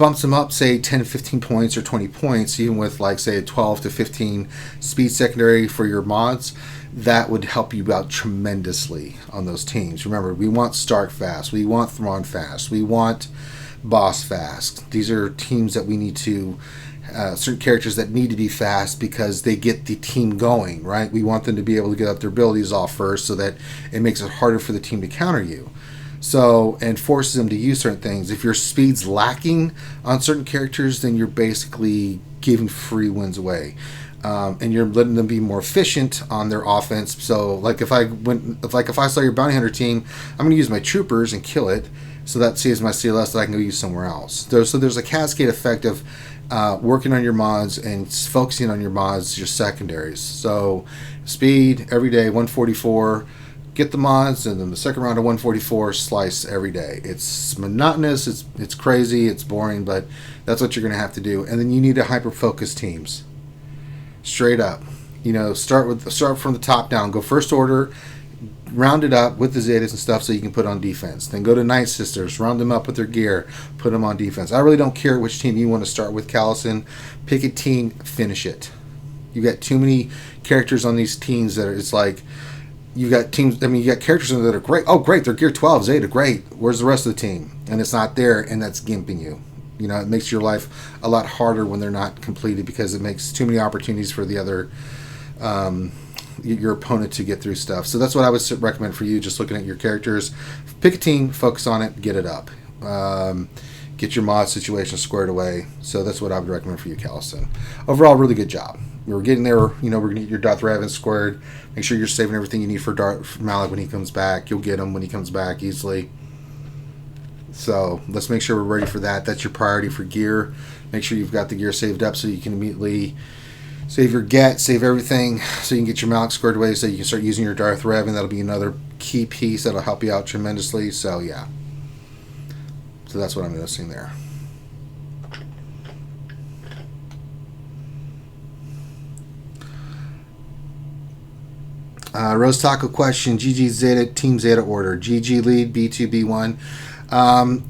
bumps them up, say 10, 15 points or 20 points, even with like say a 12 to 15 speed secondary for your mods, that would help you out tremendously on those teams. Remember, we want Stark fast, we want Thrawn fast, we want Boss fast. These are teams that we need to, certain characters that need to be fast because they get the team going, right? We want them to be able to get up their abilities off first so that it makes it harder for the team to counter you. So, and forces them to use certain things. If your speed's lacking on certain characters, then you're basically giving free wins away. And you're letting them be more efficient on their offense. So, like if I saw your bounty hunter team, I'm going to use my troopers and kill it, so that saves my CLS that I can go use somewhere else. So there's a cascade effect of working on your mods and focusing on your mods, your secondaries. So speed every day, 144. Get the mods, and then the second round of 144 slice every day. It's monotonous, it's crazy, it's boring, but that's what you're going to have to do. And then you need to hyper focus teams. Straight up, start from the top down. Go first order, round it up with the Zetas and stuff so you can put on defense. Then go to Night Sisters, round them up with their gear, put them on defense. I really don't care which team you want to start with, Callison. Pick a team, finish it. You got too many characters on these teams that it's like, you got teams, you got characters that are great. Oh, great, they're gear 12, Zeta, great. Where's the rest of the team? And it's not there, and that's gimping you. It makes your life a lot harder when they're not completed because it makes too many opportunities for the other, your opponent to get through stuff. So that's what I would recommend for you, just looking at your characters. Pick a team, focus on it, get it up. Get your mod situation squared away. So that's what I would recommend for you, Callison. Overall, really good job. We're getting there. We're going to get your Darth Revan squared. Make sure you're saving everything you need for Malik when he comes back. You'll get him when he comes back easily. So let's make sure we're ready for that. That's your priority for gear. Make sure you've got the gear saved up so you can immediately save your get, save everything, so you can get your Malik squared away so you can start using your Darth Revan. That'll be another key piece that'll help you out tremendously. So yeah. So that's what I'm noticing there. Rose Taco question, GG Zeta, Team Zeta order. GG lead, B2, B1.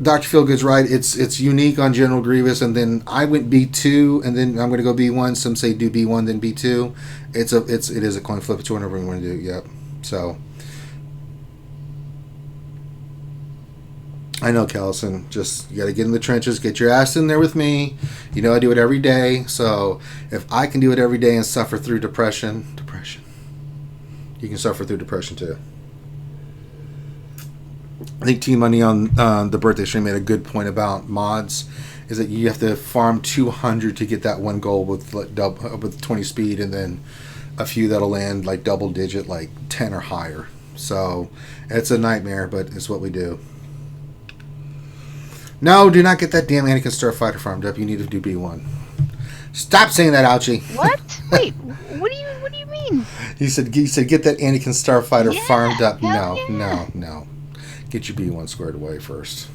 Dr. Feelgood's right. It's unique on General Grievous, and then I went B2, and then I'm going to go B1. Some say do B1, then B2. It is a coin flip. It's whatever we want to do. Yep. So I know, Callison. Just you got to get in the trenches, get your ass in there with me. I do it every day. So if I can do it every day and suffer through depression, you can suffer through depression too. I think Team Money on the birthday stream made a good point about mods, is that you have to farm 200 to get that one goal with 20 speed, and then a few that'll land like double digit, like 10 or higher. So it's a nightmare, but it's what we do. No, do not get that damn Anakin Starfighter farmed up. You need to do B1. Stop saying that, Ouchie. What? Wait, what do you mean? He said get that Anakin Starfighter Yeah, farmed up. hell No, yeah. no. Get your B1 squared away first.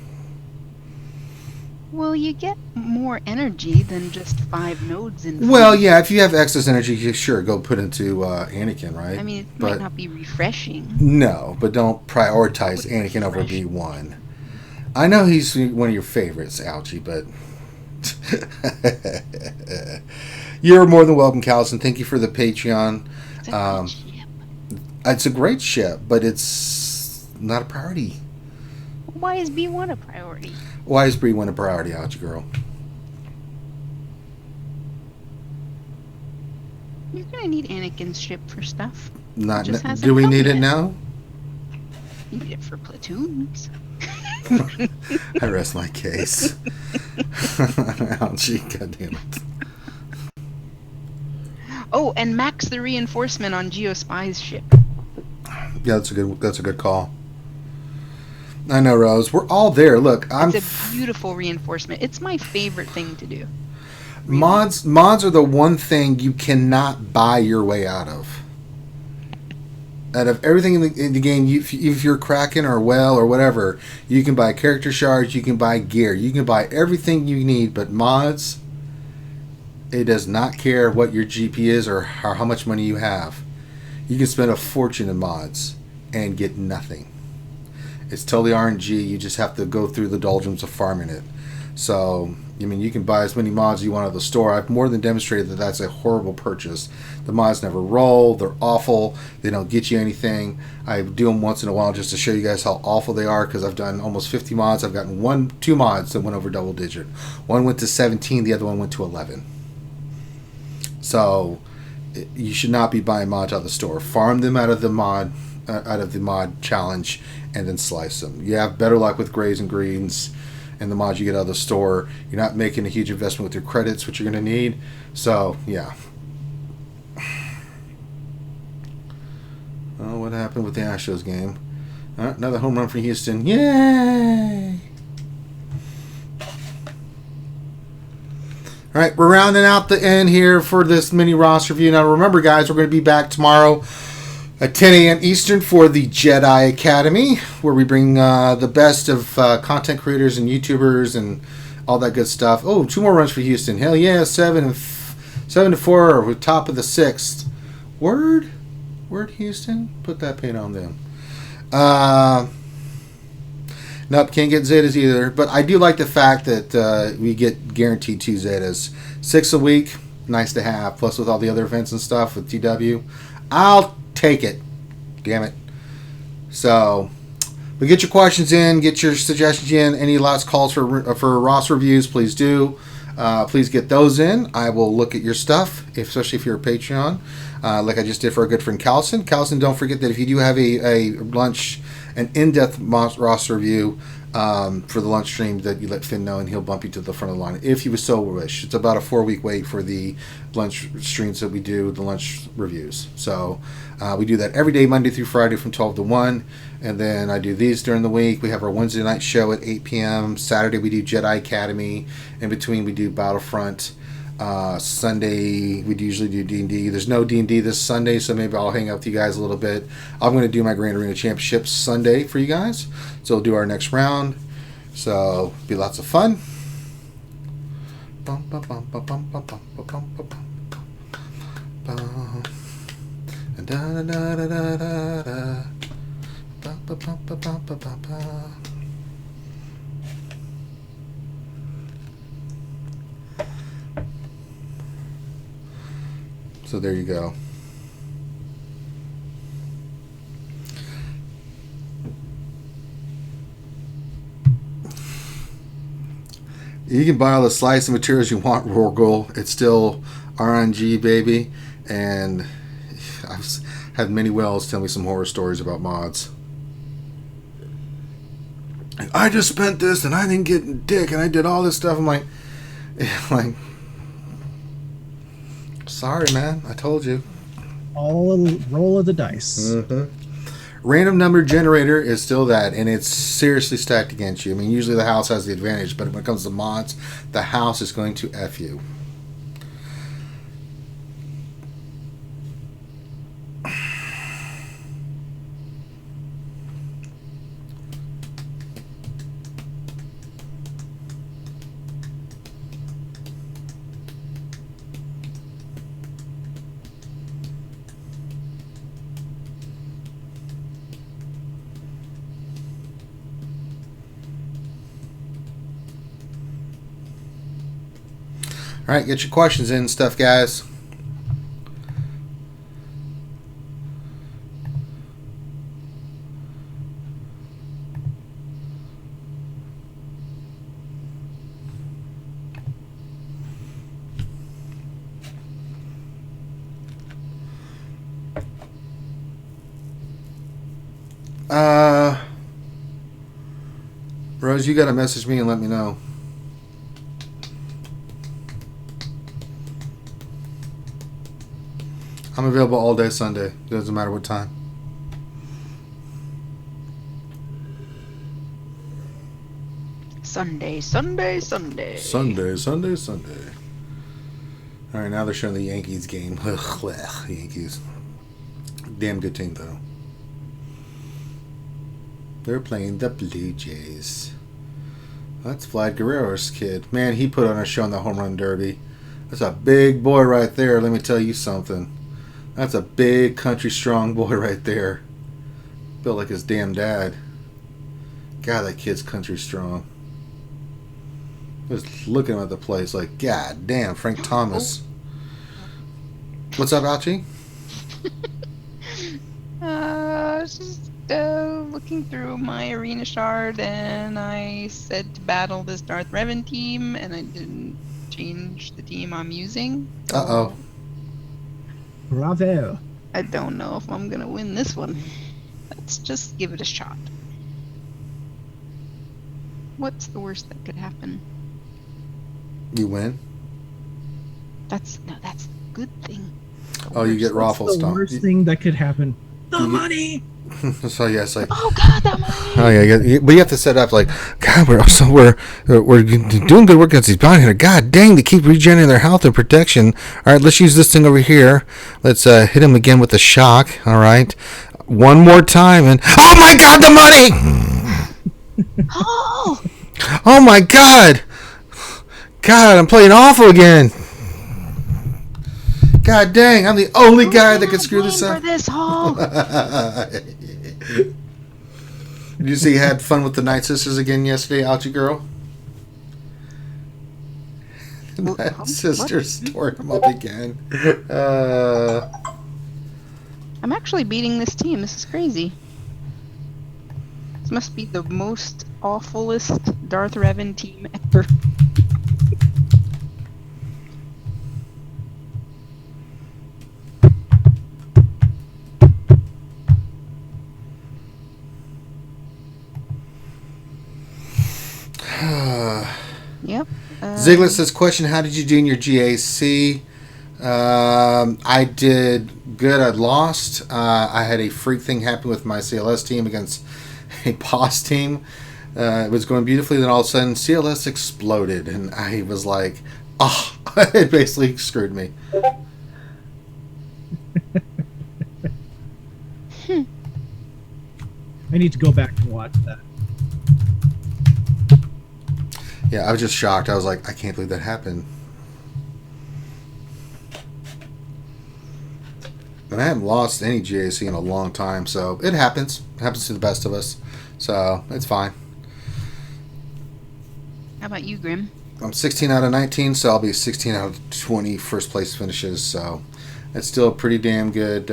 Well, you get more energy than just 5 nodes in. Well, yeah, if you have excess energy, sure, go put into Anakin, right? I mean, it might not be refreshing. No, but don't prioritize Anakin over B1. I know he's one of your favorites, Ouchie, but you're more than welcome, Callison. Thank you for the Patreon. It's a good ship. It's a great ship, but it's not a priority. Why is B1 a priority? Why is B1 a priority, Ouchie girl? You're gonna need Anakin's ship for stuff. Not. Just hasn't Do we come need it yet. now? You need it for platoons. I rest my case. Ouchie, goddamn it. Oh, and max the reinforcement on Geospy's ship. Yeah, that's a good call. I know, Rose. We're all there. Look, It's a beautiful reinforcement. It's my favorite thing to do. Really. Mods are the one thing you cannot buy your way out of. Out of everything in the game, if you're Kraken or Whale or whatever, you can buy character shards, you can buy gear, you can buy everything you need, but mods, it does not care what your GP is or how much money you have. You can spend a fortune in mods and get nothing. It's totally RNG. You just have to go through the doldrums of farming it. So, I mean, you can buy as many mods as you want out of the store. I've more than demonstrated that that's a horrible purchase. The mods never roll. They're awful. They don't get you anything. I do them once in a while just to show you guys how awful they are, because I've done almost 50 mods. I've gotten two mods that went over double digit. One went to 17. The other one went to 11. So, you should not be buying mods out of the store. Farm them out of the mod challenge, and then slice them. You have better luck with grays and greens and the mods you get out of the store. You're not making a huge investment with your credits, which you're going to need. So, yeah. Oh, what happened with the Astros game? Another home run for Houston. Yay! All right, we're rounding out the end here for this mini roster review. Now, remember, guys, we're going to be back tomorrow at 10 a.m. Eastern for the Jedi Academy, where we bring the best of content creators and YouTubers and all that good stuff. Oh, 2 more runs for Houston. Hell yeah, 7-4 with top of the 6th. Word, Houston. Put that paint on them. Nope, can't get Zetas either. But I do like the fact that we get guaranteed 2 Zetas. 6 a week, nice to have. Plus with all the other events and stuff with TW. I'll take it. Damn it. So, but get your questions in, get your suggestions in. Any last calls for roster reviews, please do. Please get those in. I will look at your stuff, especially if you're a Patreon, like I just did for our good friend Calson. Calson, don't forget that if you do have an in-depth roster review for the lunch stream, that you let Finn know, and he'll bump you to the front of the line if you so wish. It's about a 4-week wait for the lunch streams that we do, the lunch reviews. So we do that every day, Monday through Friday from 12 to 1. And then I do these during the week. We have our Wednesday night show at 8 p.m. Saturday we do Jedi Academy. In between we do Battlefront. Sunday we usually do D&D. There's no D&D this Sunday, so maybe I'll hang out with you guys a little bit. I'm going to do my Grand Arena Championship Sunday for you guys. So we'll do our next round. So be lots of fun. So there you go. You can buy all the slice of materials you want, Rorgul. It's still RNG, baby. And I've had many whales tell me some horror stories about mods. I just spent this and I didn't get dick and I did all this stuff. I'm like, sorry, man. I told you. All a roll of the dice. Mm-hmm. Random number generator is still that, and it's seriously stacked against you. I mean, usually the house has the advantage, but when it comes to mods, the house is going to F you. All right, get your questions in and stuff, guys. Rose, you got to message me and let me know. I'm available all day Sunday. Doesn't matter what time. Sunday. Sunday. All right, now they're showing the Yankees game. Yankees. Damn good team, though. They're playing the Blue Jays. That's Vlad Guerrero's kid. Man, he put on a show in the home run derby. That's a big boy right there. Let me tell you something. That's a big country strong boy right there. Built like his damn dad. God, that kid's country strong. Just looking at the place like, God damn, Frank Thomas. What's up, Alchie? Just looking through my arena shard, and I said to battle this Darth Revan team, and I didn't change the team I'm using. Uh-oh. Bravo. I don't know if I'm gonna win this one. Let's just give it a shot. What's the worst that could happen? You win? That's a good thing. Oh, you get raffle What's the stomp. worst thing that could happen? The money. So yeah, it's like, Oh God, that money! oh yeah, but you have to set up like, God, we're doing good work against these bounty hunters. God dang, they keep regenerating their health and protection. All right, let's use this thing over here. Let's hit him again with the shock. All right, one more time, and oh my God, the money! Oh! Oh my God! God, I'm playing awful again. God dang, I'm the only guy that can screw this up. For this haul. Did you see you had fun with the Night Sisters again yesterday, Ouchie girl? Night Sisters tore him up again. I'm actually beating this team. This is crazy. This must be the most awfulest Darth Revan team ever. Yep. Ziegler says, question, how did you do in your GAC? I did good. I lost. I had a freak thing happen with my CLS team against a boss team. It was going beautifully. Then all of a sudden, CLS exploded. And I was like, oh, it basically screwed me. I need to go back and watch that. Yeah, I was just shocked. I was like, I can't believe that happened. And I haven't lost any GAC in a long time, so it happens. It happens to the best of us. So, it's fine. How about you, Grim? I'm 16 out of 19, so I'll be 16 out of 20 first place finishes. So, it's still pretty damn good.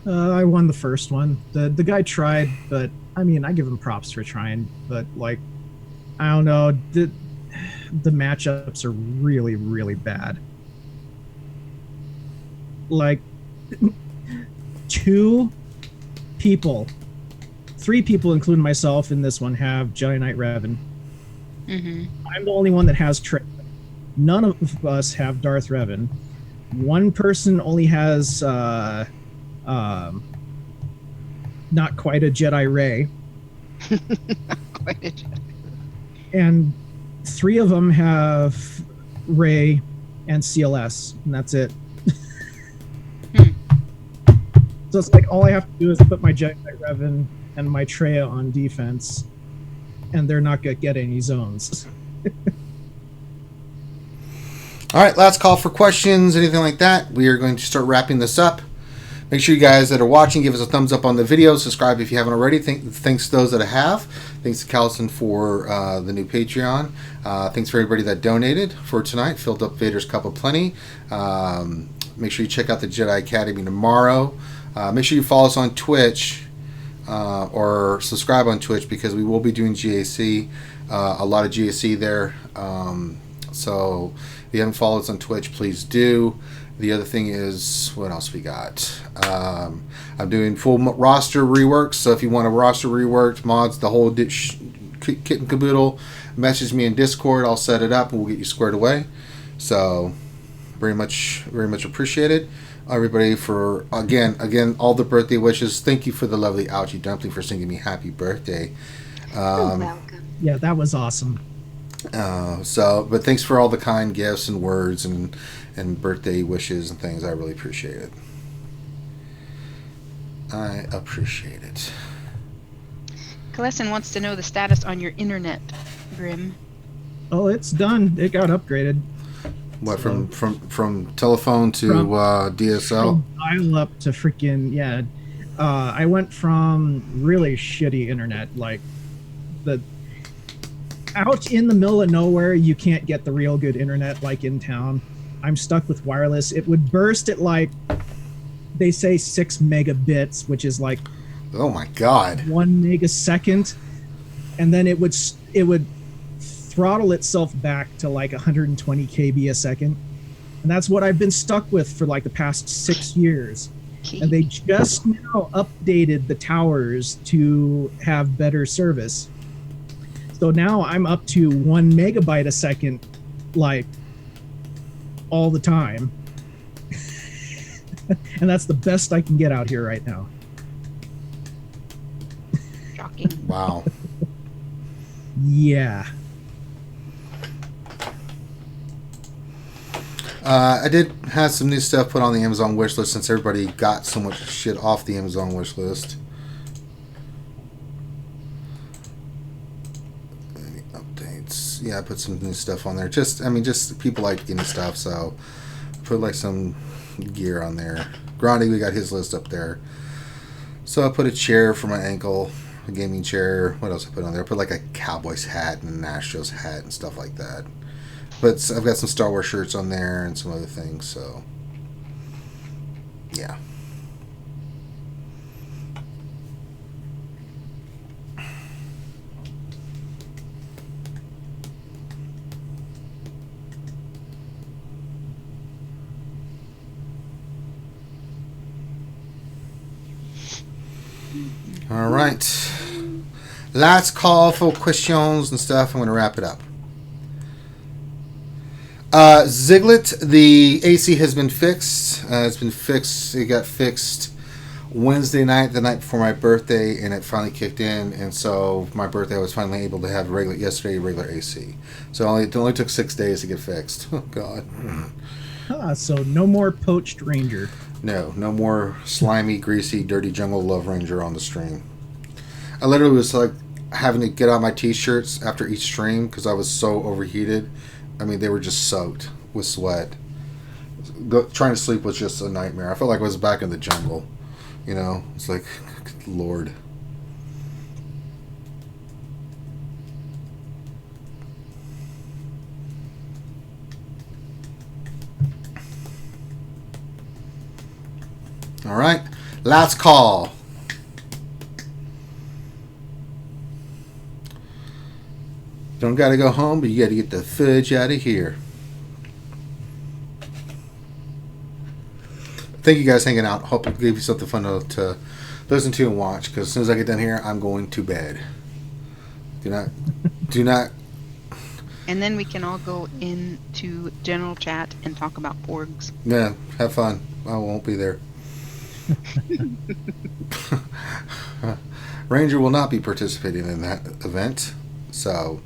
I won the first one. The guy tried, but I mean, I give him props for trying. But like, I don't know, the matchups are really, really bad. Like, 3 people, including myself in this one, have Jedi Knight Revan. Mm-hmm. I'm the only one that has Trey. None of us have Darth Revan. One person only has not quite a Jedi Ray. And 3 of them have Ray and CLS, and that's it. So it's like all I have to do is put my Jedi Knight Revan and my Traya on defense, and they're not going to get any zones. All right, last call for questions, anything like that. We are going to start wrapping this up. Make sure you guys that are watching give us a thumbs up on the video. Subscribe if you haven't already. Thanks to those that have. Thanks to Callison for the new Patreon. Thanks for everybody that donated for tonight. Filled up Vader's Cup of Plenty. Make sure you check out the Jedi Academy tomorrow. Make sure you follow us on Twitch or subscribe on Twitch because we will be doing GAC. A lot of GAC there. So if you haven't followed us on Twitch, please do. The other thing is, what else we got? I'm doing full roster reworks, so if you want a roster reworked, mods, the whole kit and caboodle, message me in Discord. I'll set it up and we'll get you squared away. So, very much appreciated. Everybody for, again, all the birthday wishes. Thank you for the lovely Ouchie Dumpling for singing me happy birthday. You're welcome. Yeah, that was awesome. But thanks for all the kind gifts and words and birthday wishes and things. I really appreciate it. I appreciate it. Kalessin wants to know the status on your internet, Grim. Oh, it's done. It got upgraded. What, from telephone to DSL? From dial up to freaking, yeah. I went from really shitty internet, like out in the middle of nowhere, you can't get the real good internet like in town. I'm stuck with wireless. It would burst at like, they say 6 megabits, which is like, oh my God, 1 megasecond, and then it would throttle itself back to like 120 kb a second, and that's what I've been stuck with for like the past 6 years. And they just now updated the towers to have better service. So now I'm up to 1 megabyte a second, like all the time. And that's the best I can get out here right now. Shocking. wow. Yeah. I did have some new stuff put on the Amazon wish list since everybody got so much shit off the Amazon wish list. Any updates? Yeah, I put some new stuff on there. Just people like getting stuff, so I put like some gear on there. Grandi, we got his list up there. So I put a chair for my ankle, a gaming chair. What else I put on there? I put like a Cowboys hat and an Astros hat and stuff like that. But I've got some Star Wars shirts on there and some other things, so yeah. All right. Last call for questions and stuff. I'm going to wrap it up. Ziglet, the AC has been fixed. It's been fixed. It got fixed Wednesday night, the night before my birthday, and it finally kicked in. And so my birthday, I was finally able to have regular AC. So it only took 6 days to get fixed. Oh God. So no more poached ranger. No more slimy, greasy, dirty jungle love ranger on the stream. I literally was like having to get out my t-shirts after each stream because I was so overheated. I mean, they were just soaked with sweat. Trying to sleep was just a nightmare. I felt like I was back in the jungle. You know, it's like, Lord. All right, last call. Don't got to go home, but you got to get the fudge out of here. Thank you guys for hanging out. Hope it gave you something fun to listen to and watch. Because as soon as I get done here, I'm going to bed. Do not. And then we can all go into general chat and talk about porgs. Yeah, have fun. I won't be there. Ranger will not be participating in that event. So